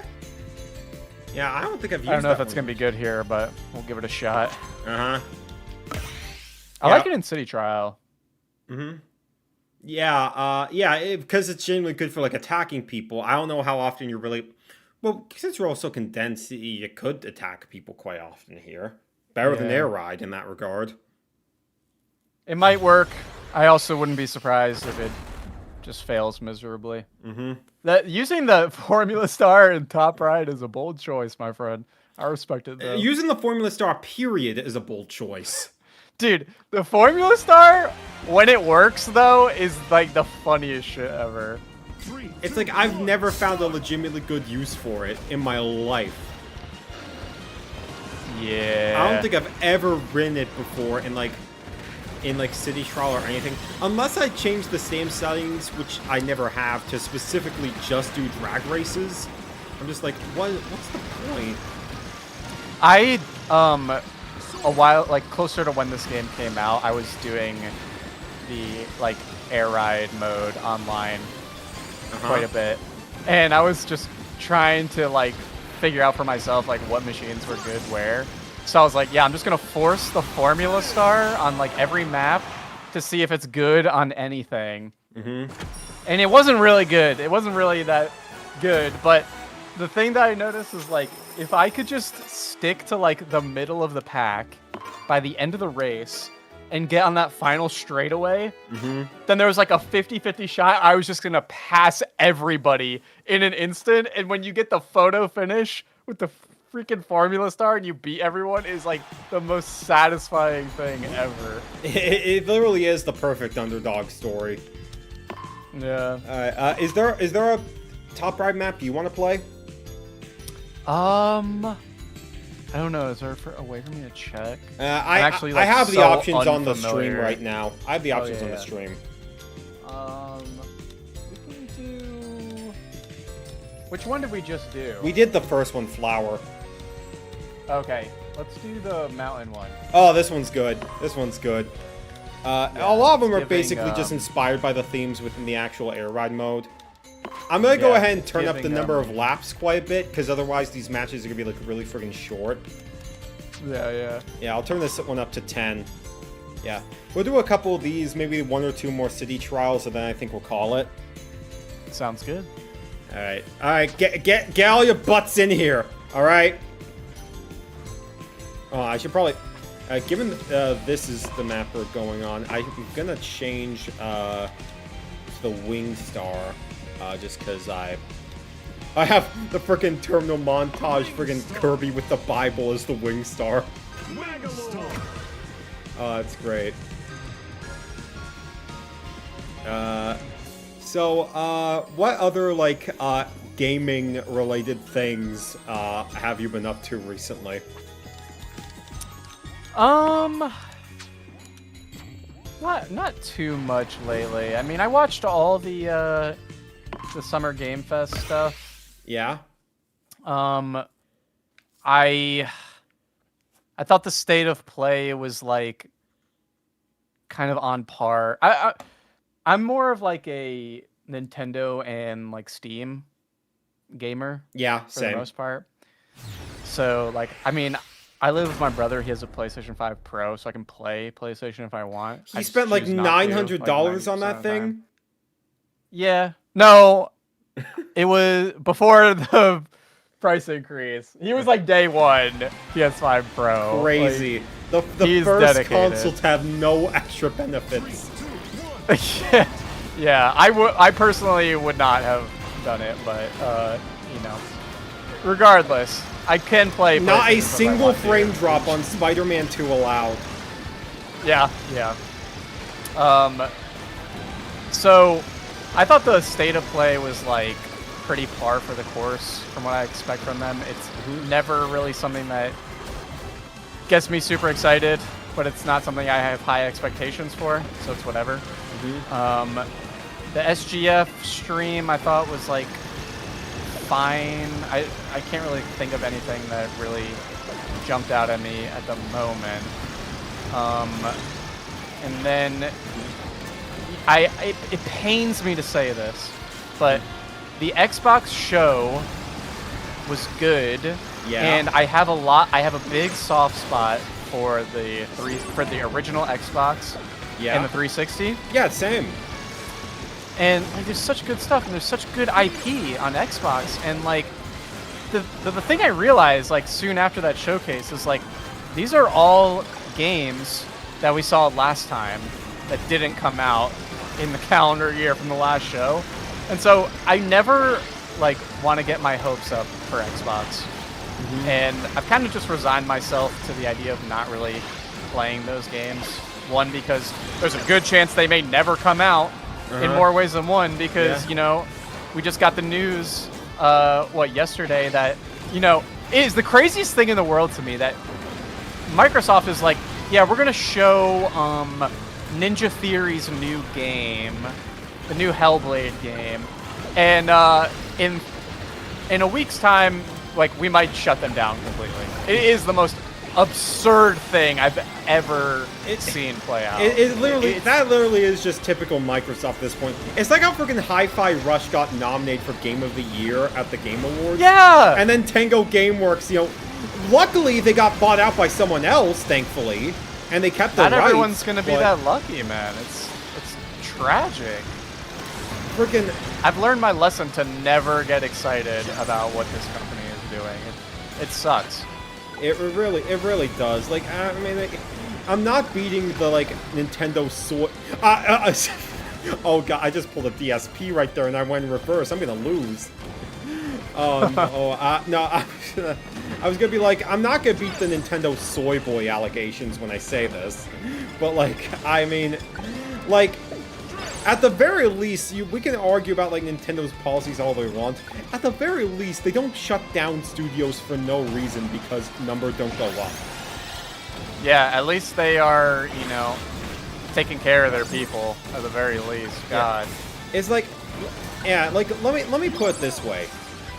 S1: Yeah, I don't think I've used
S2: I don't know if
S1: that
S2: it's gonna be good here, but we'll give it a shot.
S1: Uh-huh.
S2: I like it in City Trial.
S1: Mm-hmm. Yeah, because it's genuinely good for, like, attacking people. I don't know how often you're really... Well, since you're also condensed, you could attack people quite often here. Better than Air Ride in that regard.
S2: It might work. I also wouldn't be surprised if it just fails miserably.
S1: Mm-hmm.
S2: Using the Formula Star in Top Ride is a bold choice, my friend. I respect it, though.
S1: Using the Formula Star, period, is a bold choice.
S2: Dude, the Formula Star, when it works, though, is like the funniest shit ever.
S1: It's like I've never found a legitimately good use for it in my life.
S2: Yeah.
S1: I don't think I've ever ridden it before in City Trial or anything. Unless I change the same settings, which I never have, to specifically just do drag races. I'm just like, what's the point?
S2: I, a while, like, closer to when this game came out, I was doing the, like, Air Ride mode online quite a bit. And I was just trying to, like, figure out for myself, like, what machines were good where. So I was like, yeah, I'm just going to force the Formula Star on, like, every map to see if it's good on anything. And it wasn't really good. It wasn't really that good, but the thing that I noticed is, like, if I could just stick to, like, the middle of the pack by the end of the race and get on that final straightaway, then there was, like, a 50-50 shot. I was just going to pass everybody in an instant. And when you get the photo finish with the freaking Formula Star and you beat everyone is, like, the most satisfying thing ever.
S1: It literally is the perfect underdog story.
S2: Yeah.
S1: Alright, is there a Top Ride map you want to play?
S2: I don't know. Is there a way for me to check?
S1: I
S2: like,
S1: have the
S2: so
S1: options on the stream
S2: unfamiliar.
S1: right now. I have the options on
S2: yeah.
S1: the stream.
S2: We can do... Which one did we just do?
S1: We did the first one, Flower.
S2: Okay, let's do the mountain one.
S1: Oh, this one's good. This one's good. A lot of them are
S2: giving,
S1: basically just inspired by the themes within the actual Air Ride mode. I'm gonna go ahead and turn up the number of laps quite a bit, because otherwise these matches are gonna be like really friggin' short.
S2: Yeah.
S1: Yeah, I'll turn this one up to 10. Yeah. We'll do a couple of these, maybe 1 or 2 more city trials, and then I think we'll call it.
S2: Sounds good.
S1: Alright, get all your butts in here, alright? Oh, I should probably... given this is the map we're going on, I'm gonna change to the Winged Star, just because I have the frickin' terminal montage, frickin' Kirby with the Bible as the Winged Star. Oh, that's great. So, what other, like, gaming-related things have you been up to recently?
S2: Not too much lately. I mean, I watched all the Summer Game Fest stuff.
S1: Yeah.
S2: I thought the state of play was, like, kind of on par. I'm more of like a Nintendo and like Steam gamer
S1: Yeah,
S2: for the
S1: same.
S2: most part. So like, I mean, I live with my brother. He has a PlayStation 5 Pro, so I can play PlayStation if I want. I
S1: He
S2: just
S1: spent like
S2: choose not to, like
S1: $900 on
S2: 90%
S1: that
S2: of the time.
S1: thing.
S2: Yeah. No, it was before the price increase. He was like day one PS5 Pro.
S1: Crazy.
S2: Like,
S1: The
S2: he's
S1: first
S2: dedicated.
S1: console to have no extra benefits.
S2: Yeah, I personally would not have done it, but you know, regardless, I can play.
S1: Not a
S2: PlayStation if I
S1: single
S2: want to.
S1: frame drop on Spider-Man 2 allowed.
S2: Yeah, yeah. So I thought the state of play was like pretty par for the course from what I expect from them. It's never really something that gets me super excited, but it's not something I have high expectations for, so it's whatever. The SGF stream I thought was like fine. I can't really think of anything that really jumped out at me at the moment. And then it pains me to say this, but the Xbox show was good.
S1: Yeah.
S2: And I have a big soft spot for the original Xbox
S1: Yeah.
S2: and the 360.
S1: Yeah, same.
S2: And like, there's such good stuff, and there's such good IP on Xbox, and like the thing I realized like soon after that showcase is like these are all games that we saw last time that didn't come out in the calendar year from the last show, and so I never like want to get my hopes up for Xbox, and I've kind of just resigned myself to the idea of not really playing those games. One, because there's a good chance they may never come out. In more ways than one, because you know, we just got the news yesterday that, you know, it is the craziest thing in the world to me that Microsoft is like, yeah, we're gonna show Ninja Theory's new game, the new Hellblade game, and in a week's time, like, we might shut them down completely. It is the most absurd thing I've ever seen play out.
S1: It literally, that literally is just typical Microsoft at this point. It's like how freaking Hi-Fi Rush got nominated for Game of the Year at the Game Awards.
S2: Yeah!
S1: And then Tango Gameworks, you know, luckily they got bought out by someone else, thankfully, and they kept their rights.
S2: Not everyone's gonna be that lucky, man. It's tragic.
S1: Freaking,
S2: I've learned my lesson to never get excited about what this company is doing. It sucks.
S1: it really does. Like, I mean, like, I'm not beating the, like, Nintendo Sword. Oh god, I just pulled a DSP right there and I went in reverse. I'm gonna lose. No, I was gonna be like, I'm not gonna beat the Nintendo soy boy allegations when I say this, but like, I mean, like, at the very least, we can argue about like Nintendo's policies all they want. At the very least, they don't shut down studios for no reason because numbers don't go up.
S2: Yeah, at least they are, you know, taking care of their people at the very least. God.
S1: Yeah. It's like, yeah, like let me put it this way: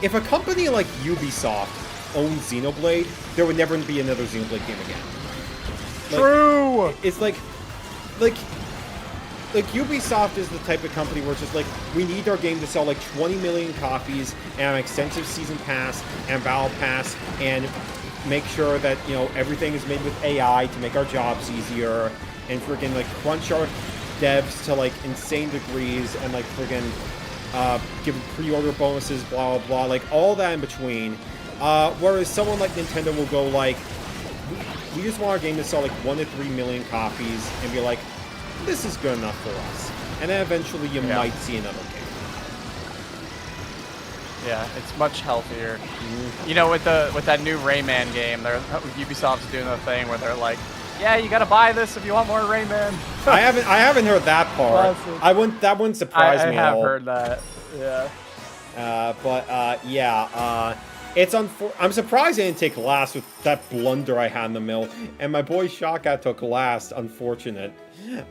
S1: if a company like Ubisoft owned Xenoblade, there would never be another Xenoblade game again. Like,
S2: True.
S1: It's like Ubisoft is the type of company where it's just like, we need our game to sell like 20 million copies and an extensive season pass and battle pass and make sure that, you know, everything is made with AI to make our jobs easier and freaking like crunch our devs to like insane degrees and like freaking give pre-order bonuses, blah blah blah, like all that in between. Whereas someone like Nintendo will go like, we just want our game to sell like 1 to 3 million copies and be like, this is good enough for us. And then eventually you might see another game.
S2: Yeah, it's much healthier. You know, with that new Rayman game, Ubisoft's doing the thing where they're like, yeah, you gotta buy this if you want more Rayman.
S1: I haven't heard that part. That wouldn't surprise me at all.
S2: I have heard that. Yeah.
S1: I'm surprised I didn't take last with that blunder I had in the middle. And my boy Shaka took last, unfortunate.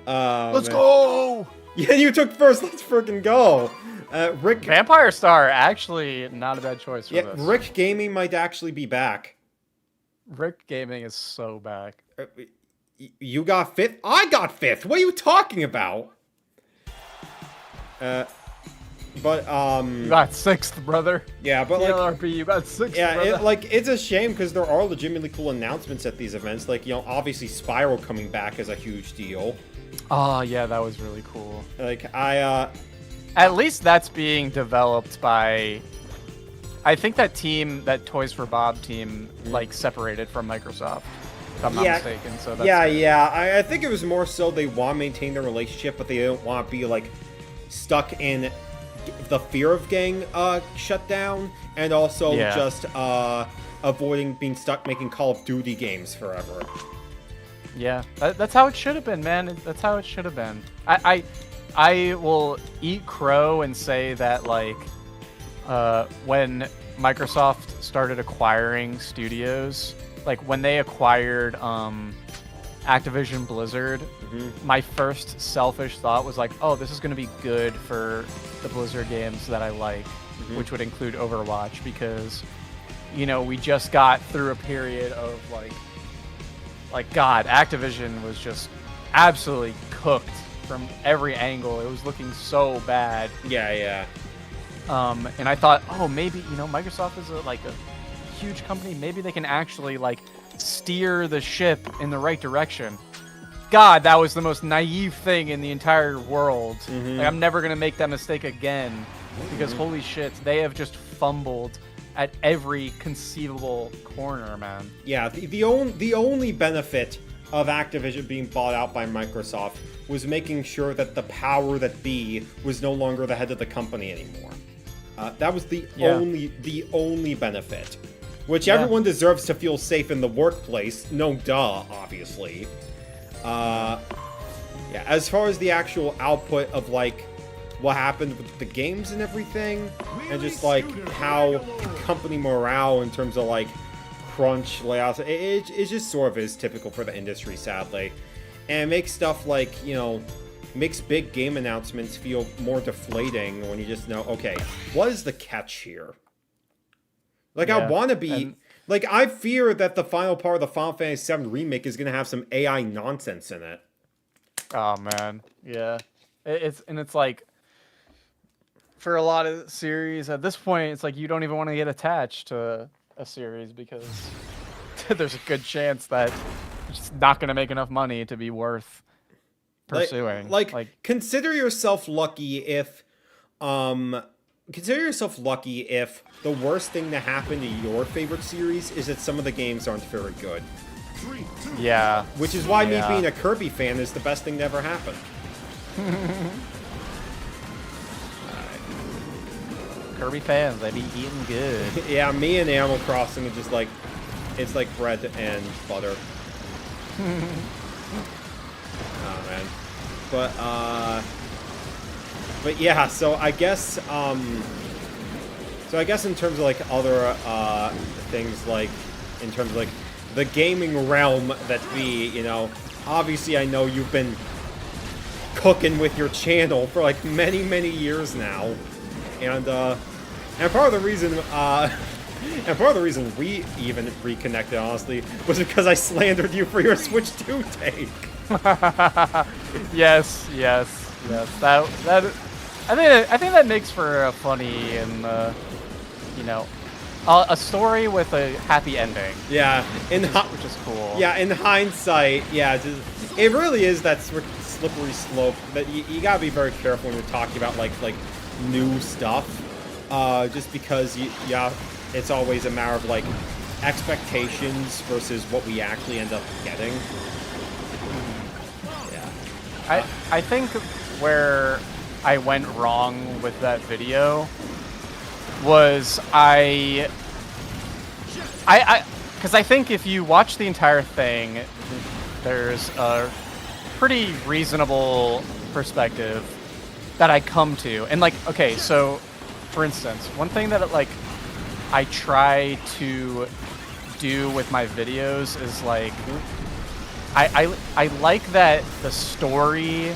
S2: Let's go!
S1: Yeah, you took first, let's freaking go. Rick...
S2: Vampire Star, actually not a bad choice for this.
S1: Rick Gaming might actually be back.
S2: Rick Gaming is so back.
S1: You got 5th? I got 5th! What are you talking about? But
S2: You got sixth, brother.
S1: yeah, but like
S2: TLRP, you got sixth,
S1: yeah,
S2: brother.
S1: it's a shame because there are legitimately cool announcements at these events. Like, you know, obviously Spiral coming back is a huge deal.
S2: Oh, yeah, that was really cool.
S1: Like
S2: At least that's being developed by... I think that team, that Toys for Bob team, like, separated from Microsoft, if I'm not mistaken. So that's
S1: yeah. I think it was more so they want to maintain their relationship, but they don't want to be, like, stuck in the fear of getting shut down, and also just avoiding being stuck making Call of Duty games forever.
S2: Yeah, that's how it should have been, man. That's how it should have been. I will eat crow and say that, like, when Microsoft started acquiring studios, like when they acquired Activision Blizzard, my first selfish thought was like, oh, this is going to be good for the Blizzard games that I like, which would include Overwatch, because, you know, we just got through a period of like God, Activision was just absolutely cooked from every angle. It was looking so bad.
S1: Yeah.
S2: And I thought, oh, maybe, you know, Microsoft is a huge company. Maybe they can actually, like, steer the ship in the right direction. God, that was the most naive thing in the entire world. Like, I'm never going to make that mistake again, because holy shit, they have just fumbled at every conceivable corner, man.
S1: Yeah, the only benefit of Activision being bought out by Microsoft was making sure that the power that be was no longer the head of the company anymore. That was the only benefit, which everyone deserves to feel safe in the workplace. No duh, obviously. Yeah, as far as the actual output of, like, what happened with the games and everything, and just, like, how company morale in terms of, like, crunch layouts, it just sort of is typical for the industry, sadly. And it makes stuff like, you know, makes big game announcements feel more deflating when you just know, okay, what is the catch here? Like, I want to be... Like, I fear that the final part of the Final Fantasy VII Remake is going to have some AI nonsense in it.
S2: Oh, man. Yeah. It's like, for a lot of series, at this point, it's like you don't even want to get attached to a series because there's a good chance that it's just not going to make enough money to be worth pursuing.
S1: Like, consider yourself lucky if... Consider yourself lucky if the worst thing to happen to your favorite series is that some of the games aren't very good.
S2: Yeah.
S1: Which is why me being a Kirby fan is the best thing to ever happen.
S2: Kirby fans, they be eating good.
S1: Yeah, me and Animal Crossing are just like, it's like bread and butter. Oh man. But yeah, so I guess in terms of like other things, like in terms of like the gaming realm that we, you know, obviously I know you've been cooking with your channel for like many years now, and part of the reason we even reconnected, honestly, was because I slandered you for your Switch 2 take.
S2: Yes. That I think that makes for a funny and you know, a story with a happy ending.
S1: Yeah,
S2: which is cool.
S1: Yeah, in hindsight, yeah, it really is that slippery slope that you gotta be very careful when you're talking about like new stuff. Just because it's always a matter of like expectations versus what we actually end up getting. Yeah.
S2: I think where I went wrong with that video was because I think if you watch the entire thing, there's a pretty reasonable perspective that I come to. And like, okay, so for instance, one thing that like I try to do with my videos is like I like that the story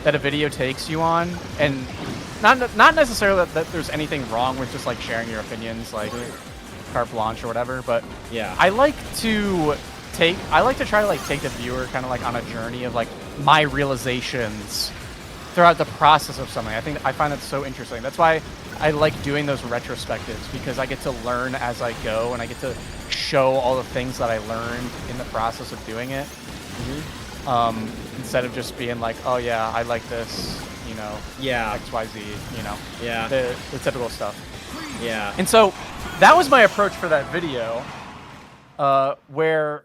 S2: that a video takes you on, and not necessarily that there's anything wrong with just like sharing your opinions, like carte blanche or whatever, but
S1: yeah,
S2: I like to try to like take the viewer kind of like on a journey of like my realizations throughout the process of something. I find that so interesting. That's why I like doing those retrospectives, because I get to learn as I go, and I get to show all the things that I learned in the process of doing it. Instead of just being like, oh yeah, I like this, you know,
S1: Yeah.
S2: XYZ, you know,
S1: Yeah.
S2: the typical stuff.
S1: Yeah.
S2: And so that was my approach for that video, where,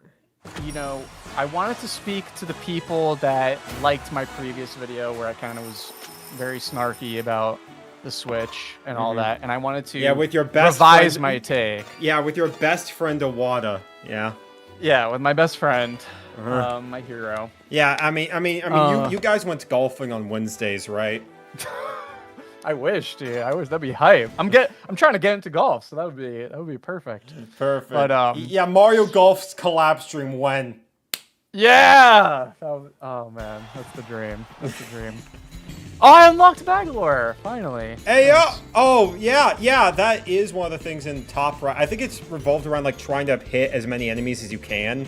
S2: you know, I wanted to speak to the people that liked my previous video where I kind of was very snarky about the Switch and all that, and I wanted to
S1: with your best
S2: revise
S1: friend,
S2: my take.
S1: Yeah, with your best friend Awada. Yeah.
S2: Yeah, with my best friend, my hero.
S1: Yeah, I mean, you guys went golfing on Wednesdays, right?
S2: I wish, dude. I wish that'd be hype. I'm trying to get into golf, so that would be perfect.
S1: Perfect.
S2: But
S1: yeah, Mario Golf's collab stream when?
S2: yeah. Oh man, that's the dream. That's the dream. Oh, I unlocked Bangalore finally.
S1: Hey, oh yeah, that is one of the things in top right. I think it's revolved around like trying to hit as many enemies as you can.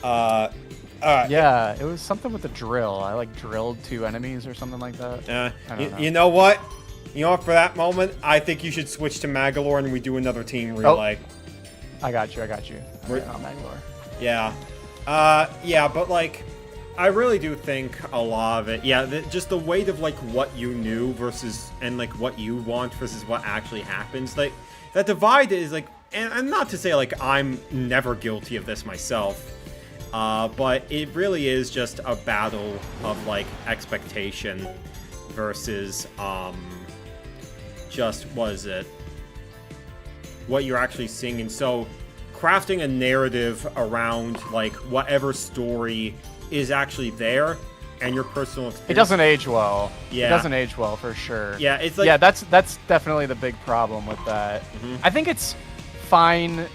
S2: Yeah, it was something with the drill. I like drilled 2 enemies or something like that.
S1: You know what? You know what? For that moment, I think you should switch to Magalore and we do another team relay.
S2: I got you.
S1: We're-
S2: Oh, Bangalore.
S1: Yeah. Yeah, but like, I really do think a lot of it, yeah, just the weight of like what you knew versus, and like what you want versus what actually happens. Like, that divide is like, and not to say like I'm never guilty of this myself, but it really is just a battle of like expectation versus, just, what is it? What you're actually seeing. And so, crafting a narrative around like whatever story is actually there and your personal experience.
S2: It doesn't age well.
S1: Yeah.
S2: It doesn't age well for sure.
S1: Yeah, it's like,
S2: yeah, that's definitely the big problem with that. I think it's fine,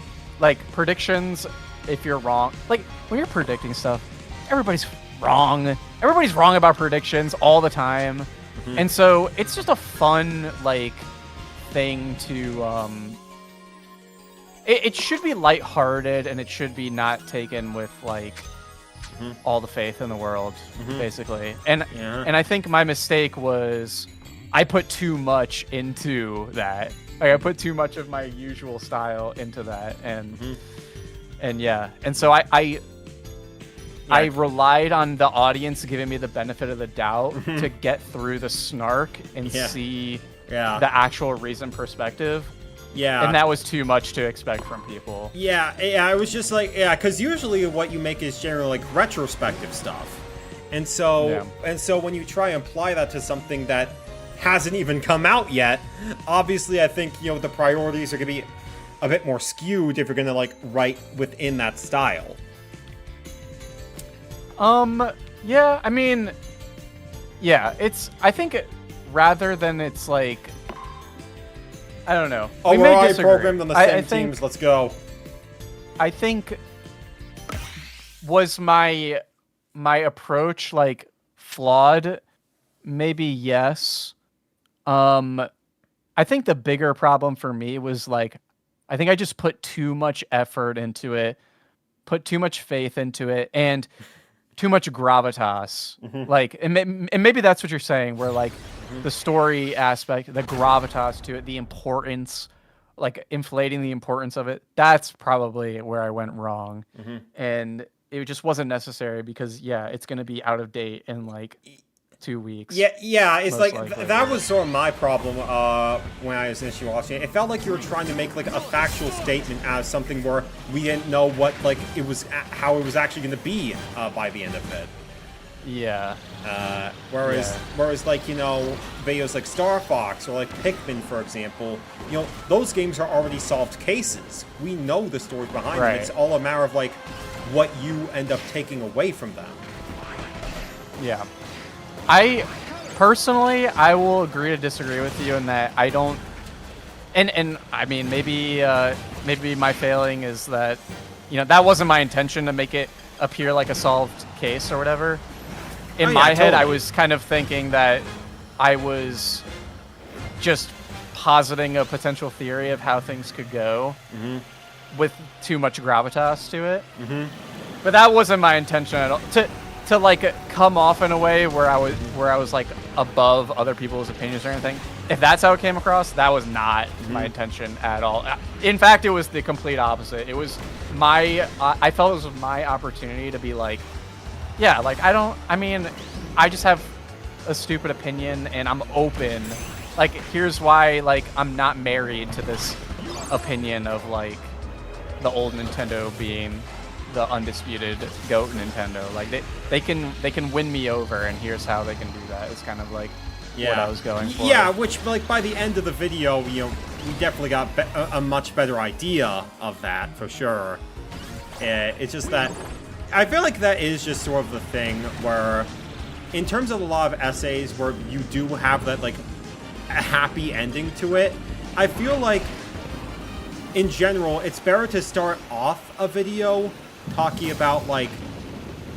S2: like predictions. If you're wrong, like when you're predicting stuff, everybody's wrong. Everybody's wrong about predictions all the time, and so it's just a fun like thing to. It should be lighthearted, and it should be not taken with like all the faith in the world, basically. And I think my mistake was I put too much into that. Like I put too much of my usual style into that, and yeah, and so I relied on the audience giving me the benefit of the doubt to get through the snark and see the actual reason perspective.
S1: Yeah.
S2: And that was too much to expect from people.
S1: Yeah, I was just like, because usually what you make is generally like retrospective stuff. And so, when you try and apply that to something that hasn't even come out yet, obviously I think, you know, the priorities are going to be a bit more skewed if you're going to like write within that style.
S2: Yeah, I mean, yeah, I think rather than it's like, I don't know.
S1: Oh, we're already programmed on the same
S2: think,
S1: teams. Let's go.
S2: I think was my approach like flawed? Maybe yes. I think the bigger problem for me was like, I think I just put too much effort into it, put too much faith into it, and too much gravitas. Like, and maybe that's what you're saying, where like the story aspect, the gravitas to it, the importance, like inflating the importance of it, that's probably where I went wrong. And it just wasn't necessary because, yeah, it's going to be out of date in like 2 weeks.
S1: Yeah, it's like
S2: likely.
S1: that was sort of my problem when I was initially watching it. It felt like you were trying to make like a factual statement out of something where we didn't know what like it was, how it was actually going to be by the end of it.
S2: Yeah.
S1: Whereas like, you know, videos like Star Fox or like Pikmin, for example, you know, those games are already solved cases. We know the story behind them. It's all a matter of like what you end up taking away from them.
S2: Yeah. I personally, I will agree to disagree with you in that I don't, and I mean, maybe my failing is that, you know, that wasn't my intention to make it appear like a solved case or whatever. In my head, I was kind of thinking that I was just positing a potential theory of how things could go with too much gravitas to it. But that wasn't my intention at all. To like come off in a way where I was like above other people's opinions or anything. If that's how it came across, that was not my intention at all. In fact, it was the complete opposite. It was I felt it was my opportunity to be like, yeah, like I just have a stupid opinion and I'm open. Like, here's why, like, I'm not married to this opinion of, like, the old Nintendo being the undisputed GOAT Nintendo. Like, they can win me over, and here's how they can do that. It's kind of like what I was going for.
S1: Yeah, which, like, by the end of the video, you know, we definitely got a much better idea of that, for sure. It's just that I feel like that is just sort of the thing where, in terms of a lot of essays where you do have that, like, a happy ending to it, I feel like, in general, it's better to start off a video talking about, like,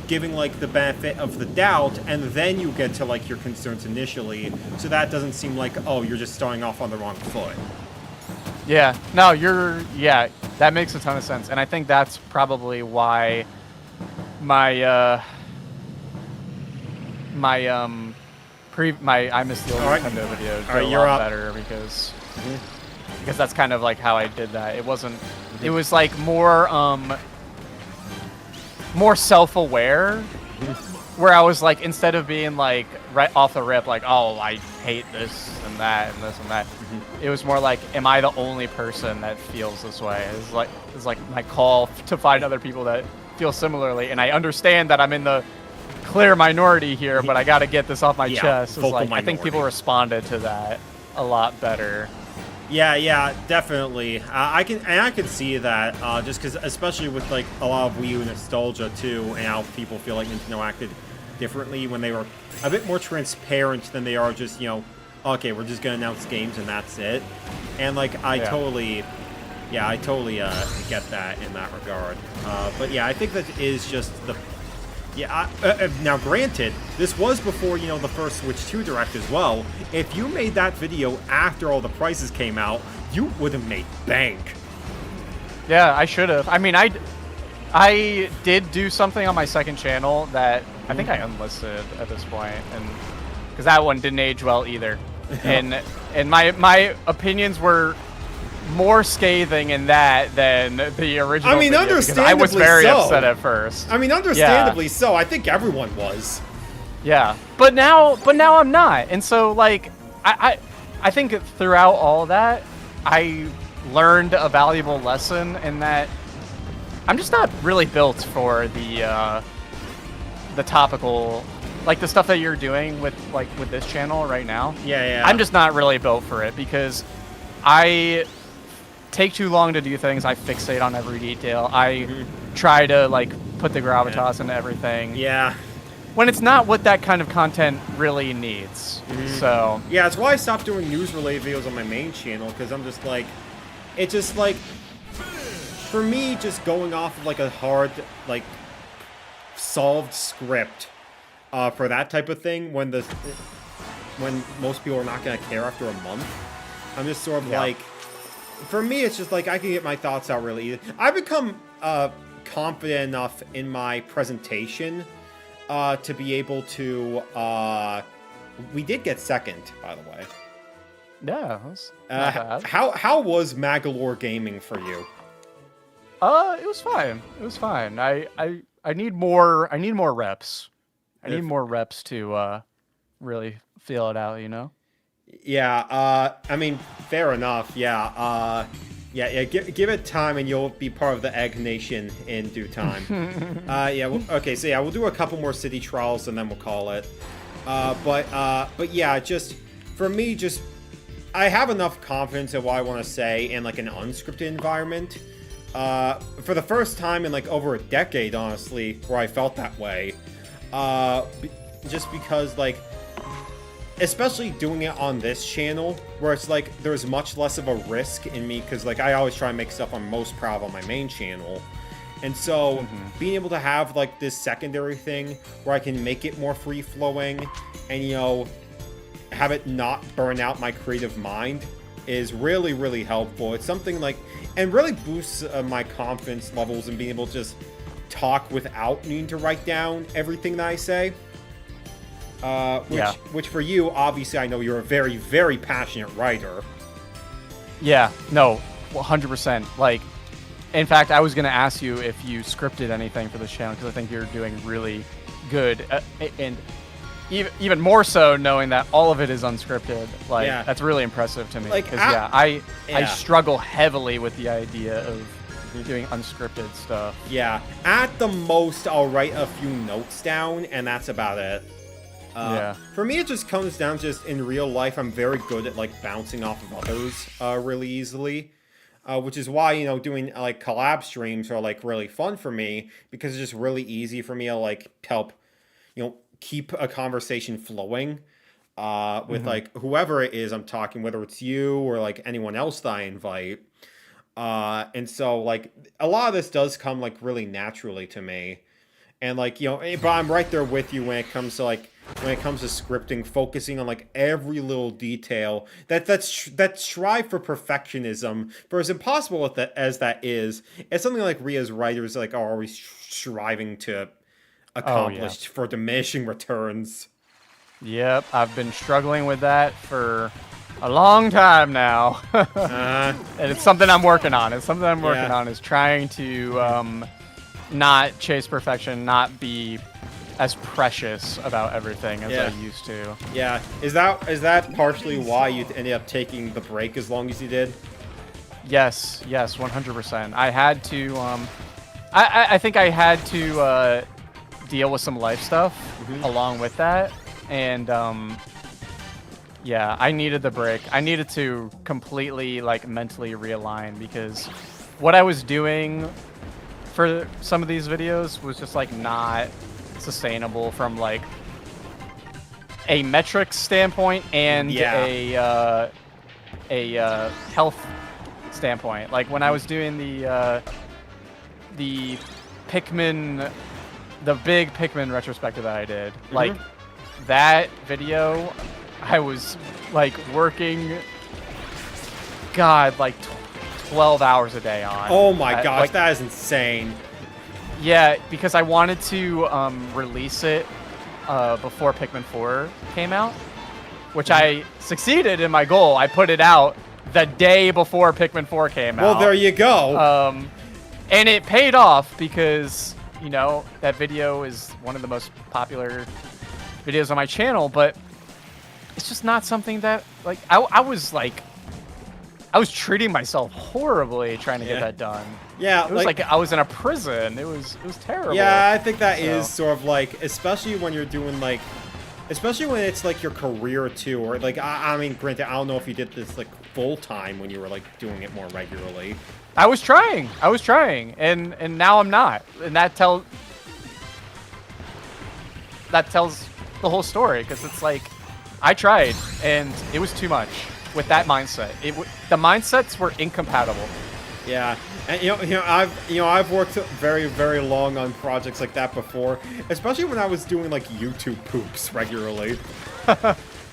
S1: giving, like, the benefit of the doubt, and then you get to, like, your concerns initially, so that doesn't seem like, oh, you're just starting off on the wrong foot.
S2: Yeah, no, yeah, that makes a ton of sense, and I think that's probably why my I missed the old Nintendo video did a lot better because that's kind of like how I did that. It wasn't. It was like more self-aware, where I was like, instead of being like right off the rip like, oh, I hate this and that and this and that, it was more like, am I the only person that feels this way? It's like my call to find other people that feel similarly, and I understand that I'm in the clear minority here, but I got to get this off my chest. It's like, I think people responded to that a lot better.
S1: Yeah, definitely. I can see that, just because, especially with like a lot of Wii U nostalgia too, and how people feel like Nintendo acted differently when they were a bit more transparent than they are just, you know, okay, we're just gonna announce games and that's it. And like, I totally get that in that regard. But yeah, I think that is just the. Yeah, now granted, this was before, you know, the first Switch 2 Direct as well. If you made that video after all the prices came out, you would have made bank.
S2: Yeah, I should have. I mean, I did do something on my second channel that I think I unlisted at this point, and because that one didn't age well either. and my opinions were more scathing in that than the original.
S1: I mean,
S2: video,
S1: understandably
S2: I was very
S1: so.
S2: upset at first.
S1: I mean, understandably so. I think everyone was.
S2: Yeah, but now I'm not, and so like I think throughout all that I learned a valuable lesson in that I'm just not really built for the topical, like the stuff that you're doing with this channel right now.
S1: Yeah.
S2: I'm just not really built for it because I take too long to do things. I fixate on every detail. I try to like put the gravitas into everything.
S1: Yeah.
S2: When it's not what that kind of content really needs. So
S1: yeah, it's why I stopped doing news-related videos on my main channel, because I'm just like, it's just like, for me, just going off of like a hard, like, solved script for that type of thing, when most people are not going to care after a month, I'm just sort of like, for me, it's just like I can get my thoughts out really easy. I've become confident enough in my presentation to be able to. We did get second, by the way.
S2: yeah, that's not bad.
S1: How was Magalore Gaming for you?
S2: It was fine. It was fine. I need more reps. I need more reps to really feel it out, you know?
S1: Yeah, I mean, fair enough. Yeah, give it time and you'll be part of the Egg Nation in due time. Okay, so yeah, we'll do a couple more city trials and then we'll call it. But yeah, just, for me, just, I have enough confidence in what I want to say in, like, an unscripted environment. For the first time in, like, over a decade, honestly, where I felt that way. Just because, like, especially doing it on this channel, where it's like there's much less of a risk in me, because like I always try and make stuff I'm most proud of on my main channel, and so being able to have like this secondary thing where I can make it more free flowing and, you know, have it not burn out my creative mind is really, really helpful. It's something like, and really boosts my confidence levels in being able to just talk without needing to write down everything that I say. Which for you, obviously, I know you're a very, very passionate writer.
S2: Yeah, no, 100%. Like, in fact, I was gonna ask you if you scripted anything for this channel because I think you're doing really good, and even more so knowing that all of it is unscripted. Like, that's really impressive to me.
S1: Like,
S2: because I struggle heavily with the idea of doing unscripted stuff.
S1: Yeah, at the most, I'll write a few notes down, and that's about it. For me, it just comes down to just in real life, I'm very good at like bouncing off of others really easily, which is why, you know, doing like collab streams are like really fun for me because it's just really easy for me to like help, you know, keep a conversation flowing with like whoever it is I'm talking, whether it's you or like anyone else that I invite. And so like a lot of this does come like really naturally to me. And like, you know, but I'm right there with you when it comes to like scripting, focusing on like every little detail. That strive for perfectionism, for as impossible as that is, it's something like we as writers like are always striving to accomplish for diminishing returns.
S2: Yep, I've been struggling with that for a long time now. And it's something I'm working on. It's something I'm working on, is trying to not chase perfection, not be as precious about everything as I used to. Yeah.
S1: Is that partially why you ended up taking the break as long as you did?
S2: Yes, 100%. I had to I think I had to deal with some life stuff along with that, and yeah, I needed the break. I needed to completely like mentally realign, because what I was doing for some of these videos was just like not sustainable from like a metrics standpoint and a health standpoint. Like when I was doing the Pikmin, the big Pikmin retrospective that I did, like that video, I was like working, God, like 12 hours a day on.
S1: Oh my gosh, like, that is insane.
S2: Yeah, because I wanted to release it before Pikmin 4 came out, which I succeeded in my goal. I put it out the day before Pikmin 4 came out.
S1: Well, there you go.
S2: And it paid off because, you know, that video is one of the most popular videos on my channel, but it's just not something that, like, I was treating myself horribly trying to get that done.
S1: Yeah,
S2: it was like I was in a prison. It was terrible.
S1: Yeah, I think that is sort of like, especially when you're doing like, especially when it's like your career too, or like I mean, granted, I don't know if you did this like full time when you were like doing it more regularly.
S2: I was trying, and now I'm not, and that tells the whole story, because it's like I tried and it was too much. With that mindset, the mindsets were incompatible.
S1: Yeah, and I've worked very, very long on projects like that before, especially when I was doing like YouTube poops regularly.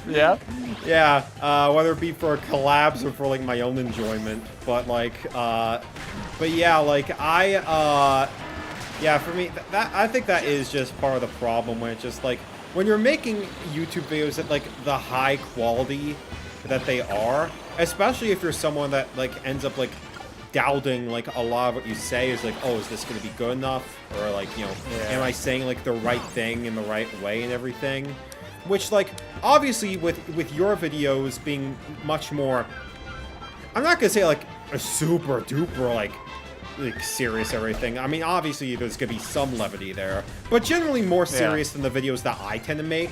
S2: Yeah.
S1: Yeah, whether it be for collabs or for like my own enjoyment, but like, but yeah, like yeah, for me, that I think that is just part of the problem, when it's just like when you're making YouTube videos at like the high quality that they are, especially if you're someone that like ends up like doubting like a lot of what you say, is like, oh, is this going to be good enough, or like, you know, am I saying like the right thing in the right way and everything, which like obviously with your videos being much more, I'm not gonna say like a super duper like serious everything. I mean, obviously there's gonna be some levity there, but generally more serious than the videos that I tend to make.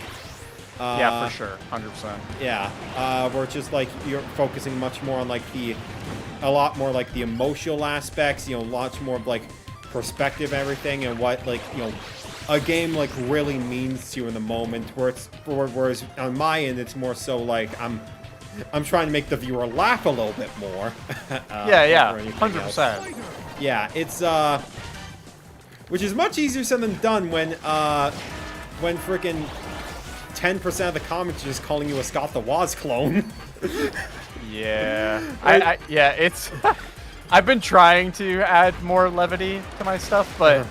S2: Yeah, for sure, 100%.
S1: Yeah, where it's just like you're focusing much more on like a lot more like the emotional aspects, you know, lots more of like perspective and everything, and what like, you know, a game like really means to you in the moment. Whereas on my end, it's more so like I'm trying to make the viewer laugh a little bit more.
S2: Yeah, 100%.
S1: Yeah, it's which is much easier said than done when freaking 10% of the comments are just calling you a Scott the Woz clone.
S2: Yeah. Yeah, it's I've been trying to add more levity to my stuff, but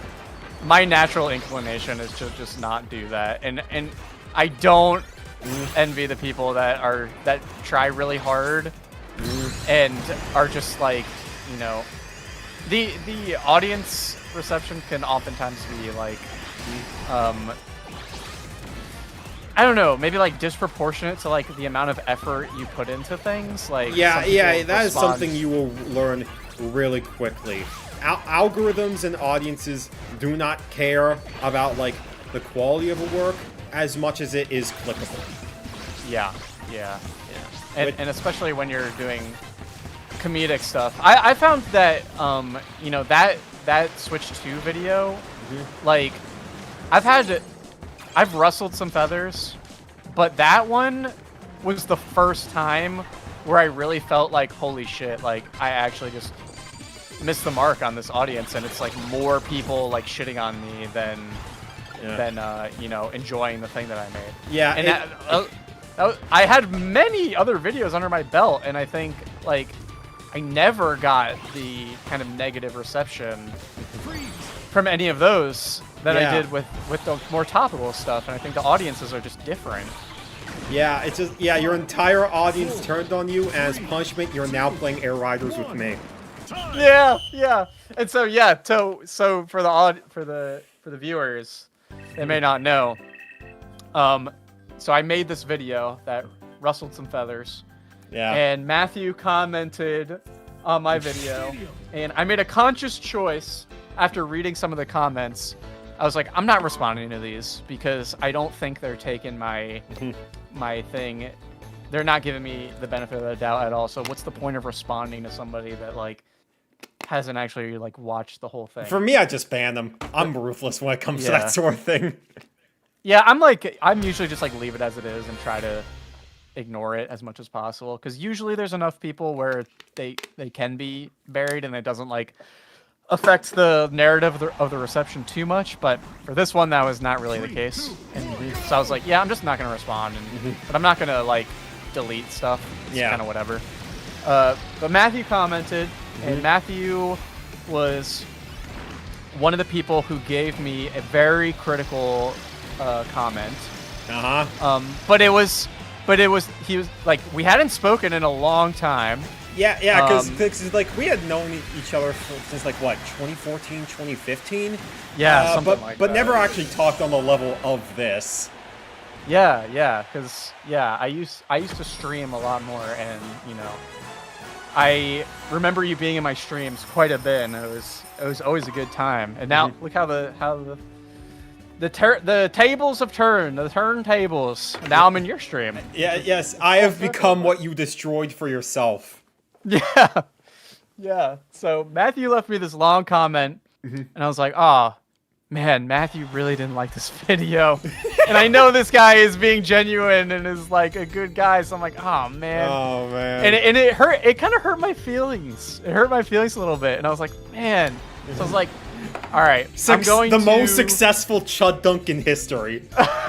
S2: my natural inclination is to just not do that. And I don't envy the people that try really hard and are just like, you know, the audience reception can oftentimes be like, I don't know, maybe like disproportionate to like the amount of effort you put into things. Like
S1: Yeah, that is something you will learn really quickly. Algorithms and audiences do not care about like the quality of a work as much as it is clickable.
S2: Yeah. And especially when you're doing comedic stuff. I found that, you know, that Switch 2 video, like, I've rustled some feathers, but that one was the first time where I really felt like, holy shit, like, I actually just missed the mark on this audience, and it's like more people like shitting on me than you know, enjoying the thing that I made.
S1: Yeah,
S2: and I had many other videos under my belt, and I think like I never got the kind of negative reception from any of those that I did with the more topical stuff, and I think the audiences are just different.
S1: Yeah, it's just your entire audience turned on you, and as punishment, you're now playing Air Riders with me.
S2: Yeah. And so so for the viewers, they may not know. So I made this video that rustled some feathers.
S1: Yeah.
S2: And Matthew commented on my video, and I made a conscious choice after reading some of the comments. I was like, I'm not responding to these because I don't think they're taking my thing. They're not giving me the benefit of the doubt at all. So what's the point of responding to somebody that like hasn't actually like watched the whole thing?
S1: For me, I just ban them. I'm ruthless when it comes to that sort of thing.
S2: Yeah, I'm usually just like leave it as it is and try to ignore it as much as possible, because usually there's enough people where they can be buried and it doesn't like affect the narrative of the reception too much. But for this one, that was not really the case, and so I was like, yeah, I'm just not gonna respond, but I'm not gonna like delete stuff. It's kind of whatever. But Matthew commented, and Matthew was one of the people who gave me a very critical comment. But he was like, we hadn't spoken in a long time.
S1: Yeah, because like we had known each other since like what, 2014, 2015.
S2: Yeah,
S1: but never actually talked on the level of this.
S2: Yeah, because I used to stream a lot more, and you know, I remember you being in my streams quite a bit, and it was always a good time. And now look how the tables have turned, the turntables. Now I'm in your stream.
S1: Yes, I have become what you destroyed for yourself.
S2: Yeah. So Matthew left me this long comment, and I was like, oh, man, Matthew really didn't like this video. And I know this guy is being genuine and is like a good guy, so I'm like, oh, man.
S1: Oh, man.
S2: And it hurt. It kind of hurt my feelings. It hurt my feelings a little bit, and I was like, man. So I was like, all right, I'm going
S1: the
S2: to...
S1: most successful Chud Dunk in history.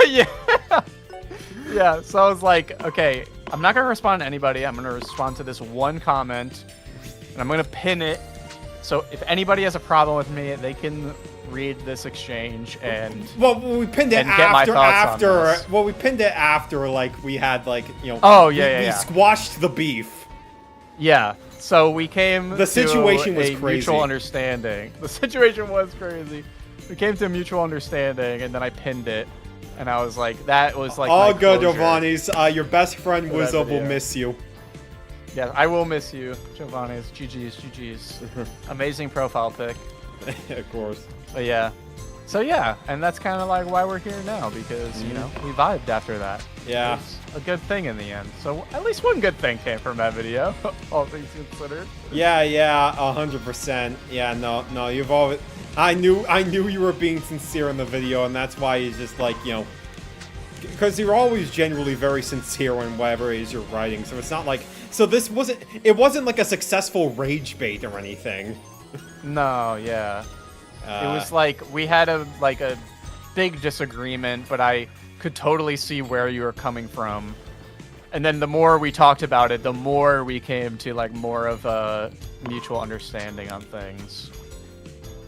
S2: Yeah, so I was like, okay, I'm not going to respond to anybody. I'm going to respond to this one comment, and I'm going to pin it. So if anybody has a problem with me, they can read this exchange and
S1: we pinned it we pinned it after like we had like, you know, we squashed the beef.
S2: Yeah. So we came
S1: the situation
S2: to
S1: was
S2: a
S1: crazy.
S2: Mutual understanding. The situation was crazy. We came to a mutual understanding, and then I pinned it, and I was like, that was like
S1: all
S2: my
S1: good,
S2: closure.
S1: Giovanni's. Your best friend Wizzo will miss you.
S2: Yeah, I will miss you, Giovanni's. GG's. Amazing profile pic.
S1: Of course.
S2: But yeah. So yeah, and that's kind of like why we're here now, because, you know, we vibed after that.
S1: Yeah.
S2: It was a good thing in the end. So at least one good thing came from that video, all things considered.
S1: Yeah, 100%. Yeah, no, you've always... I knew you were being sincere in the video, and that's why you just like, you know... Because you're always genuinely very sincere in whatever it is you're writing, so it's not like... So this wasn't... It wasn't like a successful rage bait or anything.
S2: No, yeah. It was like we had a big disagreement, but I could totally see where you were coming from. And then the more we talked about it, the more we came to like more of a mutual understanding on things.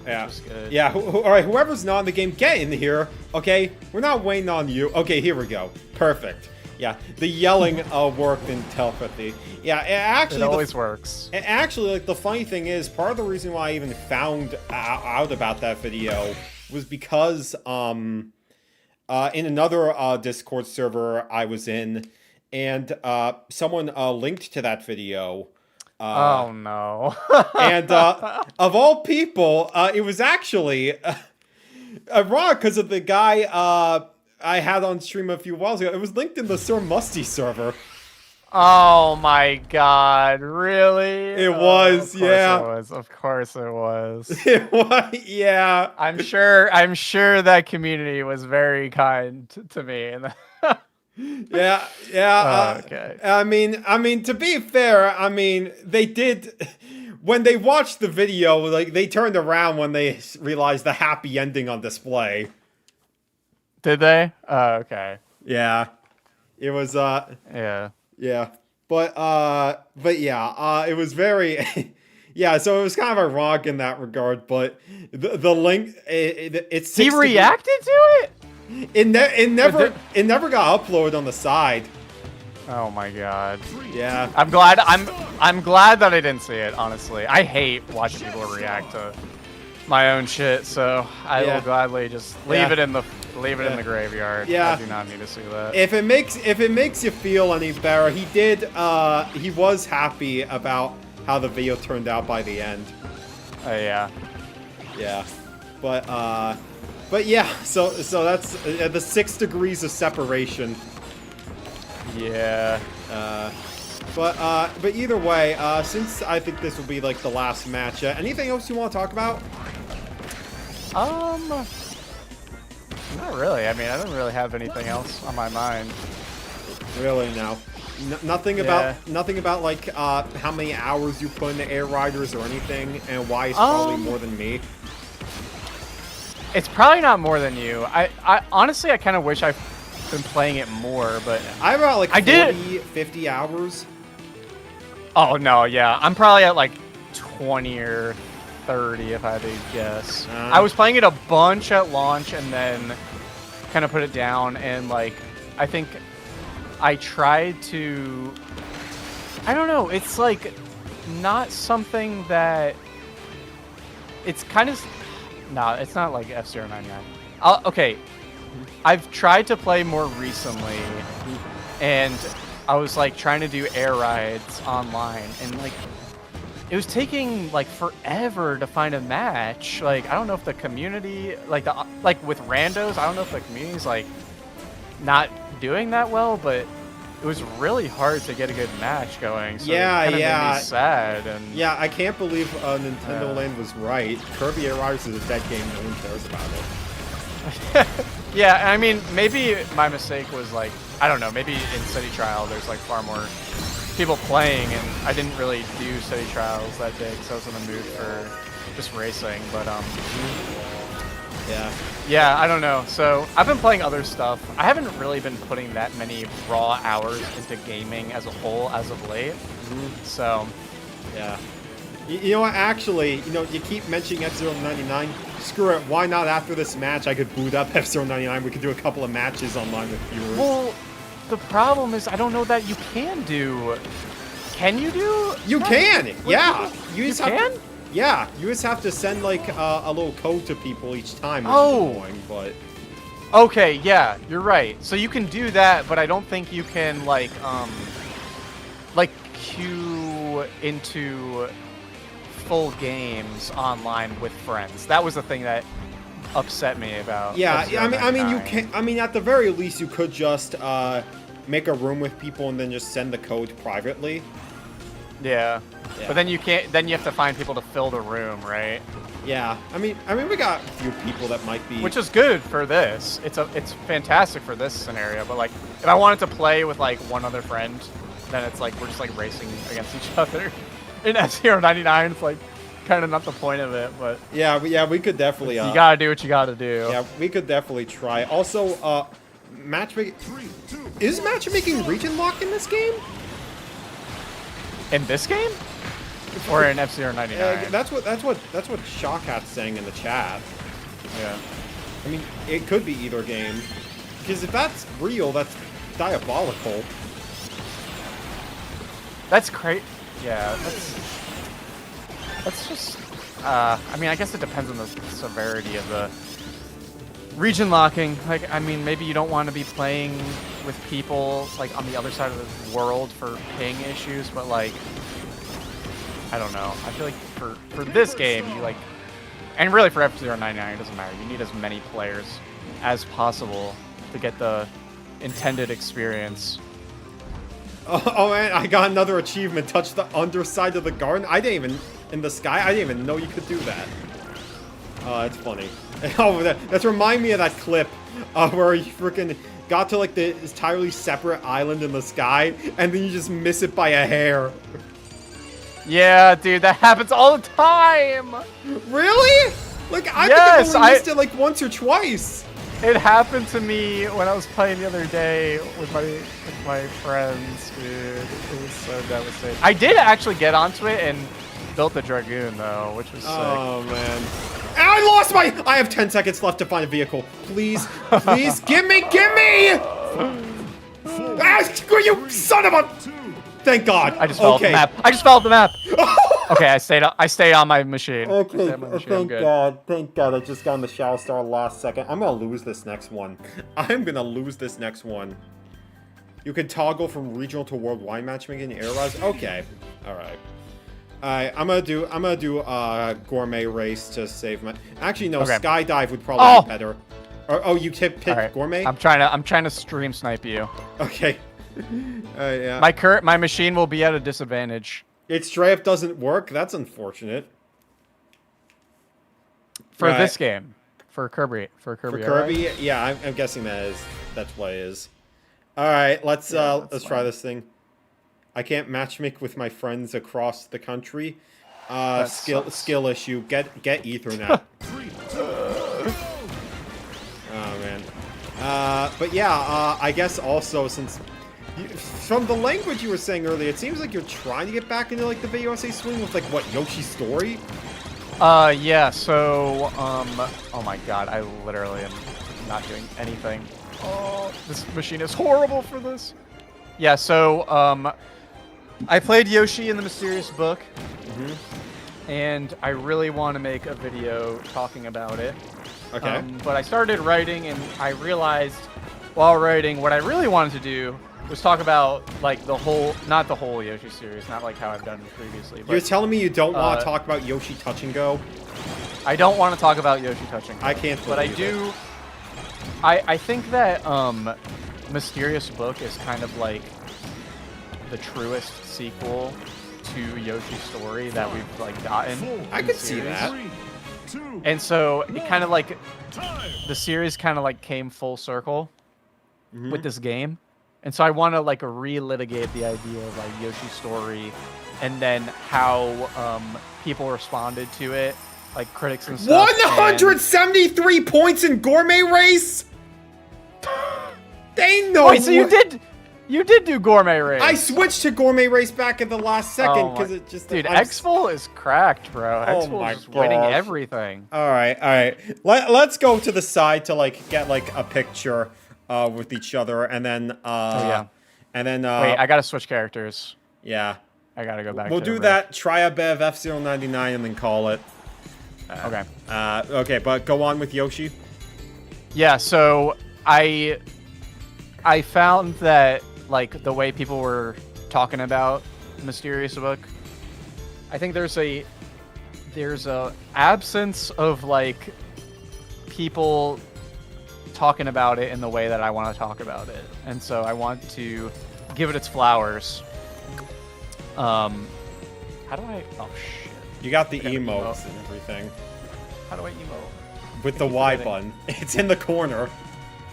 S1: Yeah.
S2: which is good.
S1: Yeah. All right. Whoever's not in the game, get in here. Okay. We're not waiting on you. Okay. Here we go. Perfect. Yeah. The yelling worked in telepathy. Yeah. Actually,
S2: It always works.
S1: Actually, like the funny thing is, part of the reason why I even found out about that video was because in another Discord server I was in, and someone linked to that video.
S2: Oh no.
S1: And of all people, it was actually ironic because of the guy I had on stream a few while ago. It was linked in the Sir Musty server.
S2: Oh my god, really?
S1: It was,
S2: of course
S1: yeah.
S2: It was. Of course it was.
S1: It was, yeah.
S2: I'm sure that community was very kind to me. And
S1: Yeah, yeah.
S2: Okay.
S1: I mean, to be fair, I mean, they did. When they watched the video, like they turned around when they realized the happy ending on display.
S2: Did they? Oh, okay.
S1: Yeah, it was.
S2: Yeah.
S1: Yeah, but yeah, it was very. Yeah, so it was kind of ironic in that regard, but the link it's
S2: He reacted to it?
S1: It never got uploaded on the side.
S2: Oh my god.
S1: Yeah.
S2: I'm glad that I didn't see it, honestly. I hate watching people react to my own shit, so I
S1: Yeah.
S2: will gladly just leave it in the graveyard.
S1: Yeah.
S2: I do not need to see that.
S1: If it makes you feel any better, he was happy about how the video turned out by the end.
S2: Yeah.
S1: Yeah. But yeah, so that's the 6 degrees of separation.
S2: Yeah.
S1: But either way, since I think this will be like the last match, anything else you want to talk about?
S2: Not really. I mean, I don't really have anything else on my mind.
S1: Really, no. Nothing about like how many hours you put into Air Riders or anything, and why it's probably more than me.
S2: It's probably not more than you. I honestly, I kind of wish I've been playing it more, but
S1: I have about like
S2: I
S1: 50 hours.
S2: Oh no, yeah, I'm probably at like 20 or 30 if I had to guess. I was playing it a bunch at launch and then kind of put it down, and like I think I tried to. I don't know. It's like not something that. It's kind of. No, it's not like F099. Okay, I've tried to play more recently, and I was like trying to do air rides online, and like it was taking like forever to find a match. Like I don't know if the community, like with randos, I don't know if the community's like not doing that well, but it was really hard to get a good match going. So
S1: Yeah,
S2: it kinda
S1: yeah.
S2: made me sad. And
S1: Yeah, I can't believe Nintendo Land was right. Kirby Air Riders is a dead game. No one cares about it.
S2: Yeah, I mean, maybe my mistake was like, I don't know, maybe in City Trial there's like far more people playing, and I didn't really do City Trials that day because I was in the mood for just racing. But yeah, I don't know. So I've been playing other stuff. I haven't really been putting that many raw hours into gaming as a whole as of late. So
S1: Yeah. You know what, actually, you keep mentioning F099. Screw it, why not after this match I could boot up F099, we could do a couple of matches online with viewers.
S2: well, the problem is I don't know that you can do. Can you do?
S1: You can! Yeah!
S2: You
S1: just have
S2: can?
S1: to, yeah, you just have to send like a little code to people each time, which
S2: Oh.
S1: is annoying, but...
S2: Okay, yeah, you're right. So you can do that, but I don't think you can like queue into full games online with friends. That was the thing that upset me about.
S1: Yeah, I mean, you
S2: F099.
S1: can. I mean, at the very least, you could just make a room with people and then just send the code privately.
S2: Yeah.
S1: Yeah.
S2: But then you can't. Then you have to find people to fill the room, right?
S1: Yeah, I mean, we got a few people that might be.
S2: Which is good for this. It's fantastic for this scenario. But like, if I wanted to play with like one other friend, then it's like we're just like racing against each other. In F099, it's like kind of not the point of it, but
S1: Yeah, we could definitely.
S2: you gotta do what you gotta do.
S1: Yeah, we could definitely try. Also, matchmaking. Is matchmaking region locked in this game?
S2: In this game? Or in F-Zero 99.
S1: That's what Shawcat's saying in the chat.
S2: Yeah.
S1: I mean, it could be either game. Because if that's real, that's diabolical.
S2: That's great. Yeah, that's just... I mean, I guess it depends on the severity of the region locking. Like, I mean, maybe you don't want to be playing with people, like, on the other side of the world for ping issues, but, like, I don't know. I feel like for this game, you, like... And really for F-Zero 99, it doesn't matter. You need as many players as possible to get the intended experience.
S1: Oh man, I got another achievement. Touch the underside of the garden. I didn't even... In the sky? I didn't even know you could do that. Oh, that's funny. Oh, that's remind me of that clip where you freaking got to like the entirely separate island in the sky, and then you just miss it by a hair.
S2: Yeah, dude, that happens all the time!
S1: Really? Like, I
S2: Yes,
S1: think I've only missed it like once or twice.
S2: It happened to me when I was playing the other day with my friends, dude. It was so devastating. I did actually get onto it and built the Dragoon, though, which was sick.
S1: Oh, man. And I lost my... I have 10 seconds left to find a vehicle. Please, please, give me! Ah, you son of a... Thank God.
S2: I just fell off the map. I just fell off the map. Okay, I stayed on my machine.
S1: Okay, thank God. Thank God I just got on the Shadow Star last second. I'm gonna lose this next one. I'm gonna lose this next one. You can toggle from regional to worldwide matchmaking in Air Riders. Okay. Alright. I'm gonna do gourmet race to save my... Actually, no,
S2: okay.
S1: Skydive would probably be better. Oh, you picked
S2: right.
S1: gourmet?
S2: I'm trying to stream snipe you.
S1: Okay. Yeah.
S2: My machine will be at a disadvantage.
S1: It straight up doesn't work? That's unfortunate.
S2: For this game. For Kirby.
S1: For Kirby? Right? Yeah, I'm guessing that's what it is. Alright, let's try this thing. I can't matchmake with my friends across the country. Skill issue. Get Ethernet. Oh man. But yeah, I guess also since from the language you were saying earlier, it seems like you're trying to get back into like the VUSA swing with like what, Yoshi's Story?
S2: Yeah, so oh my god, I literally am not doing anything. Oh, this machine is horrible for this. Yeah, so I played Yoshi in the Mysterious Book, and I really want to make a video talking about it.
S1: Okay.
S2: But I started writing, and I realized while writing what I really wanted to do was talk about like not the whole Yoshi series, not like how I've done previously. But,
S1: you're telling me you don't want to talk about Yoshi Touch and Go?
S2: I don't want to talk about Yoshi Touch and Go.
S1: I can't believe
S2: but I do. I think that Mysterious Book is kind of like the truest sequel to Yoshi's Story that we've like gotten.
S1: I could see that.
S2: And so it kind of like the series kind of like came full circle with this game. And so I want to like relitigate the idea of like Yoshi's Story and then how people responded to it, like critics and stuff.
S1: 173 points in Gourmet Race? They know.
S2: Wait, so you did do Gourmet Race?
S1: I switched to Gourmet Race back at the last second because it just...
S2: Dude, X-Full is cracked, bro. X-Full is winning everything.
S1: Alright. Let's go to the side to like get like a picture with each other, and then and then
S2: wait, I gotta switch characters.
S1: Yeah.
S2: I gotta go back.
S1: We'll do that. Try a Bev F-Zero 99 and then call it.
S2: Okay.
S1: Okay, but go on with Yoshi.
S2: Yeah, so I found that like the way people were talking about Mysterious Book, I think there's a absence of like people talking about it in the way that I want to talk about it, and so I want to give it its flowers. How do I? Oh shit!
S1: You got the emotes and everything.
S2: How do I emote?
S1: With the Y button. It's in the corner.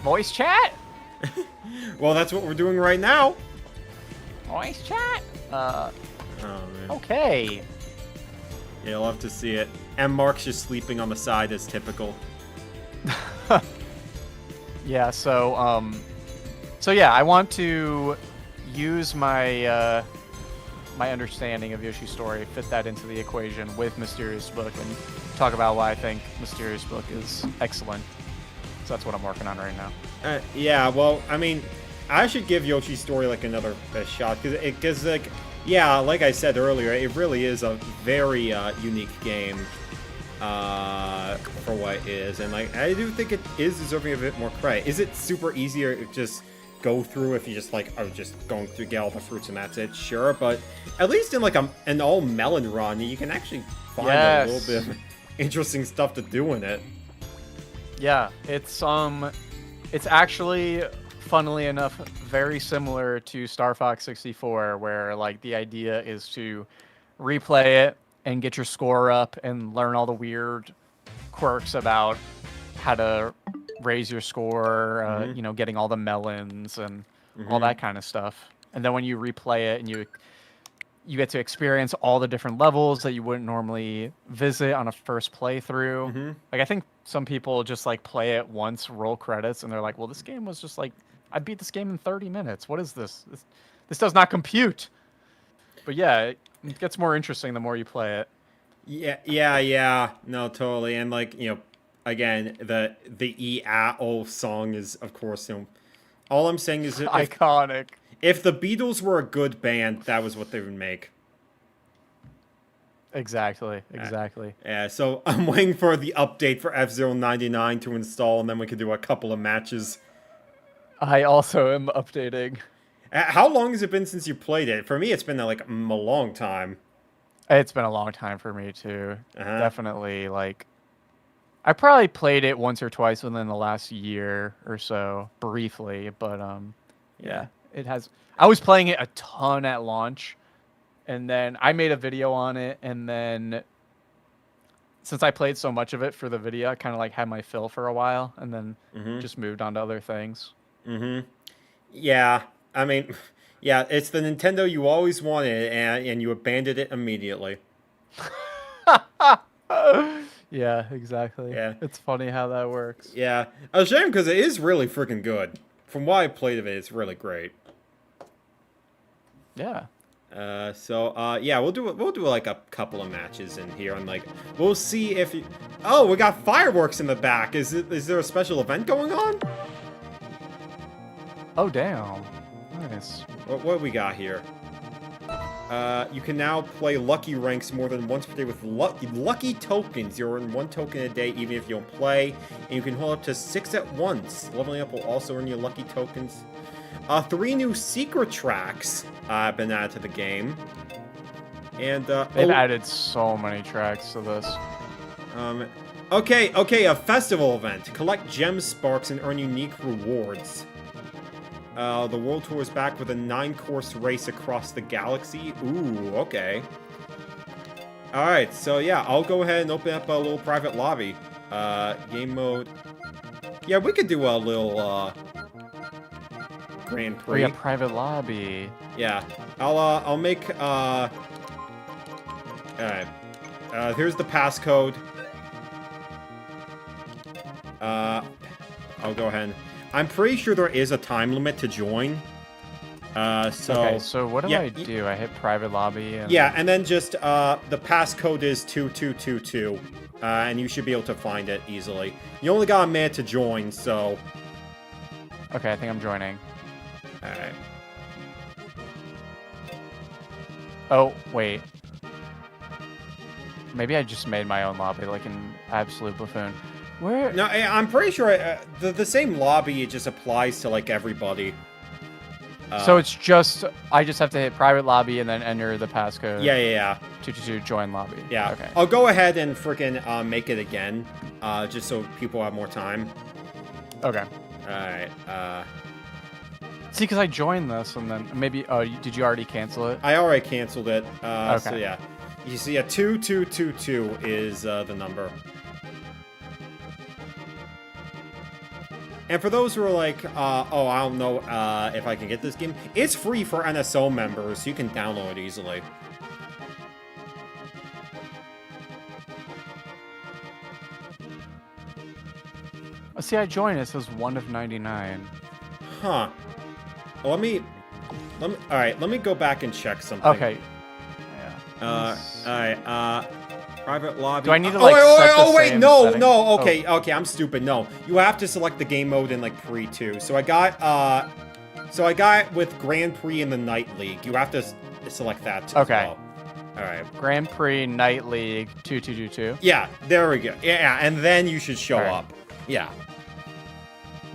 S2: Voice chat?
S1: Well, that's what we're doing right now.
S2: Voice chat?
S1: Oh, man.
S2: Okay.
S1: Yeah, you'll have to see it. And Mark's just sleeping on the side as typical.
S2: Yeah, so yeah, I want to use my my understanding of Yoshi's story, fit that into the equation with Mysterious Book, and talk about why I think Mysterious Book is excellent. So that's what I'm working on right now.
S1: Yeah, well, I mean, I should give Yoshi's Story like another shot because like, yeah, like I said earlier, it really is a very unique game for what it is, and like I do think it is deserving of a bit more credit. Is it super easy to just go through if you just like are just going through get all the fruits and that's it? Sure, but at least in like an all melon run, you can actually find a little bit of interesting stuff to do in it.
S2: Yeah, it's actually, funnily enough, very similar to Star Fox 64, where like the idea is to replay it and get your score up and learn all the weird quirks about how to raise your score, you know, getting all the melons and all that kind of stuff. And then when you replay it and you get to experience all the different levels that you wouldn't normally visit on a first playthrough. Like, I think some people just like play it once, roll credits, and they're like, well, this game was just like, I beat this game in 30 minutes. What is this? This does not compute. But yeah, it gets more interesting the more you play it.
S1: Yeah. No, totally. And like, you know, again, the E-A-O song is, of course, you know, all I'm saying is
S2: iconic.
S1: If the Beatles were a good band, that was what they would make.
S2: Exactly.
S1: Yeah, so I'm waiting for the update for F-Zero 99 to install, and then we can do a couple of matches.
S2: I also am updating.
S1: How long has it been since you played it? For me, it's been like a long time.
S2: It's been a long time for me, too. Definitely, like, I probably played it once or twice within the last year or so, briefly, but, yeah. It has. I was playing it a ton at launch, and then I made a video on it, and then since I played so much of it for the video, I kind of like had my fill for a while, and then just moved on to other things.
S1: Yeah, I mean, yeah, it's the Nintendo you always wanted, and you abandoned it immediately.
S2: Yeah, exactly.
S1: Yeah.
S2: It's funny how that works.
S1: Yeah, a shame because it is really freaking good. From what I played of it, it's really great.
S2: Yeah.
S1: Yeah, we'll do like a couple of matches in here, and like we'll see if you... Oh, we got fireworks in the back. Is there a special event going on?
S2: Oh damn. Nice.
S1: What we got here? You can now play lucky ranks more than once per day with lucky tokens. You earn 1 token a day even if you don't play, and you can hold up to 6 at once. Leveling up will also earn you lucky tokens. 3 new secret tracks have been added to the game. And
S2: they've added so many tracks to this.
S1: Okay, a festival event. Collect gem sparks and earn unique rewards. The World Tour is back with a 9-course race across the galaxy. Ooh, okay. Alright, so yeah, I'll go ahead and open up a little private lobby. Game mode. Yeah, we could do a little, Grand Prix.
S2: We got private lobby.
S1: Yeah. I'll make, alright. Here's the passcode. I'll go ahead and... I'm pretty sure there is a time limit to join.
S2: Okay, so what do I do? I hit private lobby and...
S1: Yeah, and then just, the passcode is 2222. And you should be able to find it easily. You only got a minute to join, so...
S2: Okay, I think I'm joining.
S1: Alright.
S2: Oh, wait. Maybe I just made my own lobby like an absolute buffoon. Where?
S1: No, I'm pretty sure the same lobby, it just applies to, like, everybody.
S2: So it's just, I just have to hit private lobby and then enter the passcode.
S1: Yeah.
S2: To join lobby.
S1: Yeah.
S2: Okay.
S1: I'll go ahead and freaking make it again, just so people have more time.
S2: Okay.
S1: Alright,
S2: See, because I joined this and then maybe, did you already cancel it?
S1: I already canceled it,
S2: okay.
S1: So yeah. You see, 2222 is the number. And for those who are like, oh, I don't know if I can get this game, it's free for NSO members, so you can download it easily.
S2: See, I joined. It says 1 of 99.
S1: Huh. Well, let me go back and check something.
S2: Okay.
S1: Alright, private lobby.
S2: Do I need to, like, set the
S1: wait,
S2: same
S1: no,
S2: setting?
S1: no,
S2: Oh.
S1: okay, I'm stupid, no. You have to select the game mode in, like, Pre, too. So I got with Grand Prix in the Night League. You have to select that, too,
S2: Okay.
S1: as well. Alright.
S2: Grand Prix Night League 2222.
S1: Yeah, there we go. Yeah, and then you should show
S2: Alright.
S1: up. Yeah.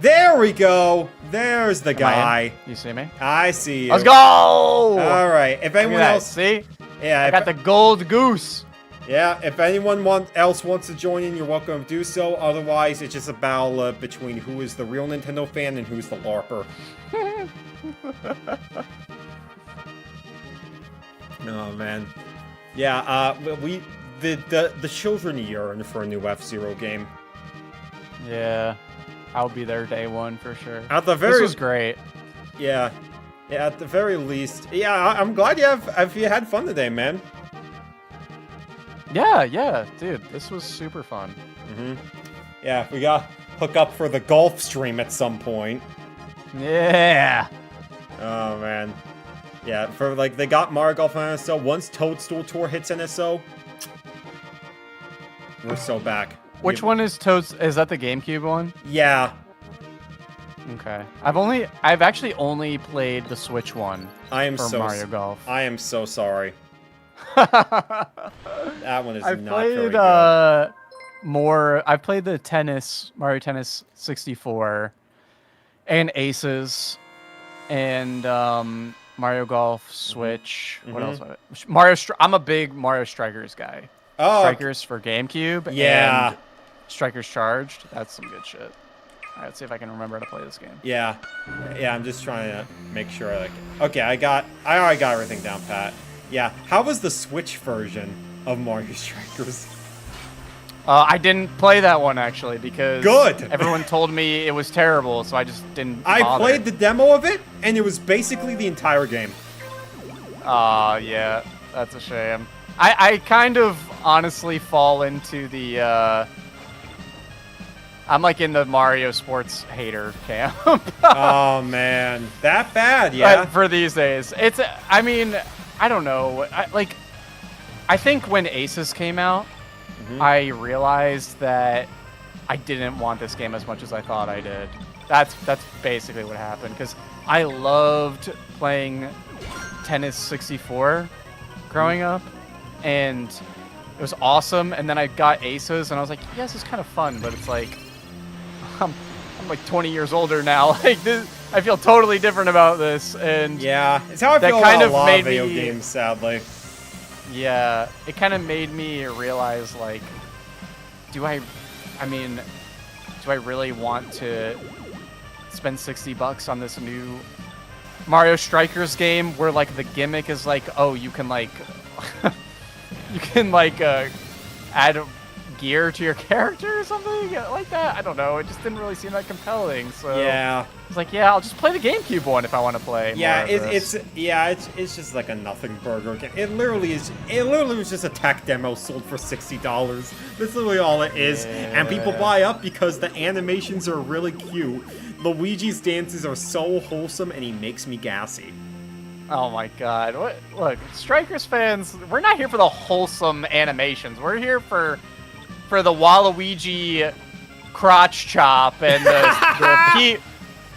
S1: There we go! There's the
S2: Am I
S1: guy.
S2: in? You see me?
S1: I see you.
S2: Let's go!
S1: Alright, if
S2: Look at
S1: anyone
S2: that,
S1: else...
S2: See?
S1: Yeah,
S2: I got the gold goose.
S1: Yeah, if anyone else wants to join in, you're welcome to do so. Otherwise, it's just a battle between who is the real Nintendo fan and who's the LARPer. Oh man, yeah. The children yearn for a new F-Zero game.
S2: Yeah, I'll be there day one for sure.
S1: At the very
S2: This was great.
S1: Yeah, at the very least. Yeah, I'm glad you had fun today, man.
S2: Yeah, dude, this was super fun.
S1: Yeah, we got hook up for the golf stream at some point.
S2: Yeah.
S1: Oh man. Yeah, for like they got Mario Golf on NSO. Once Toadstool Tour hits NSO, we're so back.
S2: Which one is Toads? Is that the GameCube one?
S1: Yeah,
S2: Okay. I've actually only played the Switch one
S1: I am
S2: for
S1: so
S2: Mario Golf.
S1: I am so sorry. That one is
S2: I've
S1: not very
S2: played
S1: good.
S2: I've played the Mario Tennis 64 and Aces and Mario Golf Switch. What else? I'm a big Mario Strikers guy.
S1: Oh,
S2: Strikers for GameCube.
S1: Yeah.
S2: And Strikers Charged. That's some good shit. All right, let's see if I can remember how to play this game.
S1: yeah. I'm just trying to make sure. Like, okay, I already got everything down pat. Yeah. How was the Switch version of Mario Strikers?
S2: I didn't play that one actually because
S1: Good.
S2: everyone told me it was terrible, so I just didn't.
S1: I
S2: bother.
S1: played the demo of it, and it was basically the entire game.
S2: Yeah, that's a shame. I kind of honestly fall into the. I'm like in the Mario sports hater camp.
S1: Oh man, that bad? Yeah.
S2: For these days, I mean, I don't know. I think when Aces came out, I realized that I didn't want this game as much as I thought I did. That's basically what happened because I loved playing Tennis 64 growing up, and it was awesome. And then I got Aces, and I was like, yes, it's kind of fun, but it's like I'm like 20 years older now. Like this, I feel totally different about this, and
S1: Yeah, it's how I
S2: that
S1: feel
S2: kind
S1: about
S2: of
S1: a lot
S2: made
S1: of video
S2: me-
S1: games, sadly.
S2: yeah, it kind of made me realize, like, do I really want to spend $60 on this new Mario Strikers game where, like, the gimmick is, like, oh, you can, like, add gear to your character or something like that? I don't know. It just didn't really seem that compelling, so...
S1: Yeah.
S2: I was like, yeah, I'll just play the GameCube one if I want to play
S1: Yeah,
S2: more of this.
S1: it's just like a nothing burger game. It literally was just a tech demo sold for $60. That's literally all it is. And people buy up because the animations are really cute. Luigi's dances are so wholesome and he makes me gassy.
S2: Oh my god. Look, Strikers fans, we're not here for the wholesome animations. We're here for the Waluigi crotch chop and the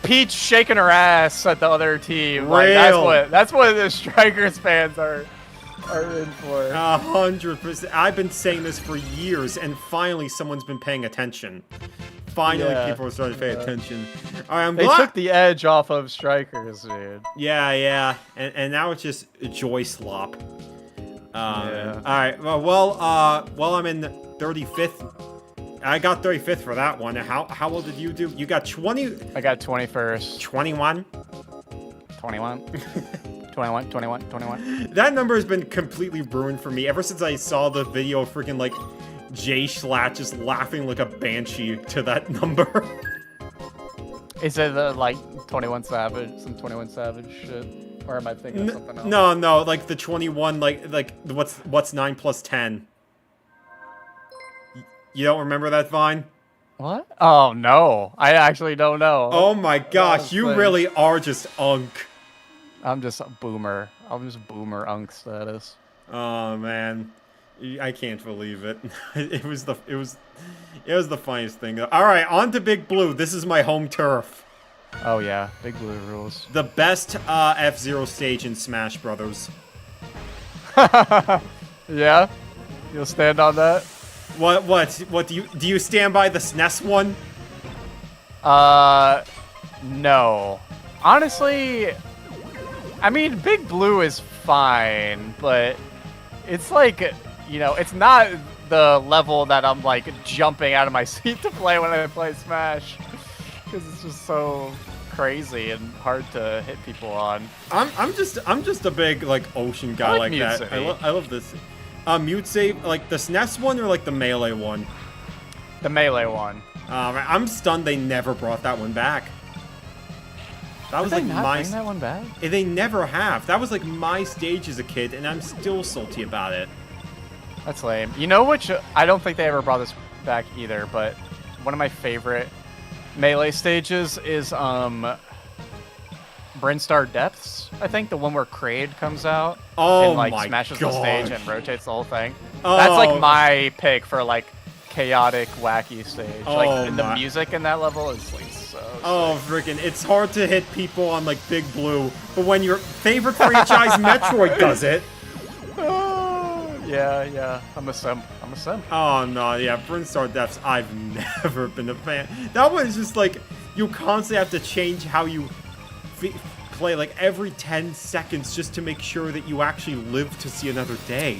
S2: Peach shaking her ass at the other team. Like, that's what the Strikers fans are in for.
S1: 100%. I've been saying this for years, and finally someone's been paying attention. Finally,
S2: Yeah.
S1: people are starting to pay attention. All right, I'm
S2: They
S1: glad.
S2: took the edge off of Strikers, dude.
S1: Yeah, and now it's just joy slop.
S2: Yeah.
S1: All right. Well, I'm in 35th. I got 35th for that one. How well did you do? You got 20.
S2: I got 21st.
S1: 21.
S2: 21. 21.
S1: That number has been completely ruined for me ever since I saw the video of freaking like Jay Schlatt just laughing like a banshee to that number.
S2: Is it like 21 Savage, some 21 Savage shit? Or am I thinking of something else?
S1: No, like the 21, like what's 9 plus 10? You don't remember that, Vine?
S2: What? Oh, no. I actually don't know.
S1: Oh my gosh, you
S2: Thanks.
S1: really are just unk.
S2: I'm just a boomer. I'm just boomer unk status.
S1: Oh man, I can't believe it. It was the funniest thing. All right, on to Big Blue. This is my home turf.
S2: Oh yeah, Big Blue rules.
S1: The best F-Zero stage in Smash Brothers.
S2: Yeah, you'll stand on that.
S1: What do you stand by the SNES one?
S2: No. Honestly, I mean, Big Blue is fine, but it's like, you know, it's not the level that I'm like jumping out of my seat to play when I play Smash, because it's just so crazy and hard to hit people on.
S1: I'm just a big like ocean guy like
S2: Mute
S1: that.
S2: City.
S1: I love this. Mute save, like the SNES one or like the Melee one?
S2: The Melee one.
S1: I'm stunned they never brought that one back. That was
S2: Did
S1: like
S2: they not
S1: my.
S2: bring that one back?
S1: They never have. That was like my stage as a kid, and I'm still salty about it.
S2: That's lame. You know which? I don't think they ever brought this back either, but one of my favorite Melee stages is Brinstar Depths. I think the one where Kraid comes out and like
S1: my
S2: smashes
S1: gosh.
S2: the stage and rotates the whole thing.
S1: Oh.
S2: That's like my pick for like chaotic, wacky stage.
S1: Oh
S2: Like and the
S1: my-
S2: music in that level is like so.
S1: Oh, freaking! It's hard to hit people on like Big Blue, but when your favorite franchise Metroid does it.
S2: Yeah. I'm a simp.
S1: Oh no, yeah, Brinstar Depths. I've never been a fan. That one is just like you constantly have to change how you play like every 10 seconds just to make sure that you actually live to see another day.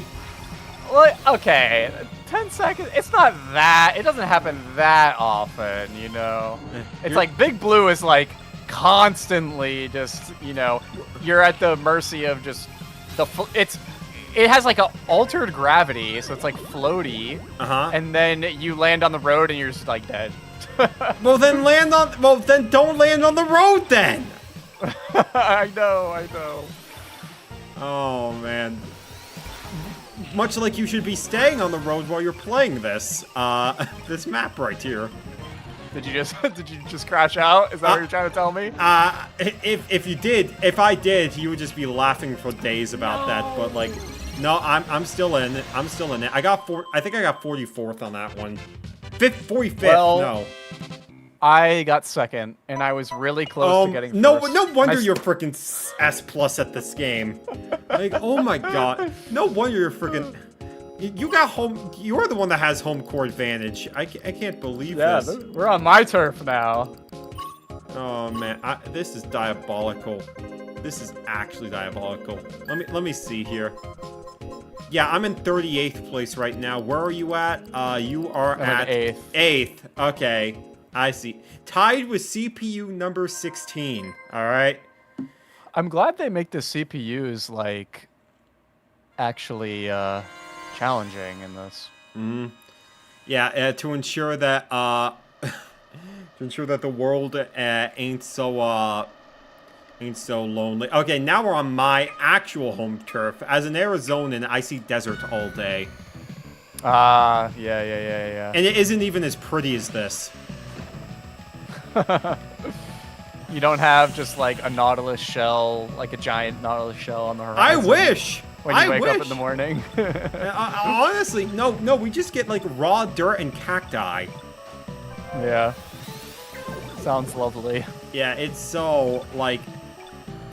S2: Well, okay, 10 seconds. It's not that. It doesn't happen that often, you know. It's like Big Blue is like constantly just, you know, you're at the mercy of just the. It has like a altered gravity, so it's like floaty. And then you land on the road and you're just like dead.
S1: Well then don't land on the road then.
S2: I know.
S1: Oh man. Much like you should be staying on the road while you're playing this, this map right here.
S2: Did you just crash out? Is that what you're trying to tell me?
S1: If I did, you would just be laughing for days about that. But like, no, I'm still in it. I think I got 44th on that one. 45th.
S2: Well,
S1: no.
S2: I got second, and I was really close to getting
S1: no,
S2: first.
S1: no wonder you're freaking S+ at this game. Like, oh my god. No wonder you're freaking. You got home. You're the one that has home court advantage. I can't believe this.
S2: We're on my turf now.
S1: Oh man, this is diabolical. This is actually diabolical. Let me see here. Yeah, I'm in 38th place right now. Where are you at? You are
S2: I'm
S1: at
S2: in 8th.
S1: 8th. Okay, I see. Tied with CPU number 16. All right.
S2: I'm glad they make the CPUs like actually challenging in this.
S1: Yeah, to ensure that the world ain't so lonely. Okay, now we're on my actual home turf. As an Arizonan, I see desert all day.
S2: Yeah.
S1: And it isn't even as pretty as this.
S2: You don't have just like a Nautilus shell, like a giant Nautilus shell on the horizon.
S1: I wish!
S2: When you wake up in the morning.
S1: Honestly, no, we just get like raw dirt and cacti.
S2: Yeah. Sounds lovely.
S1: Yeah, it's so, like,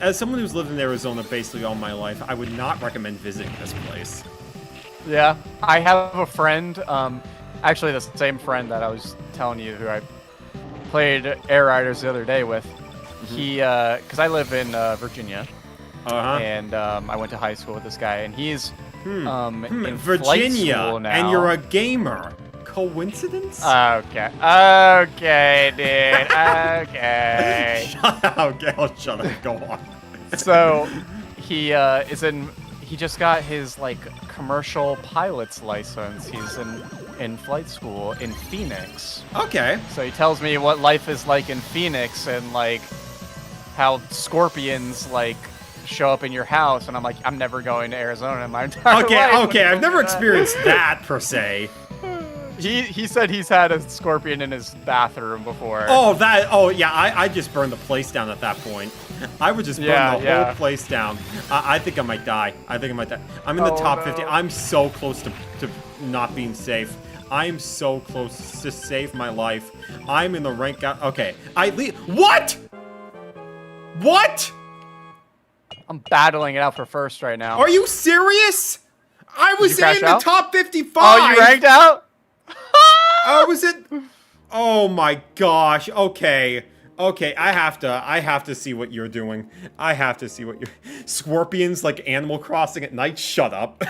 S1: as someone who's lived in Arizona basically all my life, I would not recommend visiting this place.
S2: Yeah, I have a friend, actually the same friend that I was telling you who I played Air Riders the other day with. He, because I live in Virginia, and I went to high school with this guy, and he's in flight
S1: Virginia,
S2: school now.
S1: and you're a gamer. Coincidence?
S2: Okay, dude, okay.
S1: Shut up, okay, I'll shut up, go on.
S2: So, he he just got his, like, commercial pilot's license. He's in flight school in Phoenix.
S1: Okay.
S2: So he tells me what life is like in Phoenix and, like, how scorpions, like, show up in your house. And I'm like, I'm never going to Arizona in my entire life.
S1: Okay, I've never experienced that, per se.
S2: He said he's had a scorpion in his bathroom before.
S1: Oh, yeah, I just burned the place down at that point. I would just burn the whole place down. I think I might die. I'm in the top 50. I'm so close to not being safe. I'm so close to save my life. I'm in the rank out. Okay, what? What?
S2: I'm battling it out for first right now.
S1: Are you serious? I was
S2: you crash
S1: in the
S2: out?
S1: top 55.
S2: Oh, you ranked out?
S1: I was in. Oh my gosh. Okay. Okay, I have to see what you're doing. I have to see what you're. Scorpions like Animal Crossing at night. Shut up.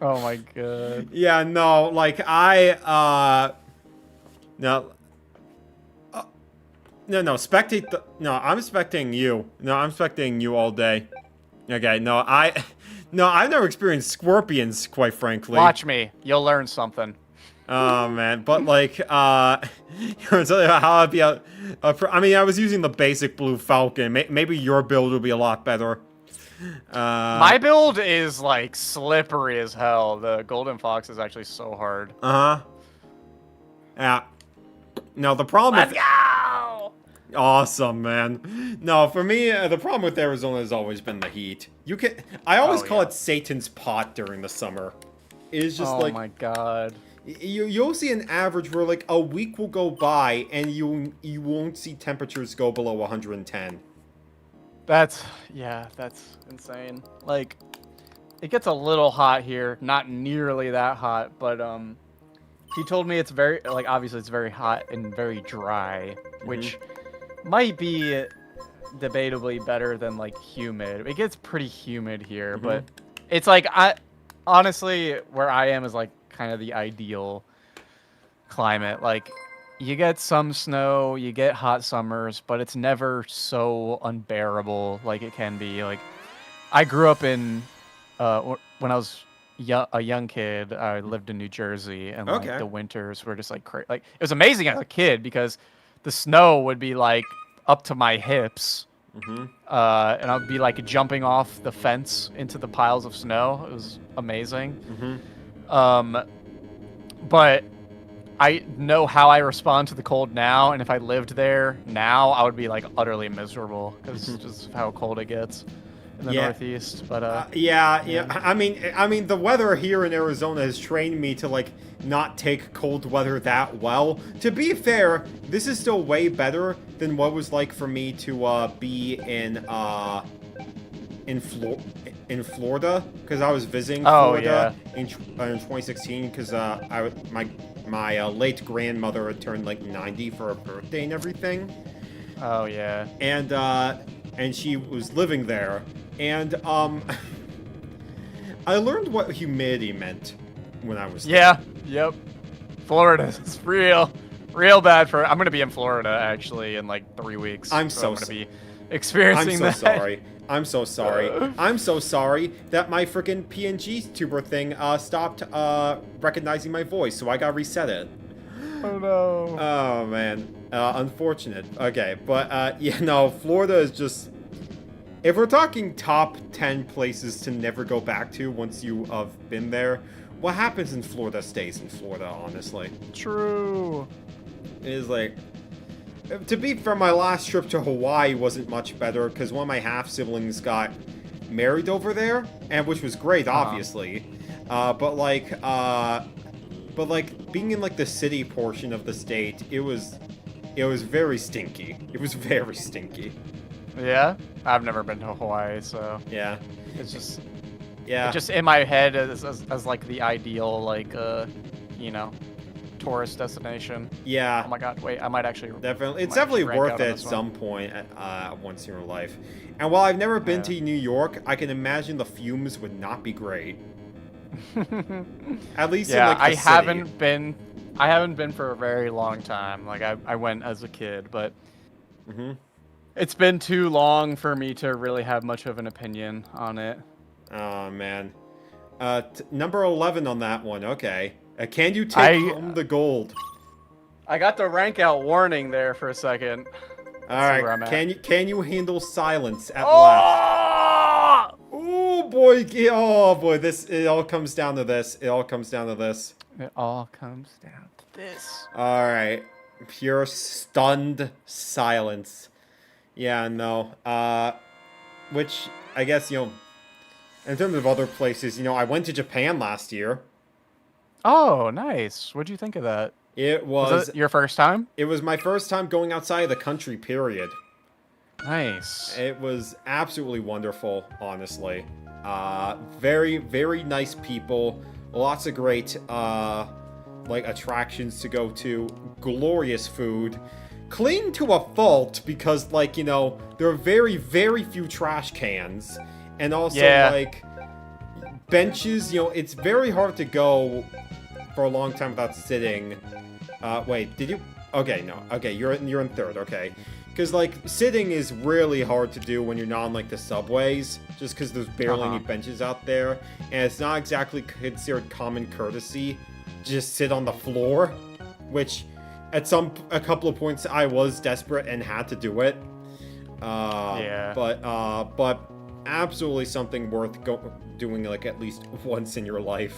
S2: Oh my god.
S1: Yeah, no, like no. No, spectate the. No, I'm spectating you. No, I'm spectating you all day. Okay, no, I've never experienced scorpions, quite frankly.
S2: Watch me. You'll learn something.
S1: Oh man, but like, how I'd be I mean, I was using the basic blue falcon. Maybe your build would be a lot better.
S2: My build is like slippery as hell. The golden fox is actually so hard.
S1: Yeah. No, the problem.
S2: Let's go!
S1: Awesome, man. No, for me, the problem with Arizona has always been the heat. I always call it Satan's pot during the summer. It's just like.
S2: Oh my god.
S1: You'll see an average where like a week will go by and you won't see temperatures go below 110.
S2: That's insane. Like, it gets a little hot here, not nearly that hot, but he told me it's very, like, obviously it's very hot and very dry, which might be debatably better than like humid. It gets pretty humid here, but it's like honestly where I am is like kind of the ideal climate. Like, you get some snow, you get hot summers, but it's never so unbearable like it can be. Like, I grew up in when I was a young kid, I lived in New Jersey, and like the winters were just like crazy. Like, it was amazing as a kid because the snow would be like up to my hips, and I'd be like jumping off the fence into the piles of snow. It was amazing. But I know how I respond to the cold now, and if I lived there now, I would be like utterly miserable because just how cold it gets in the Northeast. But
S1: yeah. I mean, the weather here in Arizona has trained me to like not take cold weather that well. To be fair, this is still way better than what it was like for me to be in Florida, because I was visiting Florida in 2016, because my late grandmother had turned like 90 for her birthday and everything.
S2: Oh yeah.
S1: And she was living there, and I learned what humidity meant when I was there.
S2: Yep. Florida is real bad for. I'm gonna be in Florida actually in like 3 weeks.
S1: I'm
S2: gonna be experiencing that.
S1: Sorry. I'm so sorry. I'm so sorry that my freaking PNG tuber thing stopped recognizing my voice, so I gotta reset it.
S2: Oh no.
S1: Oh man. Unfortunate. Okay, but yeah, no, Florida is just. If we're talking top 10 places to never go back to once you have been there, what happens in Florida stays in Florida, honestly.
S2: True.
S1: It is like. To be fair, my last trip to Hawaii wasn't much better because one of my half-siblings got married over there, and which was great, obviously. But being in like the city portion of the state, it was very stinky. It was very stinky.
S2: Yeah, I've never been to Hawaii, so
S1: yeah,
S2: it's just
S1: it's
S2: just in my head as like the ideal like tourist destination.
S1: Yeah.
S2: Oh my god, wait, I might actually.
S1: Definitely, it's definitely worth it at some point once in your life. And while I've never been to New York, I can imagine the fumes would not be great. At least in like the city.
S2: I haven't been for a very long time. Like I went as a kid, but it's been too long for me to really have much of an opinion on it.
S1: Oh man. Number 11 on that one. Okay. Can you take home the gold?
S2: I got the rank out warning there for a second.
S1: All right. Can you handle silence at last? Oh boy. Oh boy. It all comes down to this.
S2: It all comes down to this.
S1: All right. Pure stunned silence. Yeah, no. Which I guess, in terms of other places, I went to Japan last year.
S2: Oh, nice. What'd you think of that?
S1: It
S2: Was
S1: was
S2: it your first time?
S1: it was my first time going outside of the country, period.
S2: Nice.
S1: It was absolutely wonderful, honestly. Very, very nice people. Lots of great, attractions to go to. Glorious food. Clean to a fault because, there are very, very few trash cans. And also,
S2: Yeah.
S1: benches, it's very hard to go for a long time without sitting. Wait, did you? Okay, no. Okay, you're in third, okay. Because, sitting is really hard to do when you're not on, the subways, just because there's barely any benches out there, and it's not exactly considered common courtesy to just sit on the floor, which, a couple of points, I was desperate and had to do it.
S2: Yeah.
S1: But absolutely something worth doing, at least once in your life.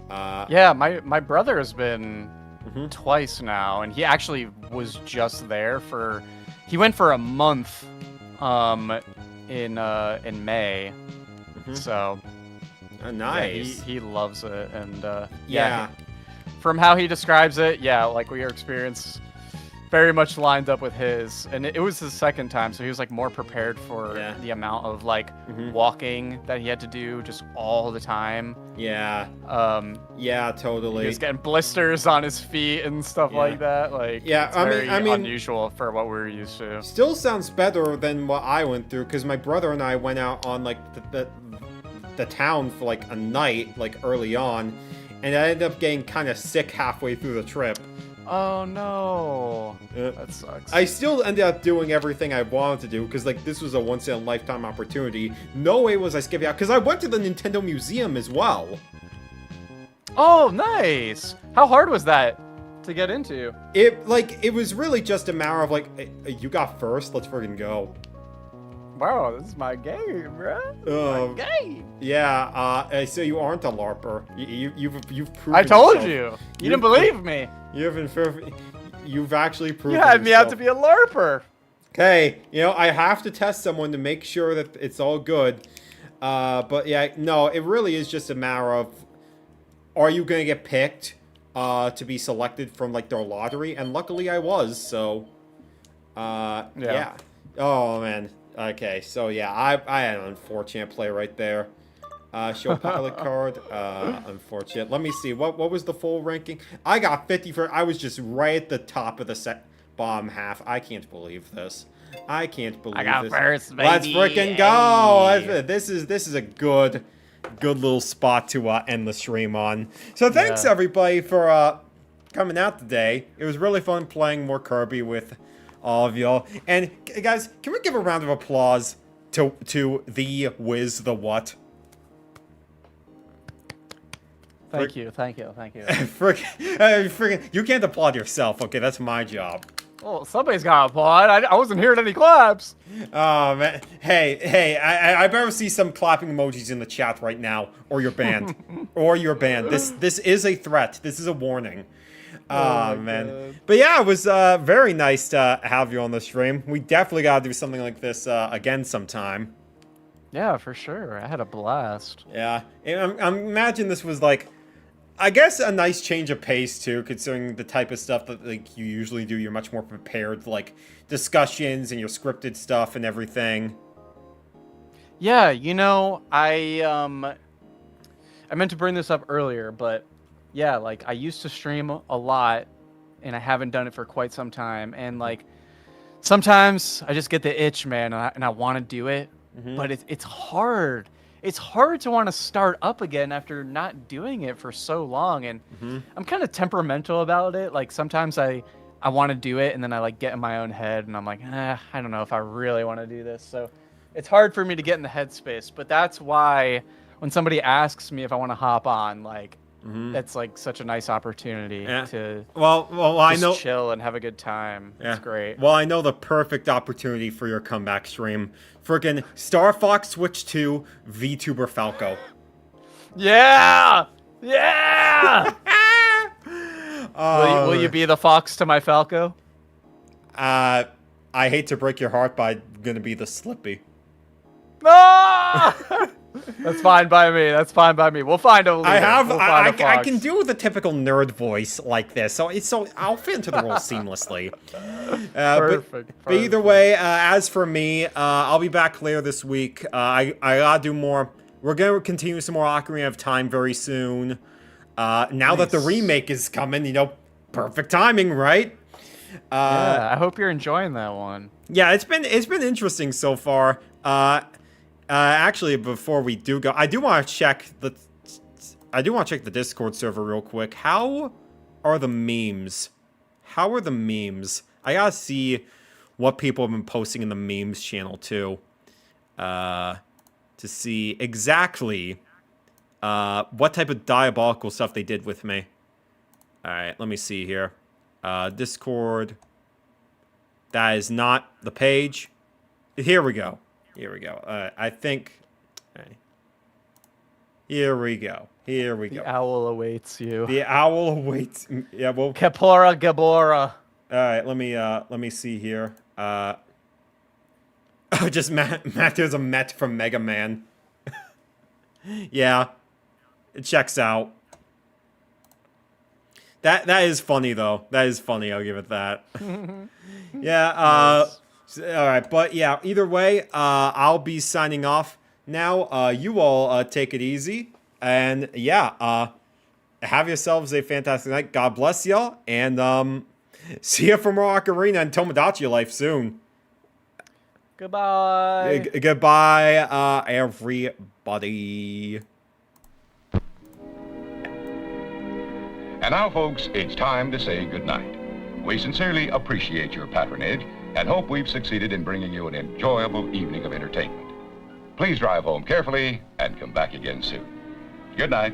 S2: Yeah, my brother has been twice now, and he actually was just there he went for a month in May. So
S1: Nice.
S2: yeah, he loves it, and
S1: Yeah.
S2: from how he describes it, your experience very much lined up with his, and it was his second time, so he was more prepared for the amount of walking that he had to do just all the time.
S1: Yeah. Yeah, totally.
S2: He was getting blisters on his feet and stuff like that.
S1: Yeah,
S2: it's
S1: I mean,
S2: unusual for what we're used to.
S1: Still sounds better than what I went through, because my brother and I went out on the town for a night early on, and I ended up getting kind of sick halfway through the trip.
S2: Oh no, that sucks.
S1: I still ended up doing everything I wanted to do, because this was a once-in-a-lifetime opportunity. No way was I skipping out, because I went to the Nintendo Museum as well.
S2: Oh, nice. How hard was that to get into?
S1: It was really just a matter of you got first, let's friggin' go.
S2: Wow, this is my game, bro. My game.
S1: Yeah. So you aren't a LARPer. You've proven.
S2: I told
S1: yourself.
S2: you. You didn't believe me.
S1: You've actually proven.
S2: You had me out
S1: yourself.
S2: to be a LARPer.
S1: Okay, I have to test someone to make sure that it's all good. But yeah, no, it really is just a matter of, are you gonna get picked to be selected from their lottery? And luckily I was. So, yeah. Oh man. Okay, so yeah, I had an unfortunate play right there. Show pilot card. Unfortunate. Let me see. What was the full ranking? I got 50 I was just right at the top of the bottom half. I can't believe this. I can't believe
S2: I got
S1: this.
S2: first, baby.
S1: Let's freaking go! This is a good little spot to end the stream on. So thanks everybody for coming out today. It was really fun playing more Kirby with all of y'all. And guys, can we give a round of applause to the wizawhat?
S2: Thank you.
S1: Friggin', you can't applaud yourself. Okay, that's my job.
S2: Well, somebody's got to applaud. I wasn't hearing any claps.
S1: Oh man, hey, I better see some clapping emojis in the chat right now, or you're banned, This is a threat. This is a warning. Oh man. God. But yeah, it was very nice to have you on the stream. We definitely gotta do something like this again sometime.
S2: Yeah, for sure. I had a blast.
S1: Yeah, and I imagine this was I guess a nice change of pace too, considering the type of stuff that you usually do. You're much more prepared, discussions and your scripted stuff and everything.
S2: Yeah, I meant to bring this up earlier, but yeah, I used to stream a lot, and I haven't done it for quite some time, and sometimes I just get the itch, man, and I want to do it, but it's hard. It's hard to want to start up again after not doing it for so long, and I'm kind of temperamental about it. Sometimes I want to do it, and then I get in my own head, and I'm I don't know if I really want to do this. So it's hard for me to get in the headspace. But that's why when somebody asks me if I want to hop on, that's such a nice opportunity to
S1: I know
S2: chill and have a good time. It's great.
S1: Well, I know the perfect opportunity for your comeback stream. Friggin' Star Fox Switch 2 VTuber Falco.
S2: Yeah! Will you be the fox to my Falco?
S1: I hate to break your heart, but I'm gonna be the Slippy.
S2: No! That's fine by me. That's fine by me. We'll find a leader.
S1: I can do the typical nerd voice like this, so I'll fit into the role seamlessly.
S2: Perfect.
S1: But either way, as for me, I'll be back later this week. I gotta do more. We're gonna continue some more Ocarina of Time very soon. Now that the remake is coming, perfect timing, right?
S2: Yeah, I hope you're enjoying that one.
S1: Yeah, it's been interesting so far. Actually, before we do go, I do want to check the Discord server real quick. How are the memes? I gotta see what people have been posting in the memes channel too, to see exactly what type of diabolical stuff they did with me. All right, let me see here. Discord. That is not the page. Here we go. I think. Okay. Here we go.
S2: The owl awaits you.
S1: The owl awaits. Yeah, well.
S2: Kapora Gabora.
S1: All right, let me see here. Just Matt. There's a Met from Mega Man. Yeah, it checks out. That is funny though. That is funny. I'll give it that. Yeah.
S2: Nice.
S1: All right, but yeah. Either way, I'll be signing off now. You all take it easy, and yeah. Have yourselves a fantastic night. God bless y'all, and see you for more Ocarina and Tomodachi life soon.
S2: Goodbye.
S1: Goodbye, everybody.
S5: And now, folks, it's time to say goodnight. We sincerely appreciate your patronage and hope we've succeeded in bringing you an enjoyable evening of entertainment. Please drive home carefully and come back again soon. Good night.